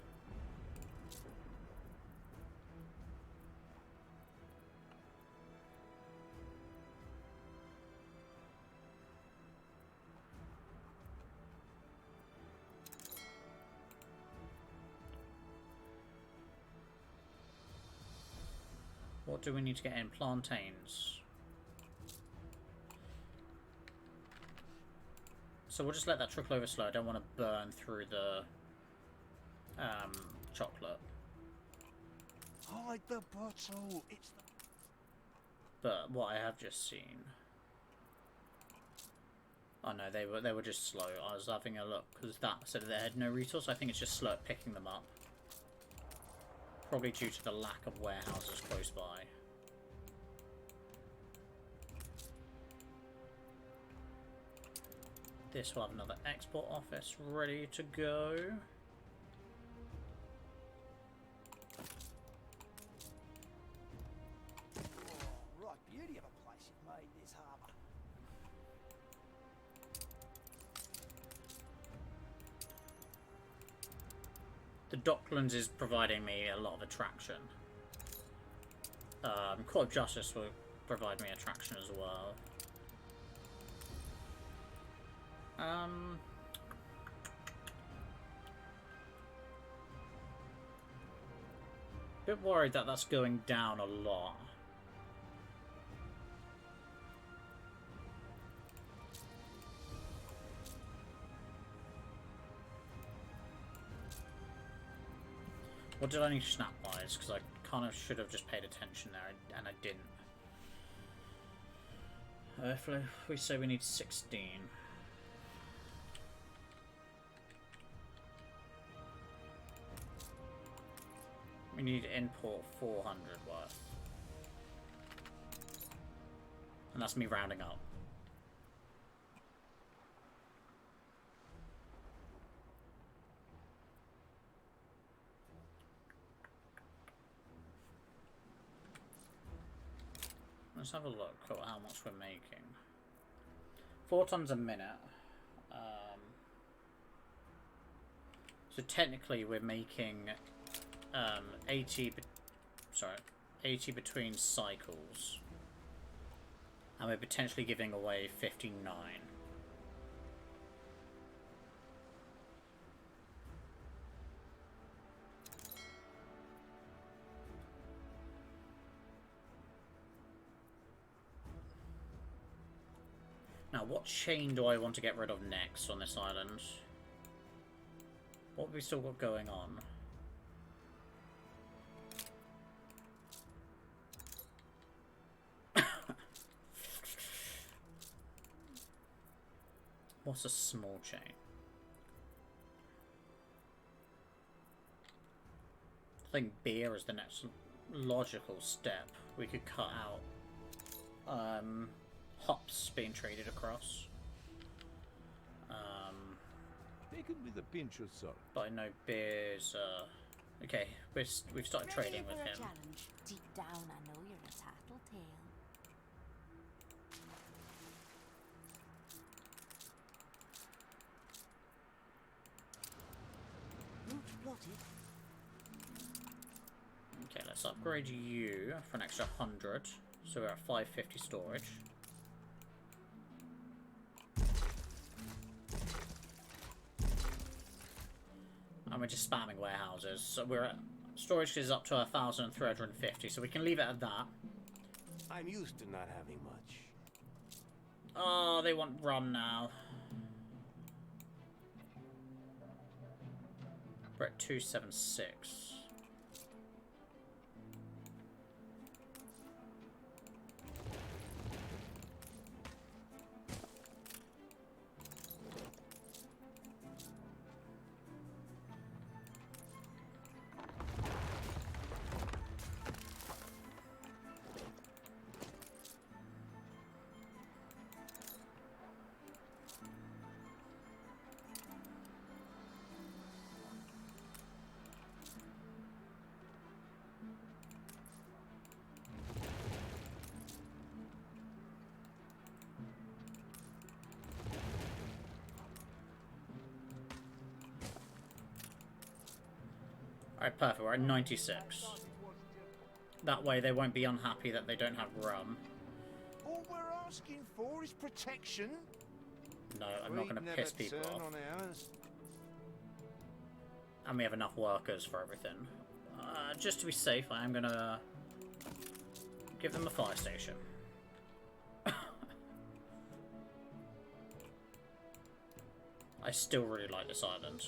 Speaker 1: What do we need to get in? Plantains. So we'll just let that trickle over slow. I don't want to burn through the chocolate.
Speaker 11: Hide the bottle. It's the...
Speaker 1: But what I have just seen. Oh no, they were just slow. I was having a look because that said they had no resource. I think it's just slow at picking them up. Probably due to the lack of warehouses close by. This will have another export office ready to go.
Speaker 10: Oh, right beauty of a place you've made this harbour.
Speaker 1: The Docklands is providing me a lot of attraction. Court of Justice will provide me attraction as well. Bit worried that that's going down a lot. What did I need snap-wise? Because I kind of should have just paid attention there, and I didn't. If we say we need 16. We need to import 400 worth. And that's me rounding up. Let's have a look at how much we're making. 4 tons a minute. So technically we're making 80 between cycles. And we're potentially giving away 59. Now, what chain do I want to get rid of next on this island? What have we still got going on? What's a small chain? I think beer is the next logical step. We could cut out hops being traded across.
Speaker 3: Taken with a pinch of salt.
Speaker 1: But I know beer's okay, we've started trading with him.
Speaker 9: Challenge. Deep down, I know you're a tattletale.
Speaker 8: Route plotted.
Speaker 1: Okay, let's upgrade you for an extra 100. So we're at 550 storage. And we're just spamming warehouses. So we're at storage is up to 1,350. So we can leave it at that.
Speaker 3: I'm used to not having much.
Speaker 1: Oh, they want rum now. We're at 276. Alright, perfect. We're at 96. That way they won't be unhappy that they don't have rum.
Speaker 11: All we're asking for is protection.
Speaker 1: No, I'm not going to piss people off. And we have enough workers for everything. Just to be safe, I am going to give them a fire station. I still really like this island.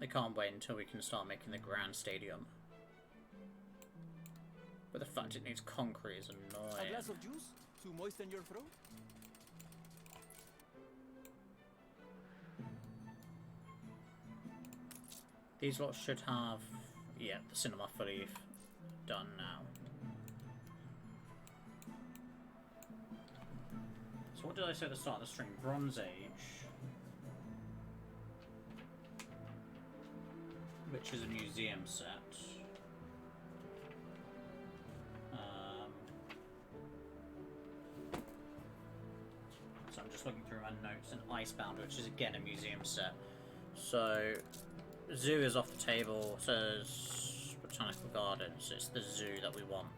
Speaker 1: I can't wait until we can start making the Grand Stadium. But the fact it needs concrete is annoying.
Speaker 12: A glass of juice to moisten your throat?
Speaker 1: These lots should have, yeah, the cinema fully done now. So what did I say at the start of the stream? Bronze Age. Which is a museum set. So I'm just looking through my notes. And Icebound, which is again a museum set. So zoo is off the table. Says Botanical Gardens. It's the zoo that we want.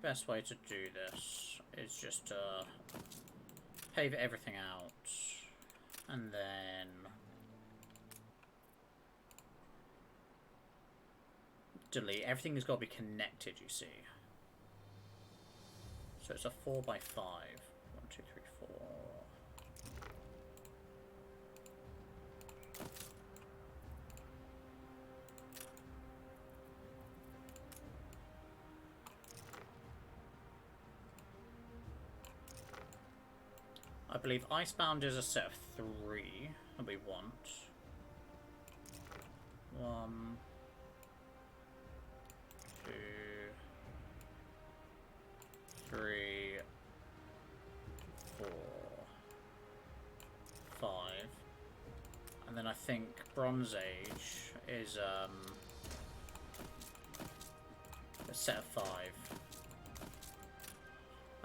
Speaker 1: Best way to do this is just pave everything out and then delete. Everything has got to be connected, you see. So it's a 4 by 5. 1, 2, 3, 4. I believe Icebound is a set of 3 that we want. 1, 2, 3, 4, 5. And then I think Bronze Age is a set of 5.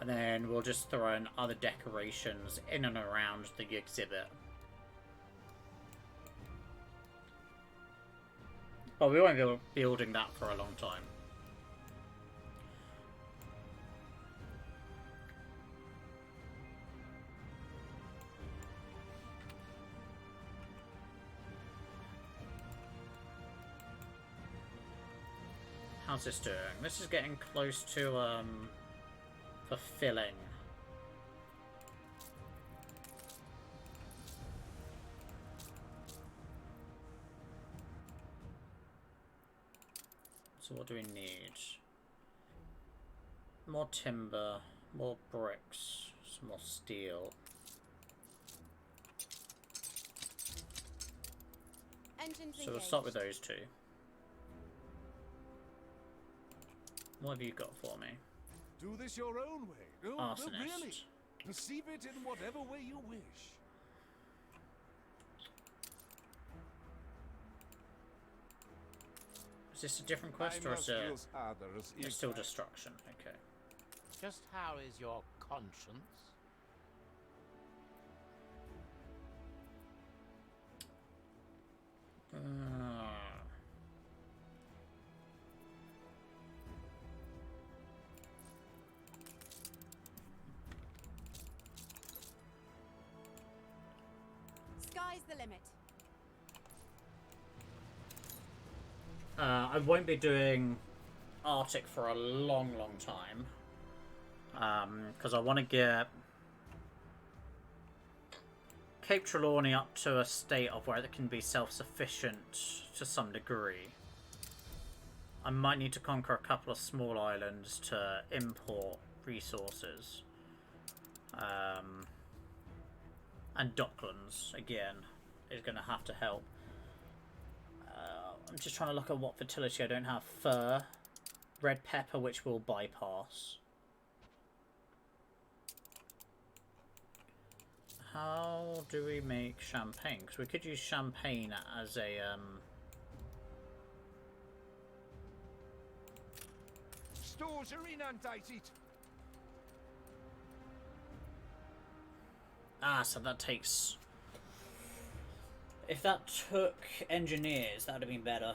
Speaker 1: And then we'll just throw in other decorations in and around the exhibit. But we won't be building that for a long time. How's this doing? This is getting close to fulfilling. So what do we need? More timber, more bricks, some more steel.
Speaker 9: Engines
Speaker 1: So we'll start with those two. What have you got for me?
Speaker 3: Do this your own way. No,
Speaker 1: Arsonist.
Speaker 3: no, really. Perceive it in whatever way you wish.
Speaker 1: Is this a different quest or is it it's still destruction? Okay.
Speaker 13: Just how is your conscience?
Speaker 9: Sky's the limit.
Speaker 1: I won't be doing Arctic for a long, long time. Because I want to get Cape Trelawney up to a state of where it can be self-sufficient to some degree. I might need to conquer a couple of small islands to import resources. And Docklands, again, is going to have to help. I'm just trying to look at what fertility I don't have. Fir, red pepper, which will bypass. How do we make champagne? Because we could use champagne as a...
Speaker 11: Stores are inundated.
Speaker 1: Ah, so that takes... If that took engineers, that would have been better.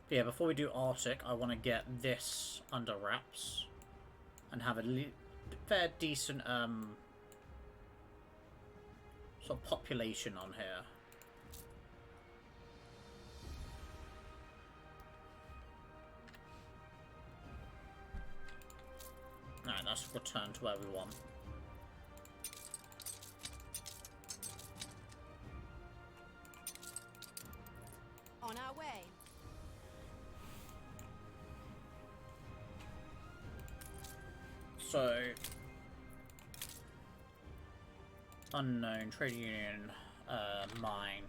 Speaker 1: Yeah, before we do Arctic, I want to get this under wraps and have a fair decent sort of population on here. Alright, that's returned to where we want.
Speaker 9: On our way.
Speaker 1: So, unknown trade union, mine.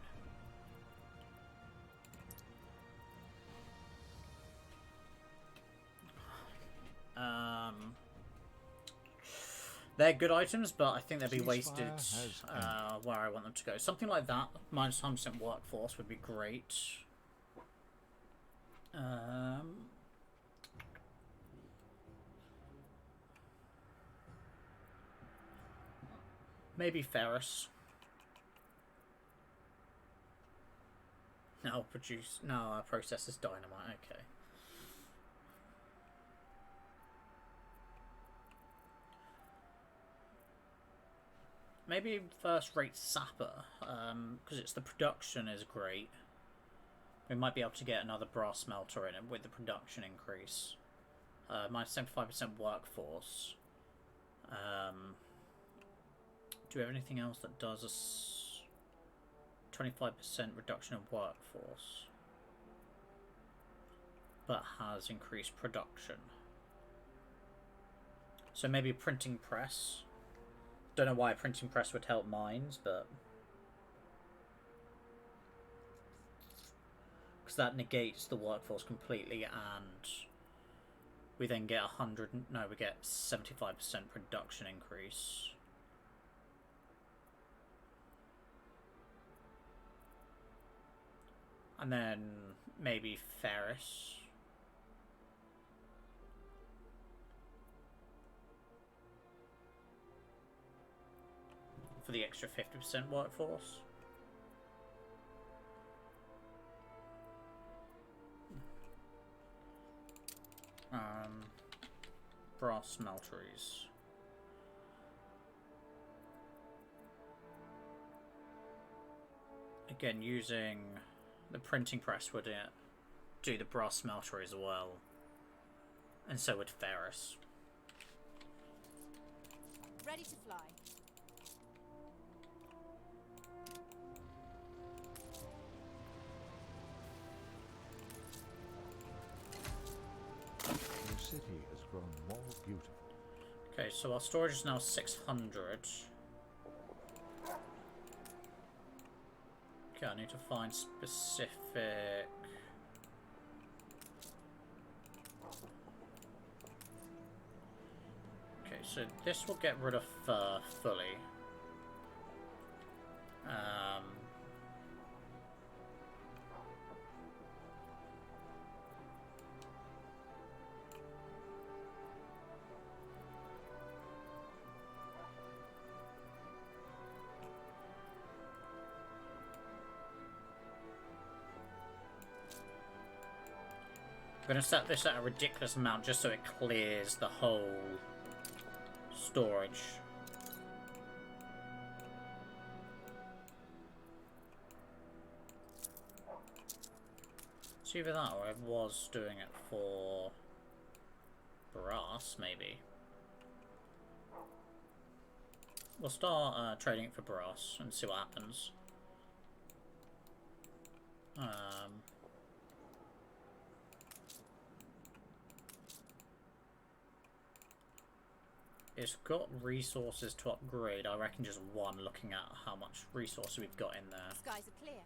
Speaker 1: They're good items, but I think they'd be wasted where I want them to go. Something like that, minus 100% workforce, would be great. Maybe Ferris. No, produce. No, processes dynamite. Okay. Maybe first rate sapper, because it's the production is great. We might be able to get another brass smelter in it with the production increase. Minus 75% workforce. Do we have anything else that does a 25% reduction in workforce, but has increased production? So maybe a printing press. Don't know why a printing press would help mines, but because that negates the workforce completely, and we then get 100. No, we get 75% production increase. And then maybe Ferris. For the extra 50% workforce. Brass smelteries. Again, using the printing press would do the brass smelter as well. And so would Ferris.
Speaker 9: Ready to fly.
Speaker 6: The city has grown more beautiful.
Speaker 1: Okay, so our storage is now 600. Okay, I need to find specific... Okay, so this will get rid of fur fully. I'm going to set this at a ridiculous amount just so it clears the whole storage. It's either that or I was doing it for brass, maybe. We'll start trading it for brass and see what happens. It's got resources to upgrade. I reckon just one, looking at how much resources we've got in there.
Speaker 9: Skies are clear.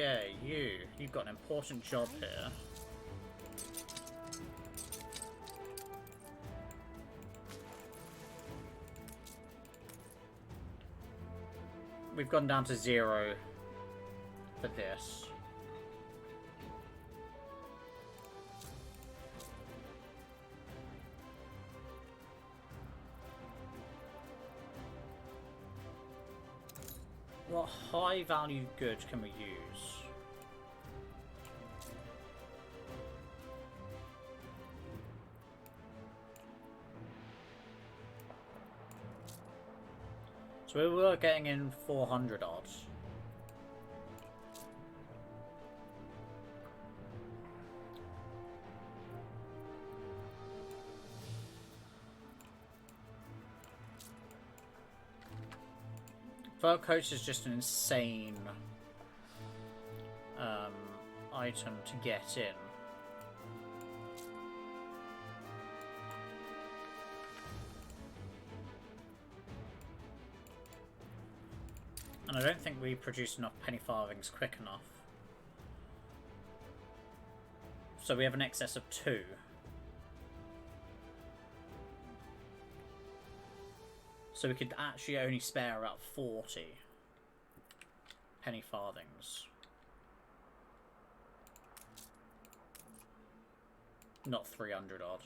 Speaker 1: Okay, you've got an important job here. We've gone down to 0 for this. What high value goods can we use? So we were getting in 400 odds. Fur coats is just an insane item to get in. And I don't think we produce enough penny farthings quick enough. So we have an excess of 2. So we could actually only spare about 40 penny farthings. Not 300 odd.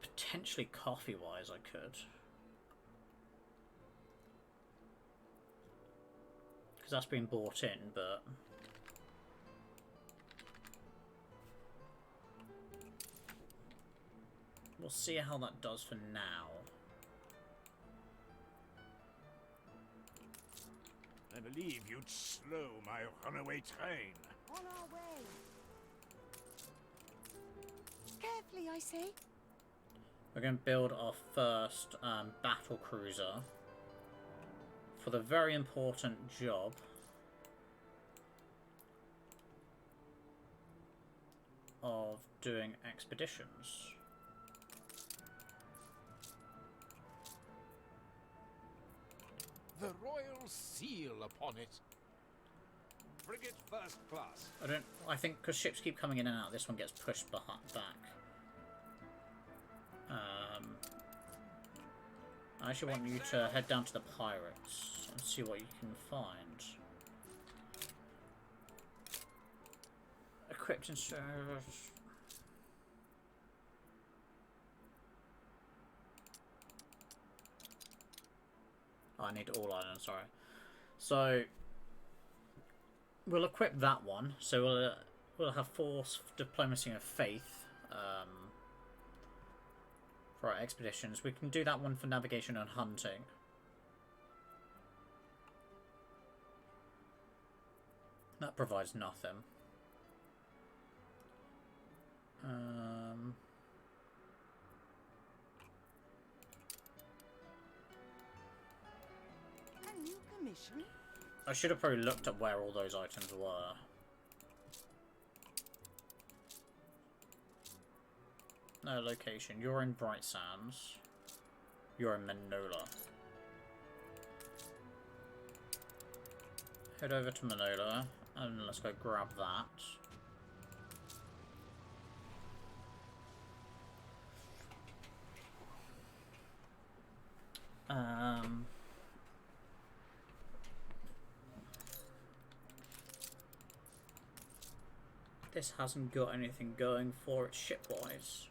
Speaker 1: Potentially coffee-wise I could. Because that's been bought in, but... we'll see how that does for now.
Speaker 11: I believe you'd slow my runaway train.
Speaker 4: On our way. Carefully, I say.
Speaker 1: We're going to build our first battle cruiser for the very important job of doing expeditions.
Speaker 2: The royal seal upon it.
Speaker 3: Frigate first class.
Speaker 1: I think because ships keep coming in and out, this one gets pushed back. I actually want you to head down to the pirates and see what you can find. Equipped and service. Oh, I need all islands, sorry. So we'll equip that one. So we'll have force, diplomacy, and faith for our expeditions. We can do that one for navigation and hunting. That provides nothing.
Speaker 4: A new commission?
Speaker 1: I should have probably looked at where all those items were. No location. You're in Bright Sands. You're in Manola. Head over to Manola and let's go grab that. This hasn't got anything going for it ship-wise.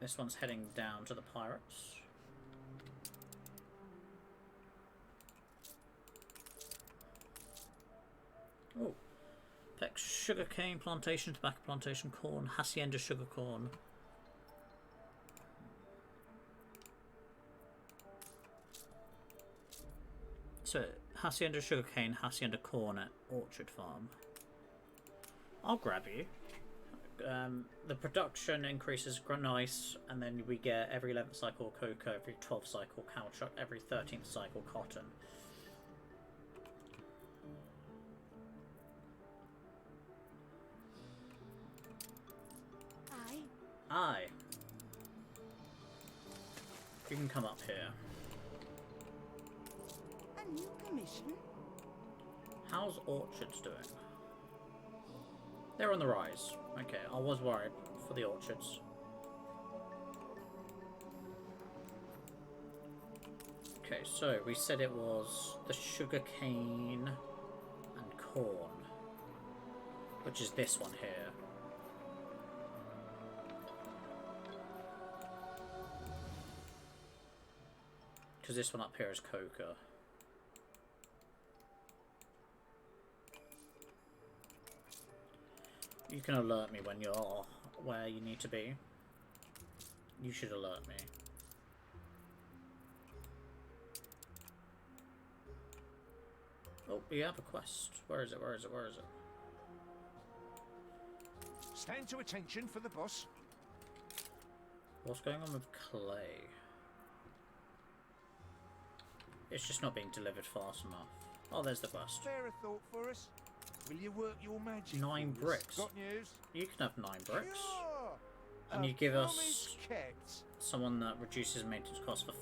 Speaker 1: This one's heading down to the pirates. Oh, Peck sugarcane plantation, tobacco plantation, corn, hacienda sugar corn. So, Hacienda Sugarcane, Hacienda Corn at Orchard Farm. I'll grab you. The production increases nice, and then we get every 11th cycle cocoa, every 12th cycle caoutchouc, every 13th cycle cotton. Aye. You can come up here.
Speaker 14: A new commission?
Speaker 1: How's Orchards doing? They're on the rise. Okay, I was worried for the Orchards. Okay, so we said it was the sugarcane and corn, which is this one here. Because this one up here is coca. You can alert me when you're where you need to be. You should alert me. Oh, we have a quest. Where is it? Where is it? Where is it?
Speaker 11: Stand to attention for the boss.
Speaker 1: What's going on with clay? It's just not being delivered fast enough. Oh, there's the quest.
Speaker 11: Spare a thought for us. Will you work your magic?
Speaker 1: 9
Speaker 11: for us?
Speaker 1: bricks.
Speaker 11: Got news?
Speaker 1: You can have 9 bricks.
Speaker 11: Sure.
Speaker 1: And you give us
Speaker 11: kept.
Speaker 1: someone that reduces maintenance costs for...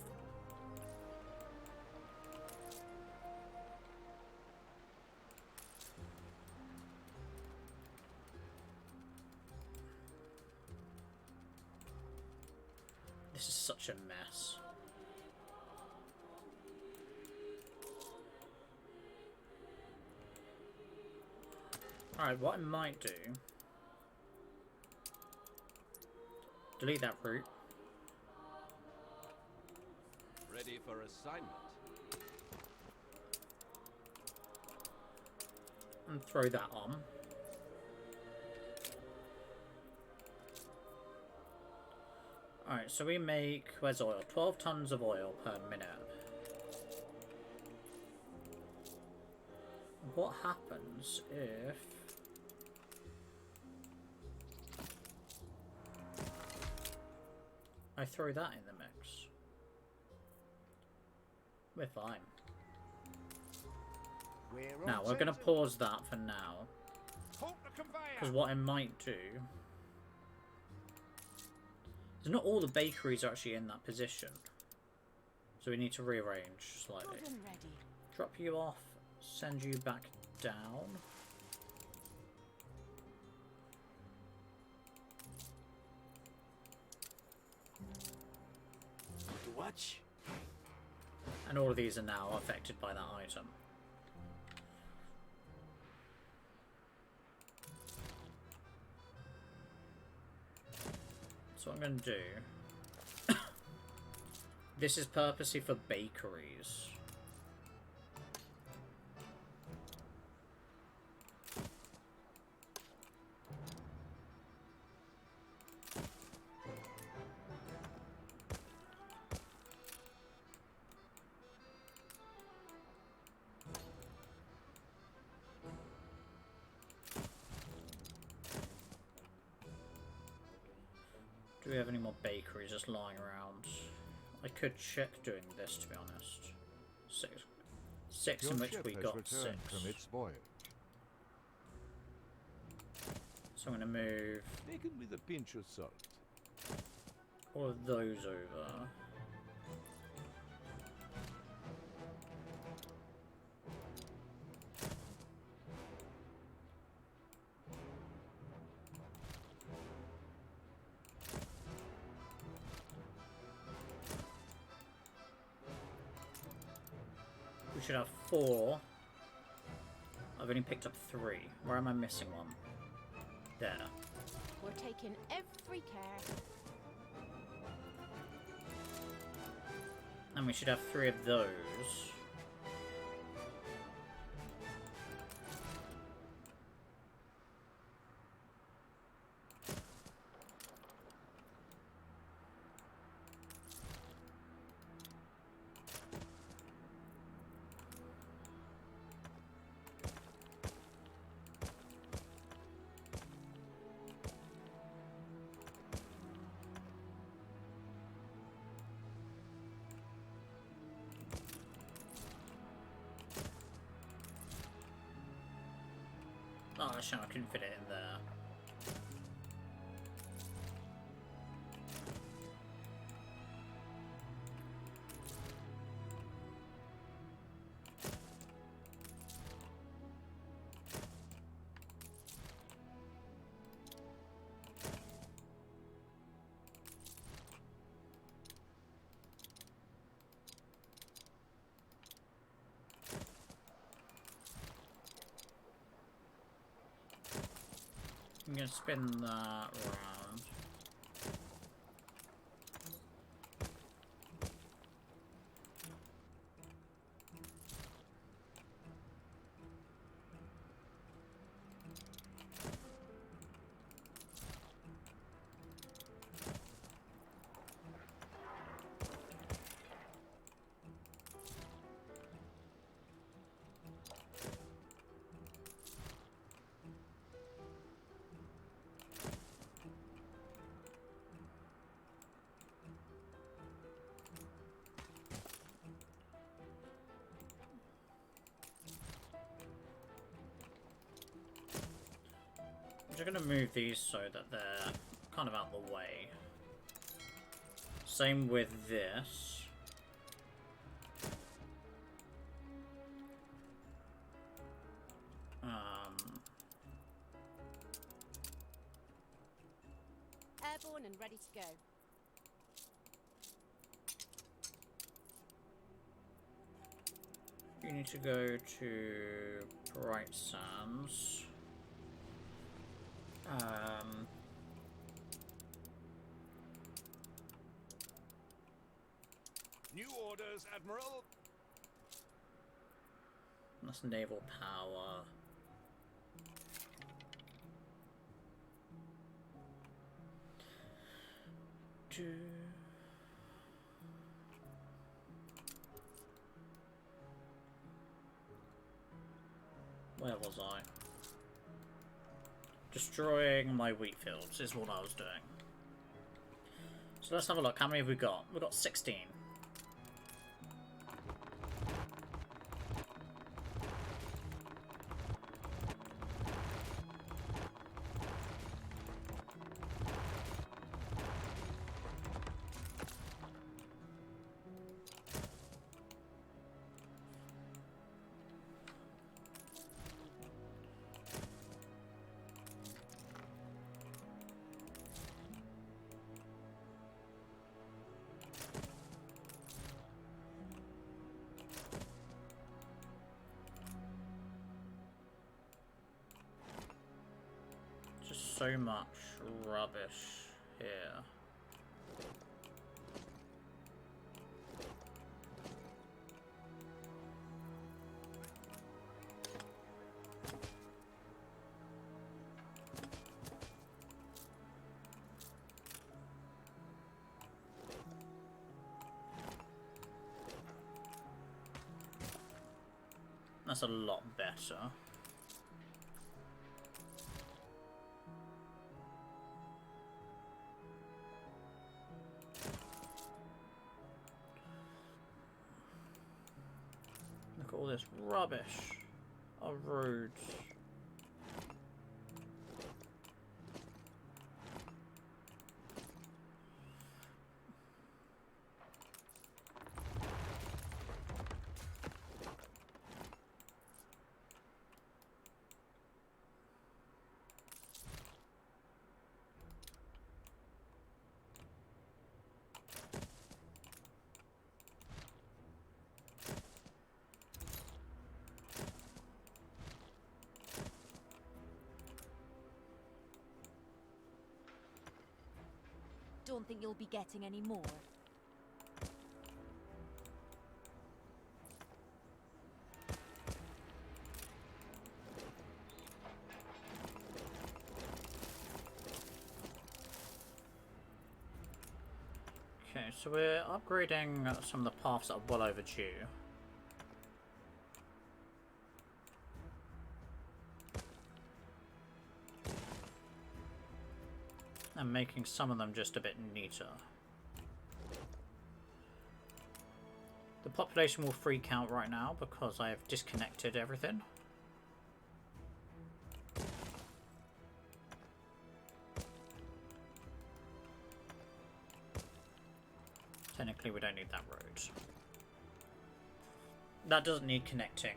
Speaker 1: This is such a mess. Alright, what I might do... Delete that route.
Speaker 3: Ready for assignment.
Speaker 1: And throw that on. Alright, so we make... Where's oil? 12 tons of oil per minute. What happens if... I throw that in the mix? We're fine. Now, we're going to pause that for now. Because what I might do... Because not all the bakeries are actually in that position. So we need to rearrange slightly. Drop you off, send you back down.
Speaker 3: Watch.
Speaker 1: And all of these are now affected by that item. So what I'm going to do... This is purposely for bakeries. Do we have any more bakeries just lying around? I could check doing this, to be honest. Six in which we got 6.
Speaker 6: From its voyage.
Speaker 1: So I'm going to move
Speaker 3: Taken with a pinch of salt.
Speaker 1: all of those over. We should have 4. I've only picked up 3. Where am I missing one? There.
Speaker 9: We're taking every care.
Speaker 1: And we should have 3 of those. Oh, shame I couldn't fit it in there. I'm gonna spin that around. I'm going to move these so that they're kind of out of the way. Same with this.
Speaker 9: Airborne and ready to go.
Speaker 1: You need to go to Bright Sands.
Speaker 3: New orders, Admiral.
Speaker 1: That's naval power. Where was I? Destroying my wheat fields is what I was doing. So let's have a look. How many have we got? We've got 16. So much rubbish here. That's a lot better. All this rubbish of roads.
Speaker 7: Don't think you'll be getting any more.
Speaker 1: Okay, so we're upgrading some of the paths that are well overdue. And making some of them just a bit neater. The population will freak out right now because I have disconnected everything. Technically, we don't need that road. That doesn't need connecting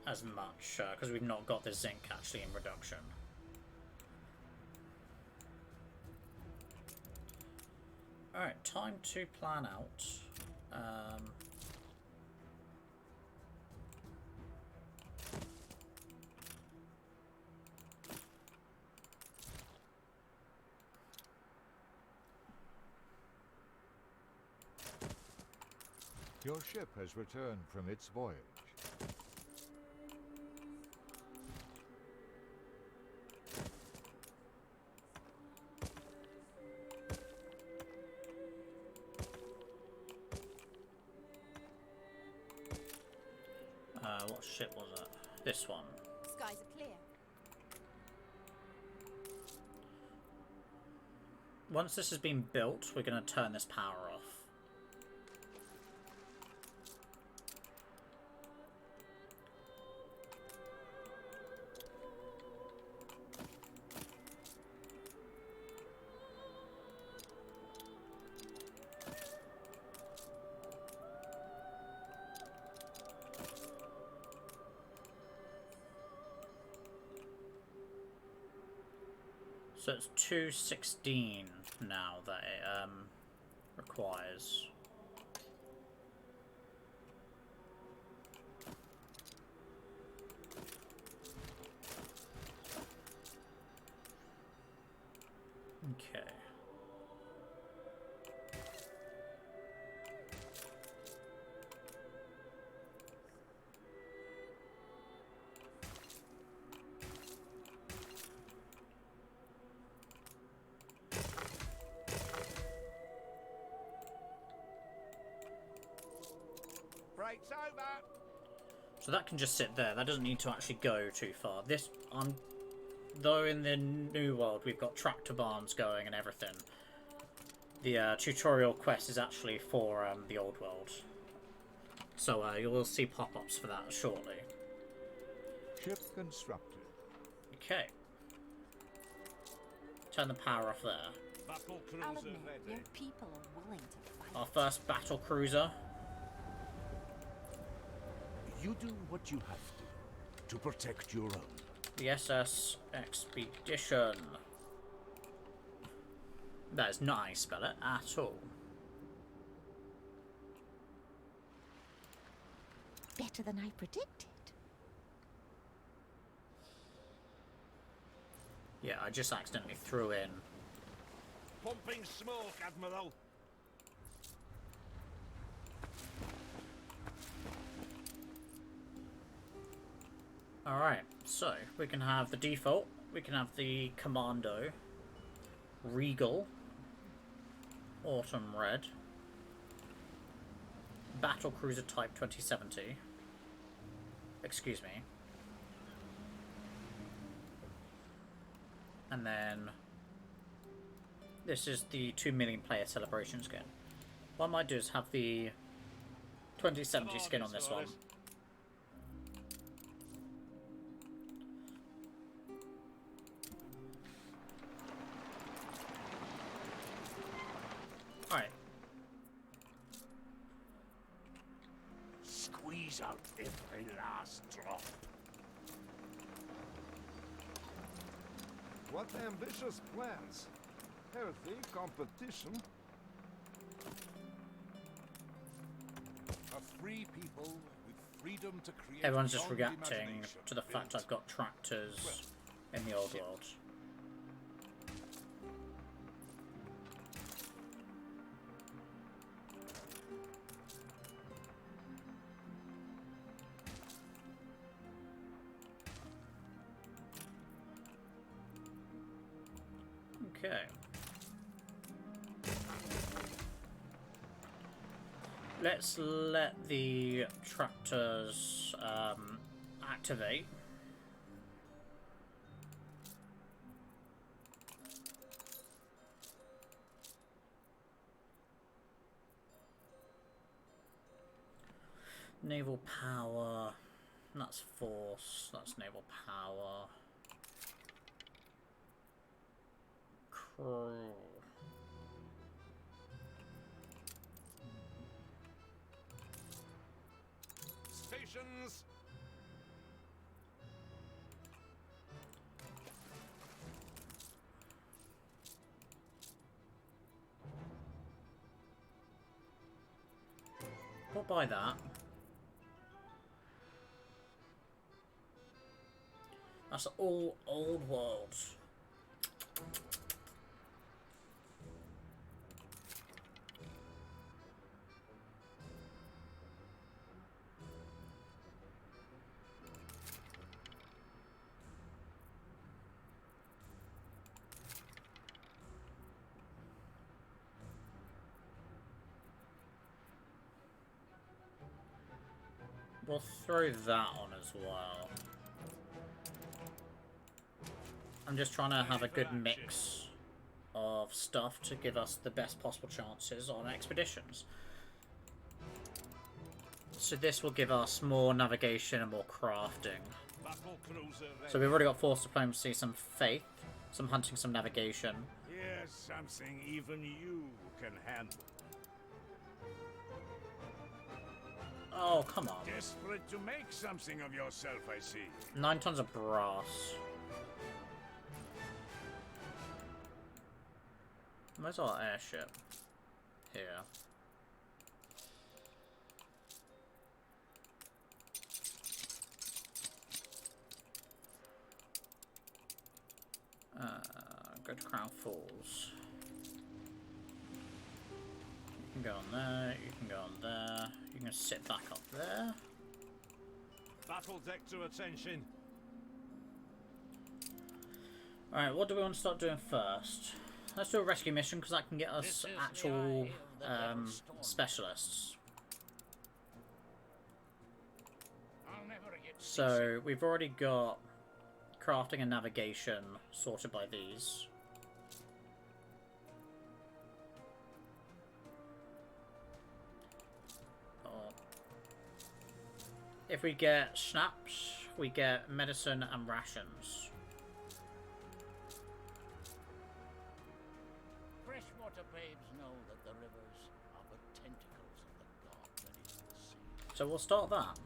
Speaker 1: as much, because we've not got the zinc actually in reduction. Alright, time to plan out.
Speaker 6: Your ship has returned from its voyage.
Speaker 1: What ship was it? This one.
Speaker 9: Skies are clear.
Speaker 1: Once this has been built, we're going to turn this power off. So it's 216 now that it requires. Okay.
Speaker 11: Break's over.
Speaker 1: So that can just sit there. That doesn't need to actually go too far. This, though in the new world we've got tractor barns going and everything. The tutorial quest is actually for the old world. So you will see pop-ups for that shortly.
Speaker 6: Ship constructed.
Speaker 1: Okay. Turn the power off there.
Speaker 3: Battle
Speaker 7: I'll
Speaker 3: cruiser
Speaker 7: admit,
Speaker 3: ready.
Speaker 7: your people are willing to fight.
Speaker 1: Our first battle cruiser.
Speaker 11: You do what you have to protect your own.
Speaker 1: The SS Expedition. That is not how you spell it at all.
Speaker 4: Better than I predicted.
Speaker 1: Yeah, I just accidentally threw in.
Speaker 3: Pumping smoke, Admiral.
Speaker 1: Alright, so we can have the default, we can have the Commando, Regal, Autumn Red, Battle Cruiser Type 2070, excuse me, and then this is the 2 million player celebration skin. What I might do is have the 2070 skin on this one. Alright.
Speaker 11: Squeeze out every last drop.
Speaker 5: What ambitious plans. Healthy competition.
Speaker 3: A free people with freedom to create.
Speaker 1: Everyone's just
Speaker 3: beyond
Speaker 1: reacting
Speaker 3: imagination.
Speaker 1: to the fact I've got tractors in the old world. Okay. Let's let the tractors activate. Naval power, that's force, that's naval power. Crew.
Speaker 3: preparations.
Speaker 1: I'll buy that. That's all old world. We'll throw that on as well. I'm just trying to have a good mix of stuff to give us the best possible chances on expeditions. So this will give us more navigation and more crafting. So we've already got force diplomacy, some faith, some hunting, some navigation.
Speaker 11: Here's something even you can handle.
Speaker 1: Oh, come on.
Speaker 11: Desperate to make something of yourself, I see.
Speaker 1: 9 tons of brass. Where's our airship? Here. Go to Crown Falls. You can go on there, you can go on there, you can sit back up there.
Speaker 11: Battle deck to attention.
Speaker 1: Alright, what do we want to start doing first? Let's do a rescue mission because that can get us actual specialists. So we've already got crafting and navigation sorted by these. If we get schnapps, we get medicine and rations.
Speaker 13: Freshwater babes know that the rivers are but tentacles of the god that is the sea.
Speaker 1: So we'll start that.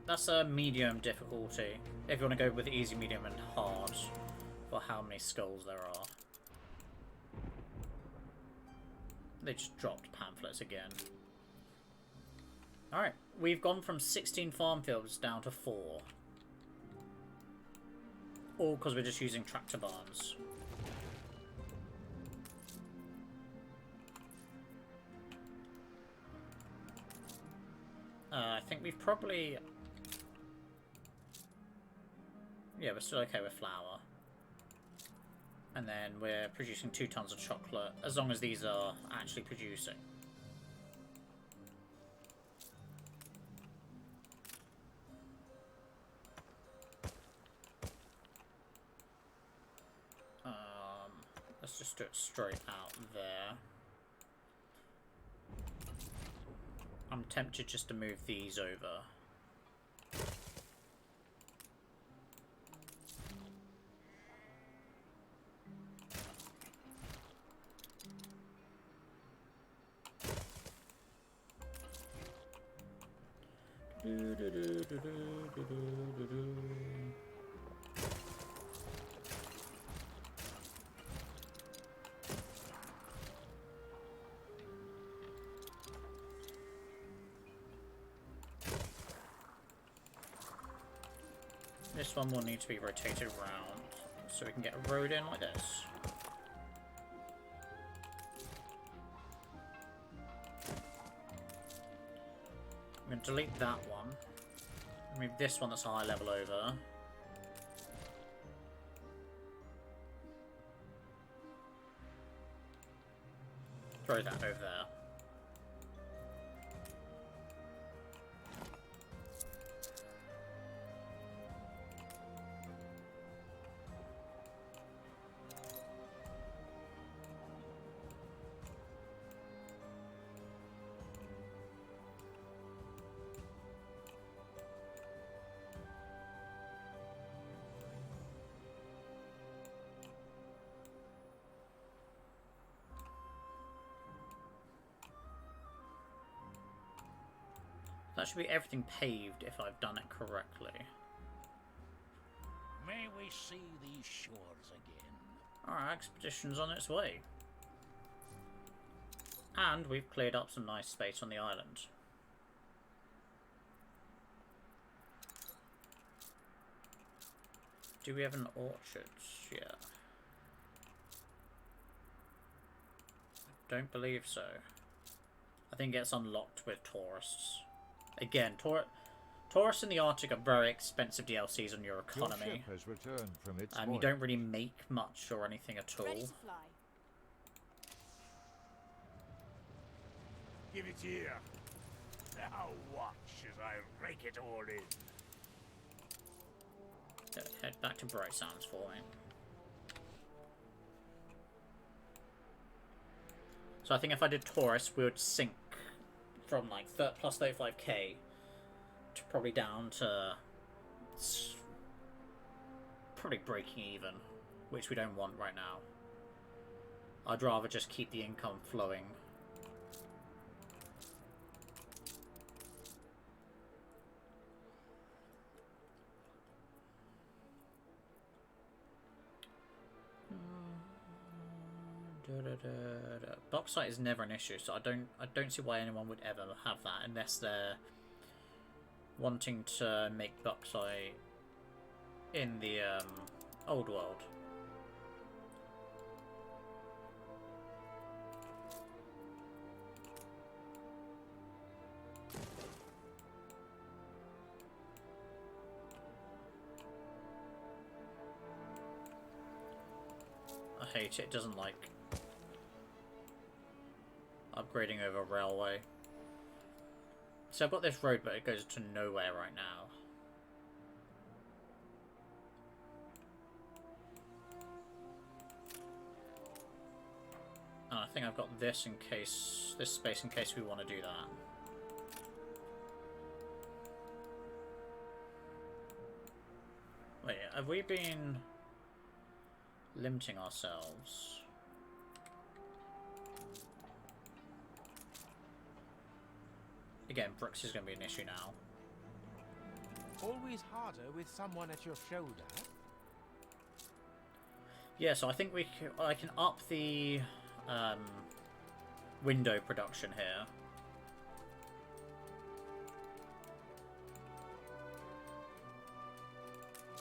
Speaker 1: That's a medium difficulty. If you want to go with easy, medium, and hard for how many skulls there are. They just dropped pamphlets again. Alright, we've gone from 16 farm fields down to 4. All because we're just using tractor barns. I think we've probably... Yeah, we're still okay with flour. And then we're producing 2 tons of chocolate, as long as these are actually producing. Let's just do it straight out there. I'm tempted just to move these over. This one will need to be rotated around so we can get a road in like this. I'm going to delete that one. Move this one that's high level over. Throw that over there. That should be everything paved if I've done it correctly.
Speaker 13: May we see these shores again.
Speaker 1: Our expedition's on its way. And we've cleared up some nice space on the island. Do we have an orchard? Yeah. I don't believe so. I think it gets unlocked with tourists. Again, tourists in the Arctic are very expensive DLCs on your economy.
Speaker 6: Your ship has returned from its
Speaker 1: You don't really make much or anything at all.
Speaker 9: Ready to fly.
Speaker 3: Give it here. Now watch as I rake it all in.
Speaker 1: Head back to Bright Sands for me. So I think if I did tourists, we would sink from like plus 35k to probably down to probably breaking even, which we don't want right now. I'd rather just keep the income flowing. Bauxite is never an issue, so I don't see why anyone would ever have that unless they're wanting to make bauxite in the old world. I hate it. It doesn't like upgrading over railway. So I've got this road, but it goes to nowhere right now. And I think I've got this space in case we want to do that. Wait, have we been limiting ourselves? Again, bricks is going to be an issue now.
Speaker 2: Always harder with someone at your shoulder.
Speaker 1: Yeah, so I think I can up the window production here.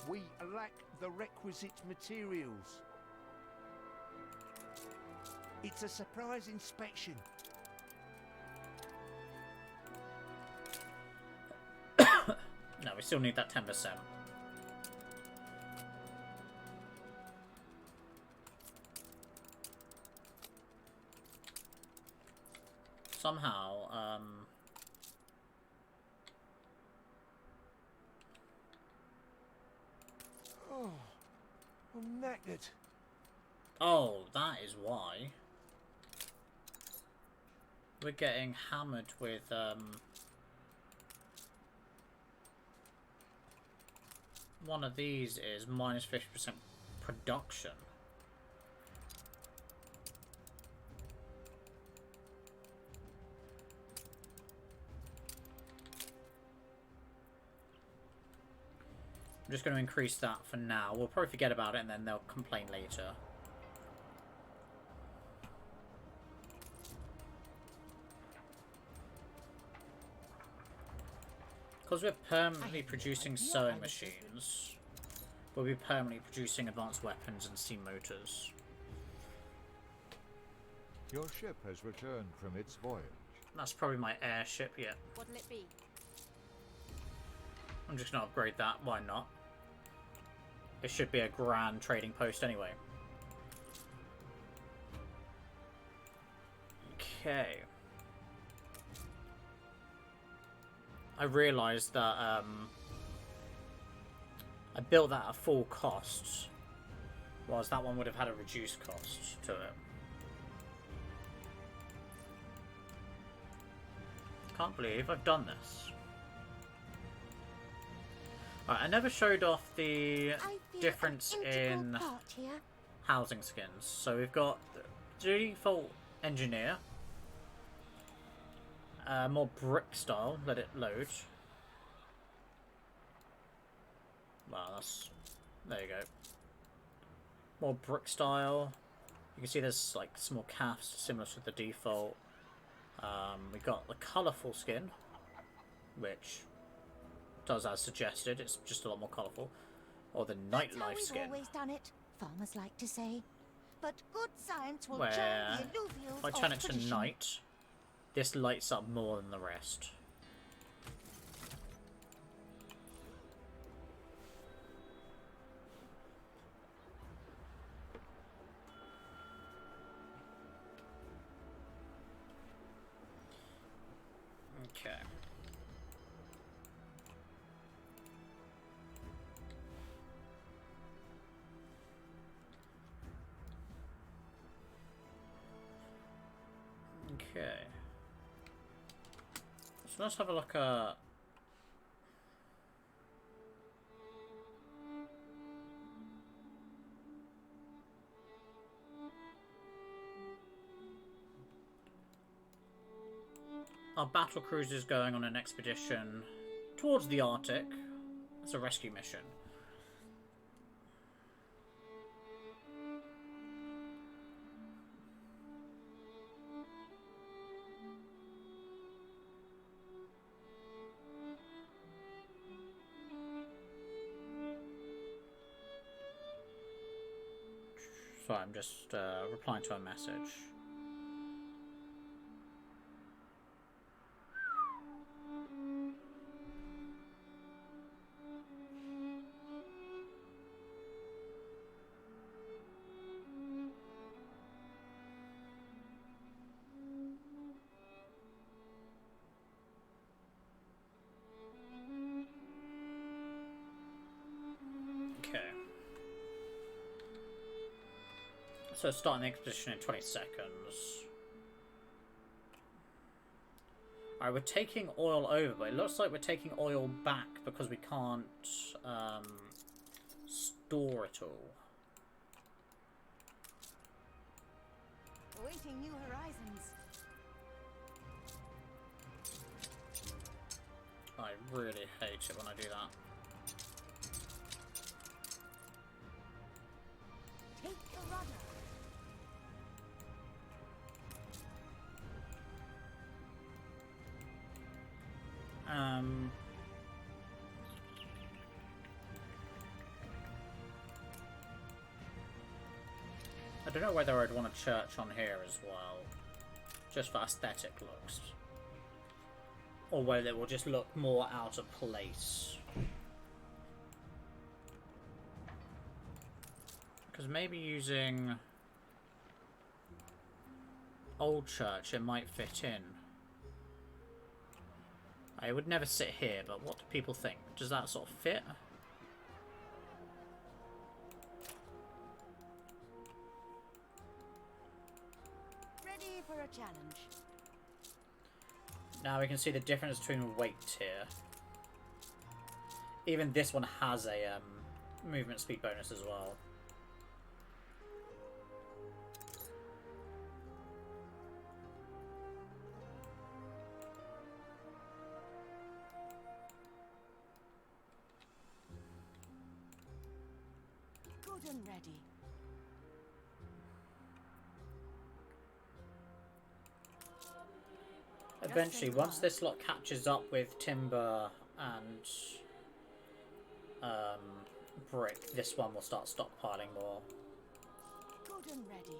Speaker 11: We lack the requisite materials. It's a surprise inspection.
Speaker 1: No, we still need that 10%. Somehow,
Speaker 11: Oh, I'm knackered.
Speaker 1: oh, that is why. We're getting hammered with, one of these is minus 50% production. I'm just going to increase that for now. We'll probably forget about it and then they'll complain later. Because we're permanently producing sewing machines, we'll be permanently producing advanced weapons and steam motors.
Speaker 6: Your ship has returned from its voyage.
Speaker 1: That's probably my airship, yeah.
Speaker 9: What'll it be?
Speaker 1: I'm just going to upgrade that, why not? It should be a grand trading post anyway. Okay. I realised that I built that at full cost, whereas that one would have had a reduced cost to it. Can't believe I've done this. Right, I never showed off the difference in housing skins. So we've got the default engineer, More brick style. Let it load. Wow, that's... There you go. More brick style. You can see there's like small calves similar to the default. We got the colourful skin, which does as suggested. It's just a lot more colourful. Or the nightlife skin.
Speaker 4: That's how we've always done it, farmers like to say. But good science will
Speaker 1: Where
Speaker 4: turn the alluvials
Speaker 1: if I turn it to
Speaker 4: tradition.
Speaker 1: night, this lights up more than the rest. Okay. Okay. So let's have a look at... Our battle cruiser is going on an expedition towards the Arctic. It's a rescue mission. So I'm just replying to a message. Okay. So starting the expedition in 20 seconds. Alright, we're taking oil over, but it looks like we're taking oil back because we can't store it all.
Speaker 4: Awaiting new horizons.
Speaker 1: I really hate it when I do that.
Speaker 4: Take the rudder.
Speaker 1: I don't know whether I'd want a church on here as well, just for aesthetic looks, or whether it will just look more out of place. Because maybe using old church, it might fit in. I would never sit here, but what do people think? Does that sort of fit?
Speaker 4: Ready for a challenge.
Speaker 1: Now we can see the difference between weight here. Even this one has a movement speed bonus as well.
Speaker 4: Good and ready.
Speaker 1: Eventually, once this lot catches up with timber and brick, this one will start stockpiling more.
Speaker 4: Good and ready.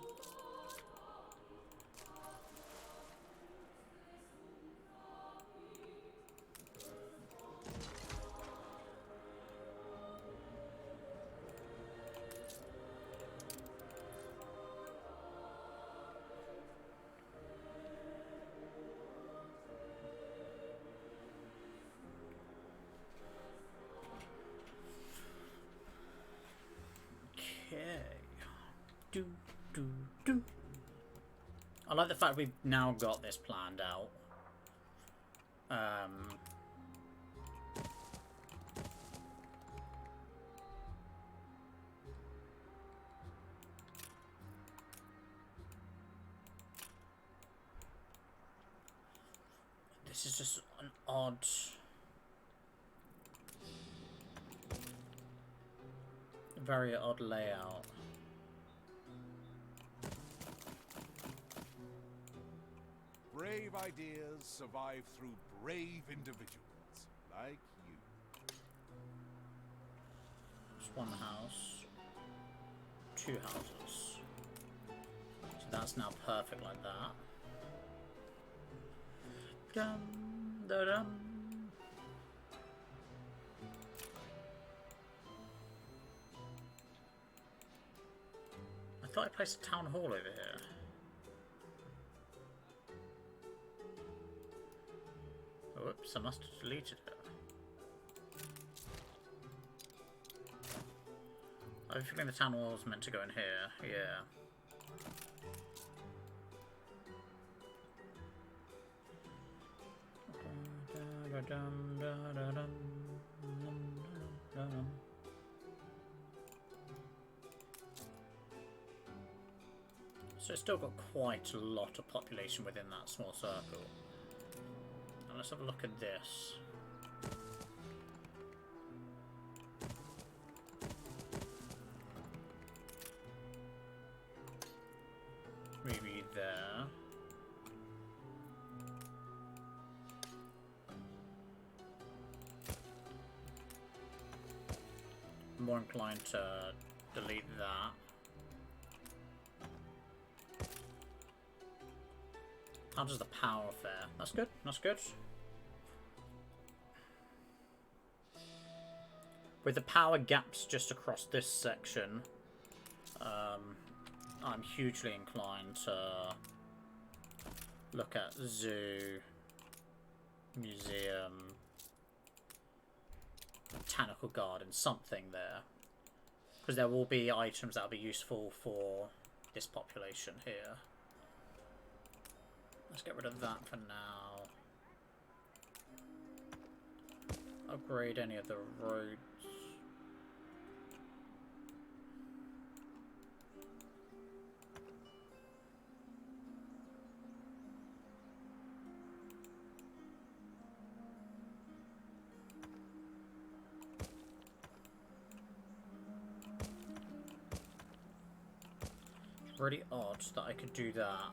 Speaker 4: I like the fact we've now got this planned out.
Speaker 1: This is just an odd... very odd layout.
Speaker 3: Brave ideas survive through brave individuals, like you.
Speaker 1: Just one house. 2 houses. So that's now perfect like that. Dum, da, dum. I thought I placed a town hall over here. Whoops, I must have deleted it. I have a feeling the town hall was meant to go in here, yeah. So it's still got quite a lot of population within that small circle. Now let's have a look at this. Maybe there. I'm more inclined to delete that. How does the power fare? That's good, that's good. With the power gaps just across this section, I'm hugely inclined to look at zoo, museum, botanical garden, something there. Because there will be items that will be useful for this population here. Let's get rid of that for now. Upgrade any of the roads. It's really odd that I could do that.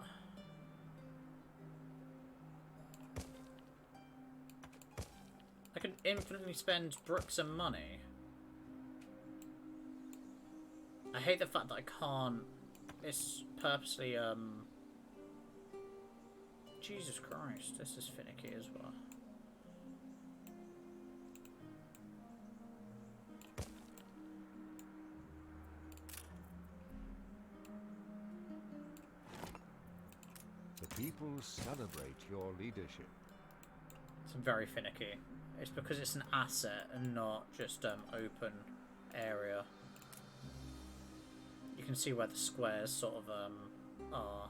Speaker 1: I can infinitely spend bricks and money. I hate the fact that I can't. It's purposely, Jesus Christ, this is finicky as well.
Speaker 6: The people celebrate your leadership.
Speaker 1: It's very finicky. It's because it's an asset and not just open area. You can see where the squares sort of are.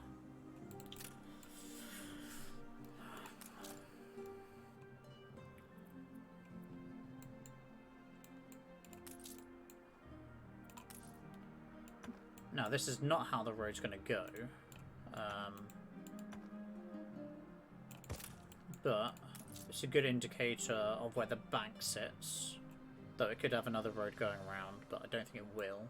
Speaker 1: Now this is not how the road's going to go. But it's a good indicator of where the bank sits. Though it could have another road going around, but I don't think it will.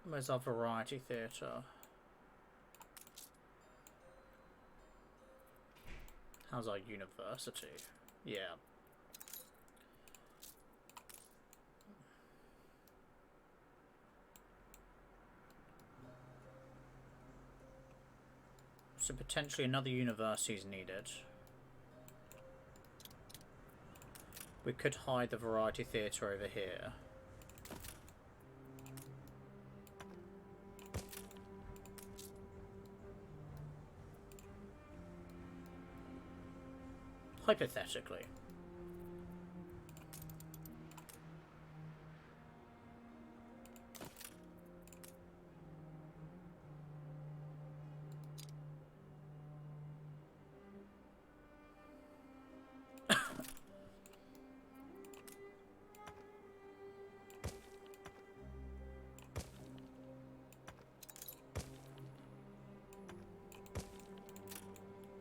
Speaker 1: Where's our variety theatre? How's our university? Yeah. So potentially another university is needed. We could hide the variety theatre over here. Hypothetically.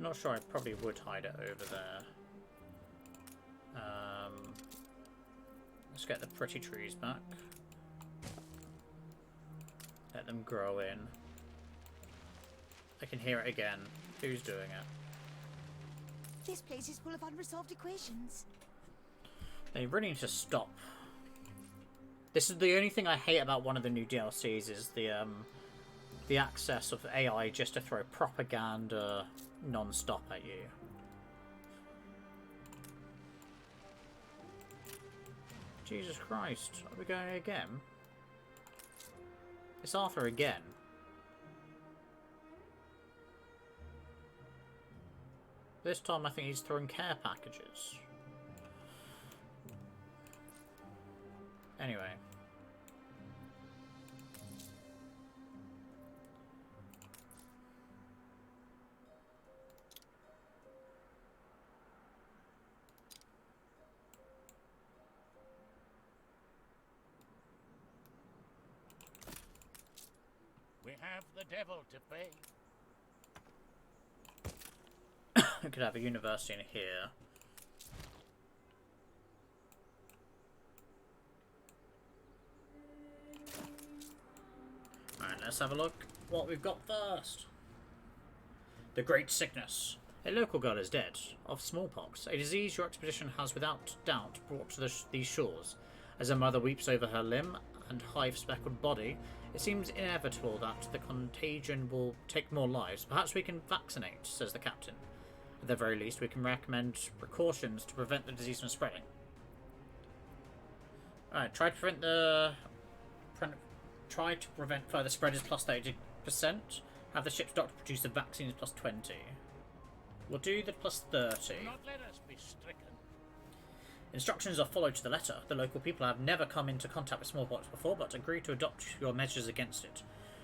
Speaker 1: not sure I probably would hide it over there. Let's get the pretty trees back. Let them grow in. I can hear it again. Who's doing it?
Speaker 4: This place is full of unresolved equations.
Speaker 1: They really need to stop. This is the only thing I hate about one of the new DLCs is the access of AI just to throw propaganda non-stop at you. Jesus Christ, are we going again? It's Arthur again. This time I think he's throwing care packages. Anyway.
Speaker 13: We have the devil to pay.
Speaker 1: We could have a university in here. Alright, let's have a look what we've got first. The Great Sickness. A local girl is dead of smallpox, a disease your expedition has without doubt brought to these shores. As her mother weeps over her limb and hive-speckled body, it seems inevitable that the contagion will take more lives. Perhaps we can vaccinate, says the captain. At the very least, we can recommend precautions to prevent the disease from spreading. Alright, try to prevent further spread is plus 30%. Have the ship's doctor produce the vaccines plus 20. We'll do the plus 30.
Speaker 13: Do not let us be stricken.
Speaker 1: Instructions are followed to the letter. The local people have never come into contact with smallpox before, but agree to adopt your measures against it.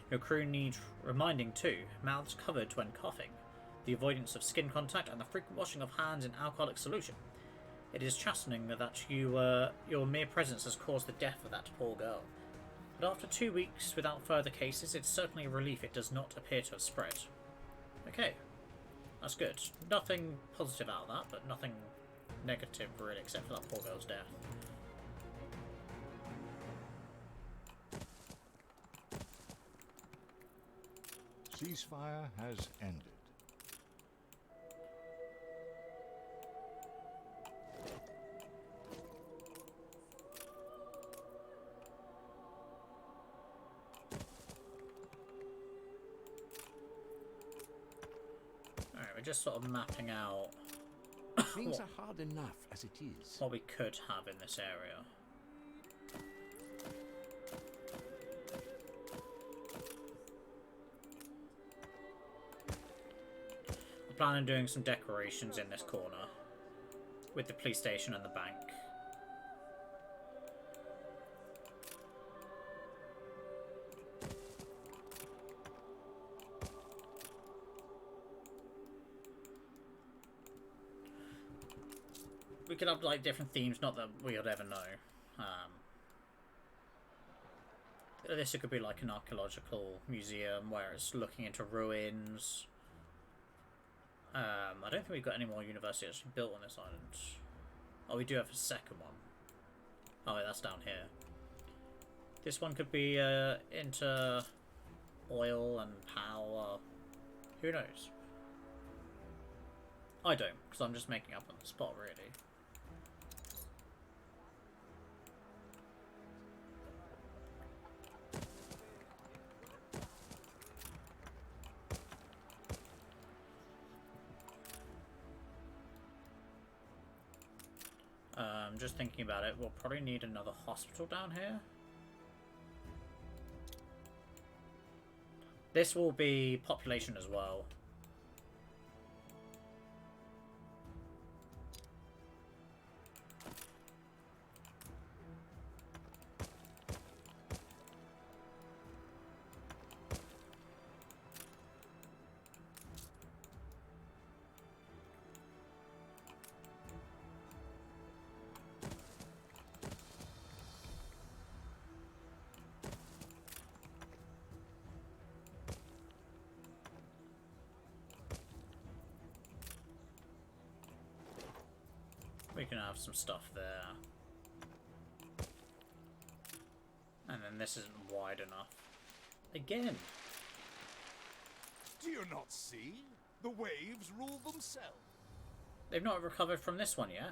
Speaker 1: Your crew need reminding too. Mouths covered when coughing. The avoidance of skin contact and the frequent washing of hands in alcoholic solution. It is chastening that your mere presence has caused the death of that poor girl. But after 2 weeks without further cases, it's certainly a relief it does not appear to have spread. Okay, that's good. Nothing positive out of that, but nothing negative really, except for that poor girl's death.
Speaker 6: Ceasefire has ended.
Speaker 1: Alright, we're just sort of mapping out
Speaker 11: Things are hard enough as it is.
Speaker 1: what we could have in this area. I plan on doing some decorations in this corner with the police station and the bank. We could have like different themes, not that we would ever know. This could be like an archaeological museum where it's looking into ruins. I don't think we've got any more universities actually built on this island. Oh, we do have a second one. Oh, wait, that's down here. This one could be into oil and power. Who knows? I don't, because I'm just making up on the spot, really. Just thinking about it, we'll probably need another hospital down here. This will be population as well. We can have some stuff there. And then this isn't wide enough. Again.
Speaker 3: Do you not see? The waves rule themselves.
Speaker 1: They've not recovered from this one yet.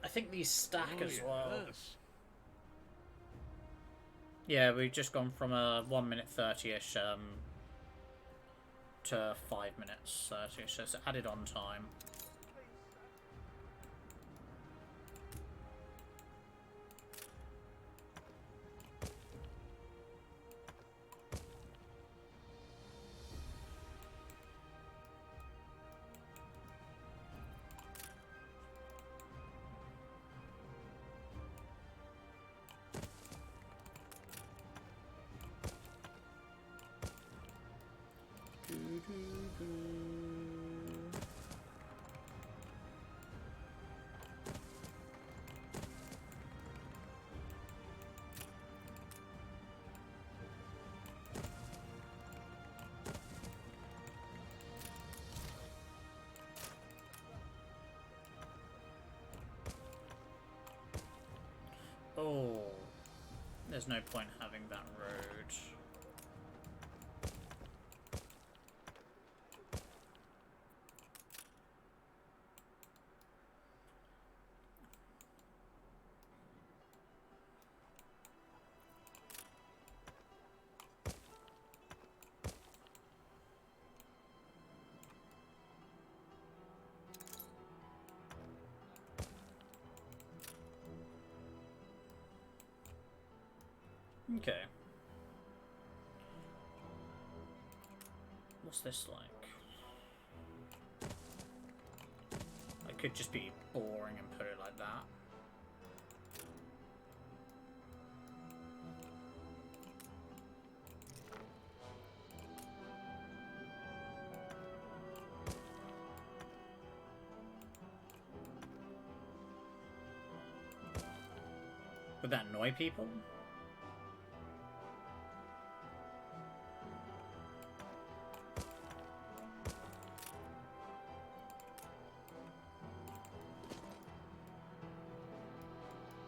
Speaker 1: I think these stack as well.
Speaker 3: Yes.
Speaker 1: Yeah, we've just gone from a 1 minute 30-ish to 5 minutes 30, so it's added on time. Oh, there's no point having that road. Okay. What's this like? I could just be boring and put it like that. Would that annoy people?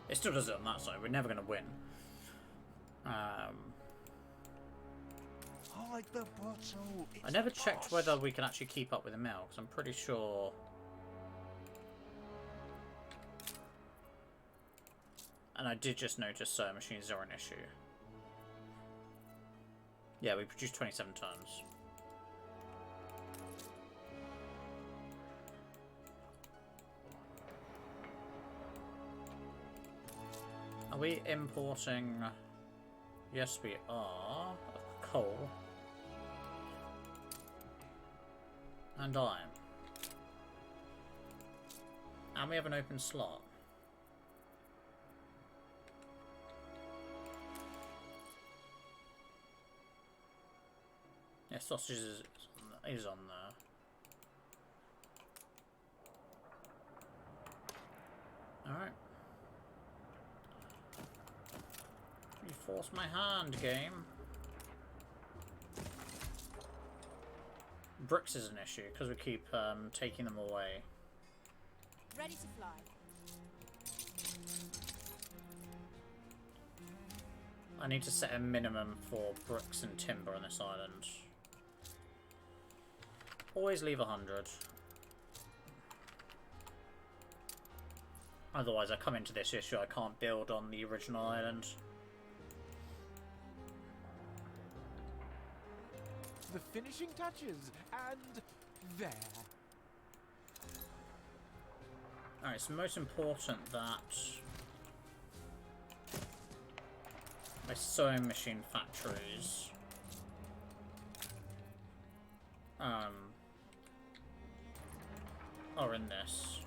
Speaker 1: It still does it on that side. We're never going to win.
Speaker 11: Hide the bottle.
Speaker 1: I never checked whether we can actually keep up with the mill, because I'm pretty sure... And I did just notice sewing machines are an issue. Yeah, we produced 27 tons. Are we importing? Yes, we are. Coal. And iron. And we have an open slot. Yeah, sausages is on there. Alright. You forced my hand, game. Bricks is an issue because we keep taking them away.
Speaker 9: Ready to fly.
Speaker 1: I need to set a minimum for bricks and timber on this island. Always leave 100. Otherwise I come into this issue, I can't build on the original island.
Speaker 2: The finishing touches, and there.
Speaker 1: Alright, it's most important that my sewing machine factories are in this.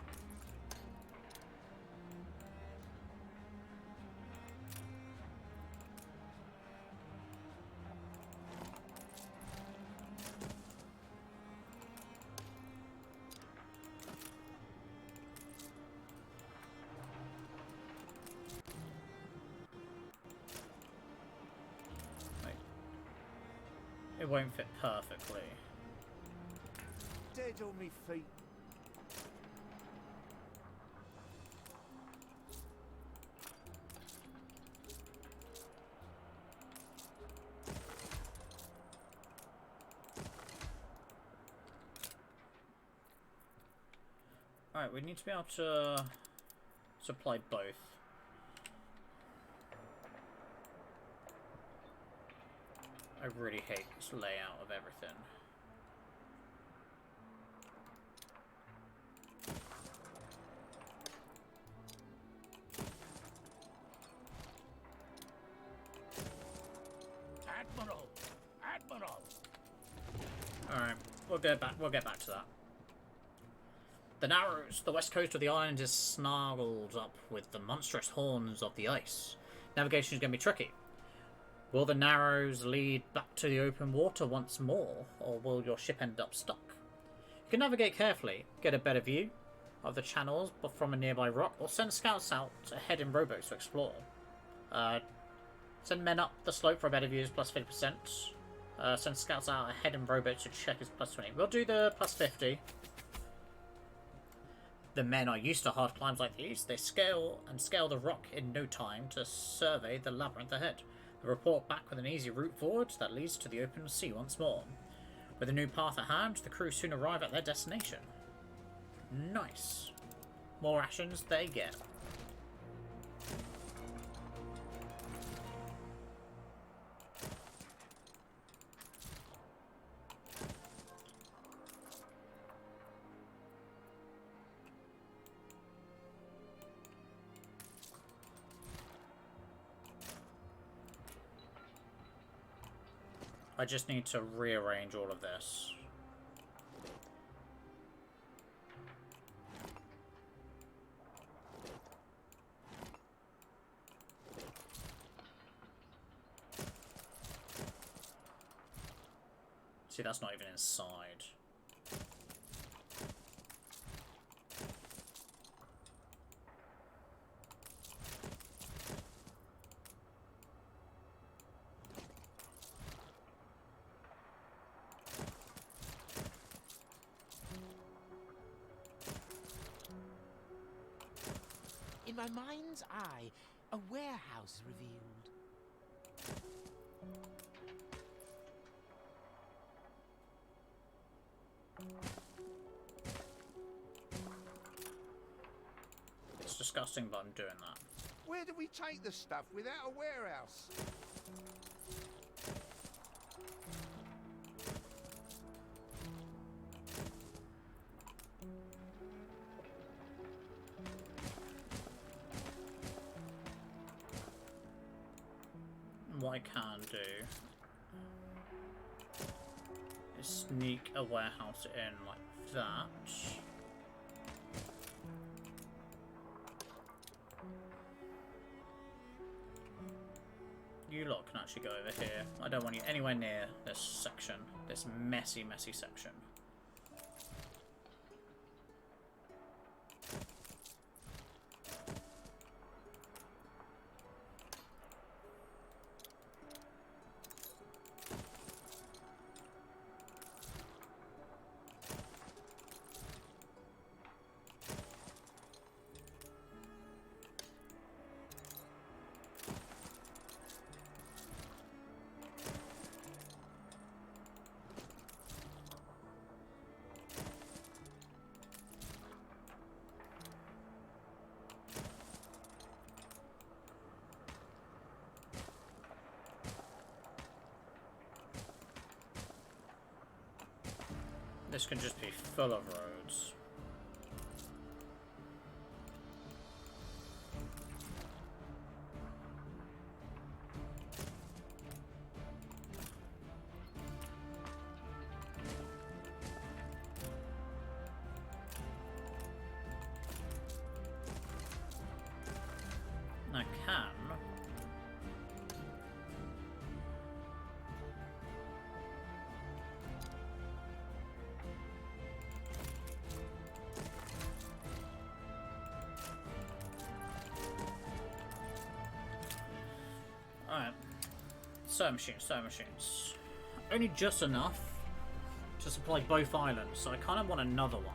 Speaker 1: it won't fit perfectly.
Speaker 11: Dead on me feet.
Speaker 1: Alright, we need to be able to supply both. I really hate this layout of everything.
Speaker 13: Admiral! Admiral!
Speaker 1: Alright, we'll get back to that. The Narrows, the west coast of the island, is snarled up with the monstrous horns of the ice. Navigation is going to be tricky. Will the Narrows lead back to the open water once more, or will your ship end up stuck? You can navigate carefully, get a better view of the channels from a nearby rock, or send scouts out ahead in rowboats to explore. Send men up the slope for a better view is plus 50%. Send scouts out ahead in rowboats to check is plus 20. We'll do the plus 50. The men are used to hard climbs like these. They scale the rock in no time to survey the labyrinth ahead. They report back with an easy route forward that leads to the open sea once more. With a new path at hand, the crew soon arrive at their destination. Nice. More rations they get. I just need to rearrange all of this. See, that's not even inside.
Speaker 8: In my mind's eye, a warehouse is revealed.
Speaker 1: It's disgusting, but I'm doing that.
Speaker 11: Where do we take the stuff without a warehouse?
Speaker 1: What I can do is sneak a warehouse in like that. You lot can actually go over here. I don't want you anywhere near this section, this messy, messy section. This can just be full of roads. I can. Alright. Sewing machines, sewing machines. only just enough to supply both islands, so I kind of want another one.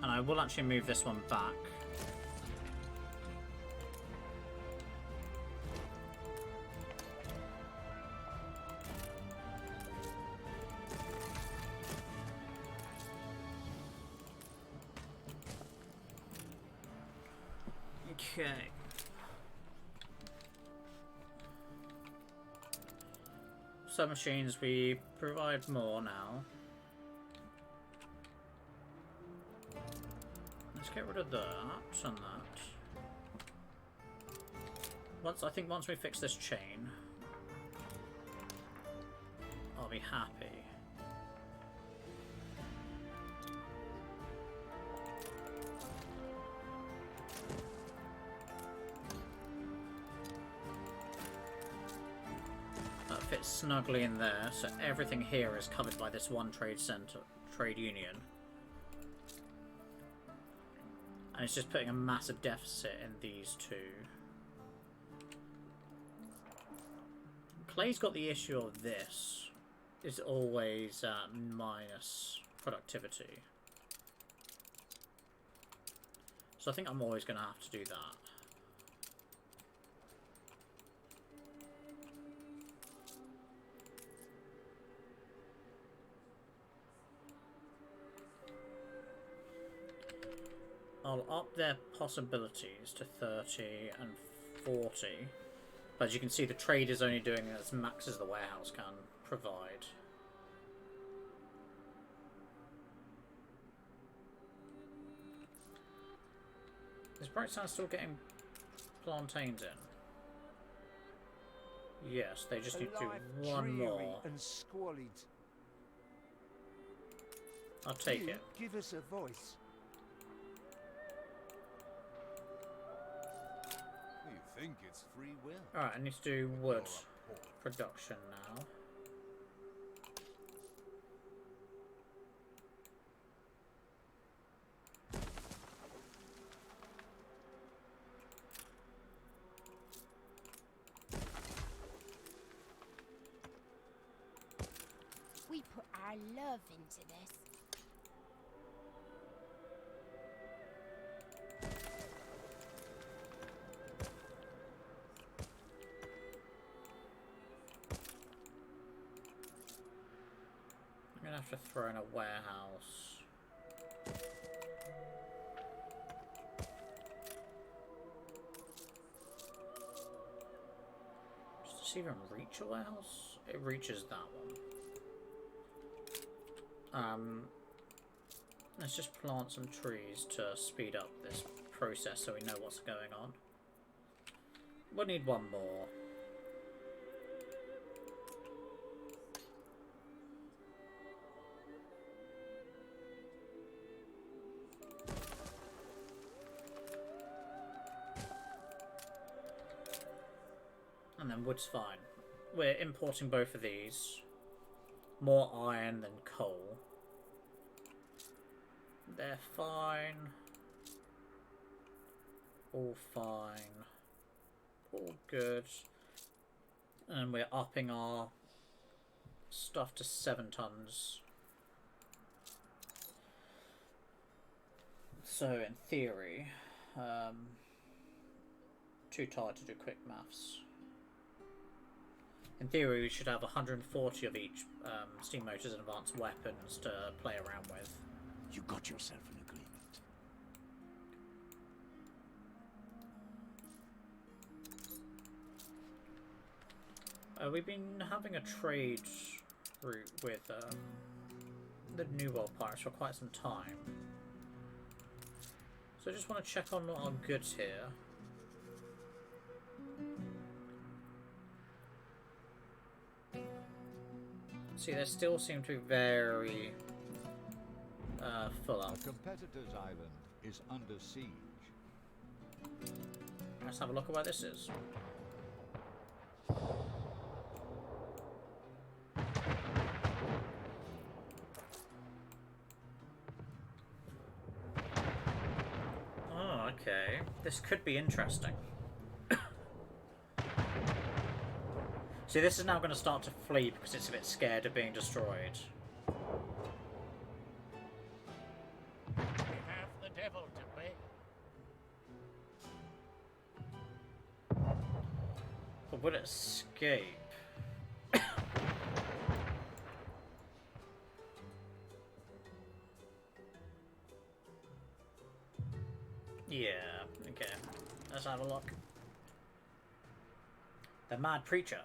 Speaker 1: And I will actually move this one back. Okay. Submachines, we provide more now. Let's get rid of that and that. I think once we fix this chain, I'll be happy. That fits snugly in there, so everything here is covered by this one trade center, trade union. And it's just putting a massive deficit in these two. Clay's got the issue of this. Is always minus productivity. So I think I'm always going to have to do that. I'll up their possibilities to 30 and 40. But as you can see, the trade is only doing as max as the warehouse can provide. Is Brightside still getting plantains in? Yes, they just need to do one more.
Speaker 11: And squalid.
Speaker 1: I'll take it.
Speaker 11: Give us a voice.
Speaker 3: We think it's free will.
Speaker 1: Alright, I need to do wood production now.
Speaker 9: We put our love into this.
Speaker 1: I'm gonna have to throw in a warehouse. Does this even reach a warehouse? It reaches that one. Let's just plant some trees to speed up this process so we know what's going on. We'll need one more. And then wood's fine. We're importing both of these. More iron than coal. They're fine. All fine. All good. And we're upping our stuff to 7 tons. So in theory, too tired to do quick maths. In theory, we should have 140 of each steam motors and advanced weapons to play around with.
Speaker 11: You got yourself an agreement.
Speaker 1: We've been having a trade route with the New World Pirates for quite some time. So I just want to check on our goods here. See, they still seem to be very full up.
Speaker 6: The competitor's island is under siege.
Speaker 1: Let's have a look at where this is. Oh, okay. This could be interesting. See, this is now going to start to flee because it's a bit scared of being destroyed.
Speaker 13: We have the devil to pay.
Speaker 1: But will it escape? Yeah, okay. Let's have a look. The Mad Preacher.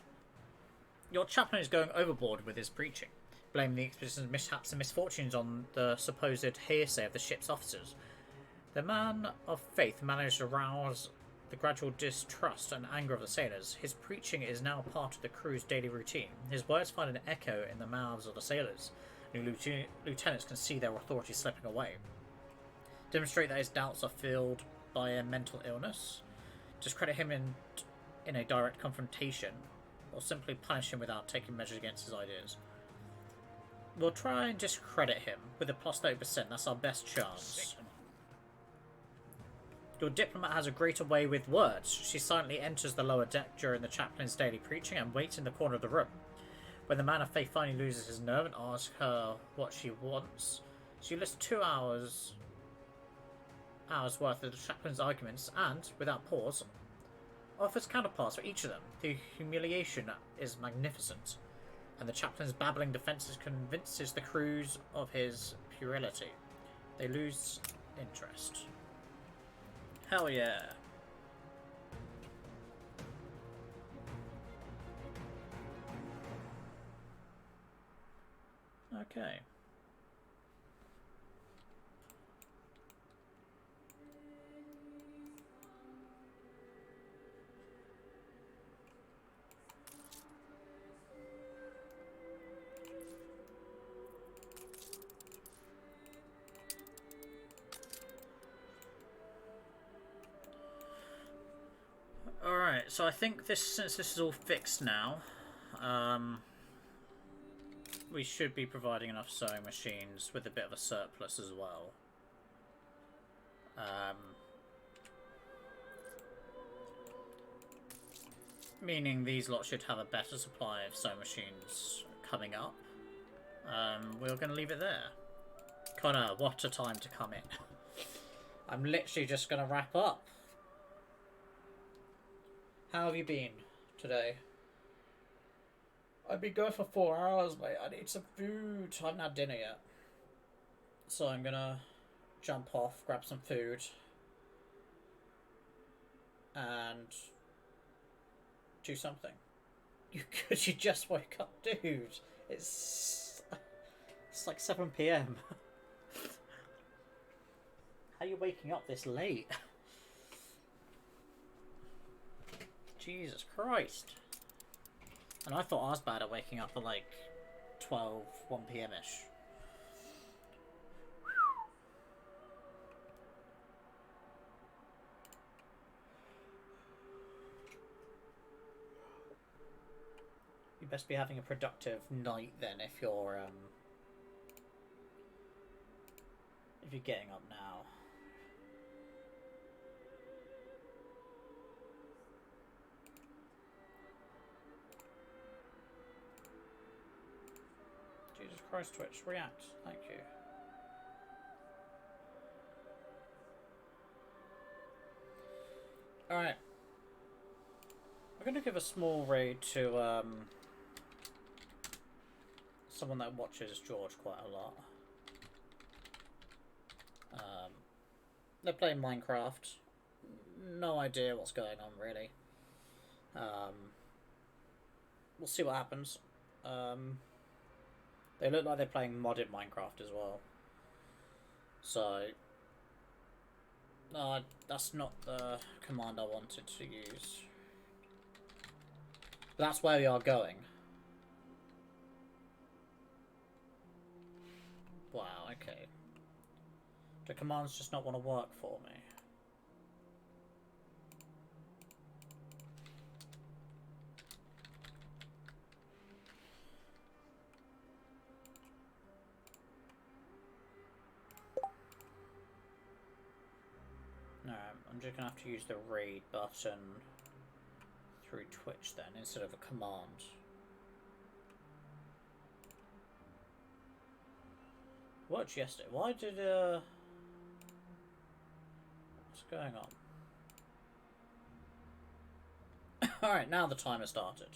Speaker 1: Your chaplain is going overboard with his preaching, blaming the expedition's mishaps and misfortunes on the supposed hearsay of the ship's officers. The man of faith managed to rouse the gradual distrust and anger of the sailors. His preaching is now part of the crew's daily routine. His words find an echo in the mouths of the sailors. New lieutenants can see their authority slipping away. Demonstrate that his doubts are filled by a mental illness. Discredit him in a direct confrontation, or simply punish him without taking measures against his ideas. We'll try and discredit him with a plus 30%. That's our best chance. Your diplomat has a greater way with words. She silently enters the lower deck during the chaplain's daily preaching and waits in the corner of the room. When the man of faith finally loses his nerve and asks her what she wants, she lists 2 hours worth of the chaplain's arguments and, without pause, offers counterparts for each of them. The humiliation is magnificent, and the chaplain's babbling defences convinces the crews of his puerility. They lose interest. Hell yeah. Okay. Alright, so I think since this is all fixed now, we should be providing enough sewing machines with a bit of a surplus as well. Meaning these lots should have a better supply of sewing machines coming up. We're going to leave it there. Connor, what a time to come in. I'm literally just going to wrap up. How have you been today? I've been going for 4 hours, mate. I need some food. I haven't had dinner yet. So I'm gonna jump off, grab some food, and do something. You just woke up, dude. It's like 7 PM. How are you waking up this late? Jesus Christ. And I thought I was bad at waking up at like 12, 1 PM-ish. You best be having a productive night then if you're getting up now. Jesus Christ, Twitch, react. Thank you. Alright. We're going to give a small raid to someone that watches George quite a lot. They're playing Minecraft. No idea what's going on, really. We'll see what happens. They look like they're playing modded Minecraft as well. So, no, that's not the command I wanted to use. But that's where we are going. Wow, okay. The commands just not want to work for me. No, I'm just going to have to use the raid button through Twitch then, instead of a command. Watched yesterday. Why did what's going on? Alright, now the timer started.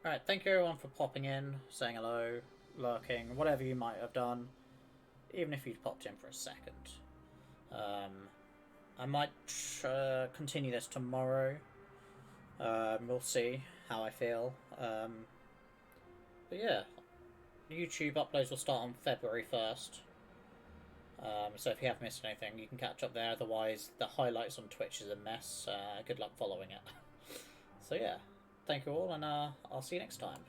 Speaker 1: Alright, thank you everyone for popping in, saying hello, lurking, whatever you might have done. Even if you'd popped in for a second. I might continue this tomorrow. We'll see how I feel. But yeah, YouTube uploads will start on February 1st. So if you have missed anything, you can catch up there. Otherwise, the highlights on Twitch is a mess. Good luck following it. So yeah, thank you all, and I'll see you next time.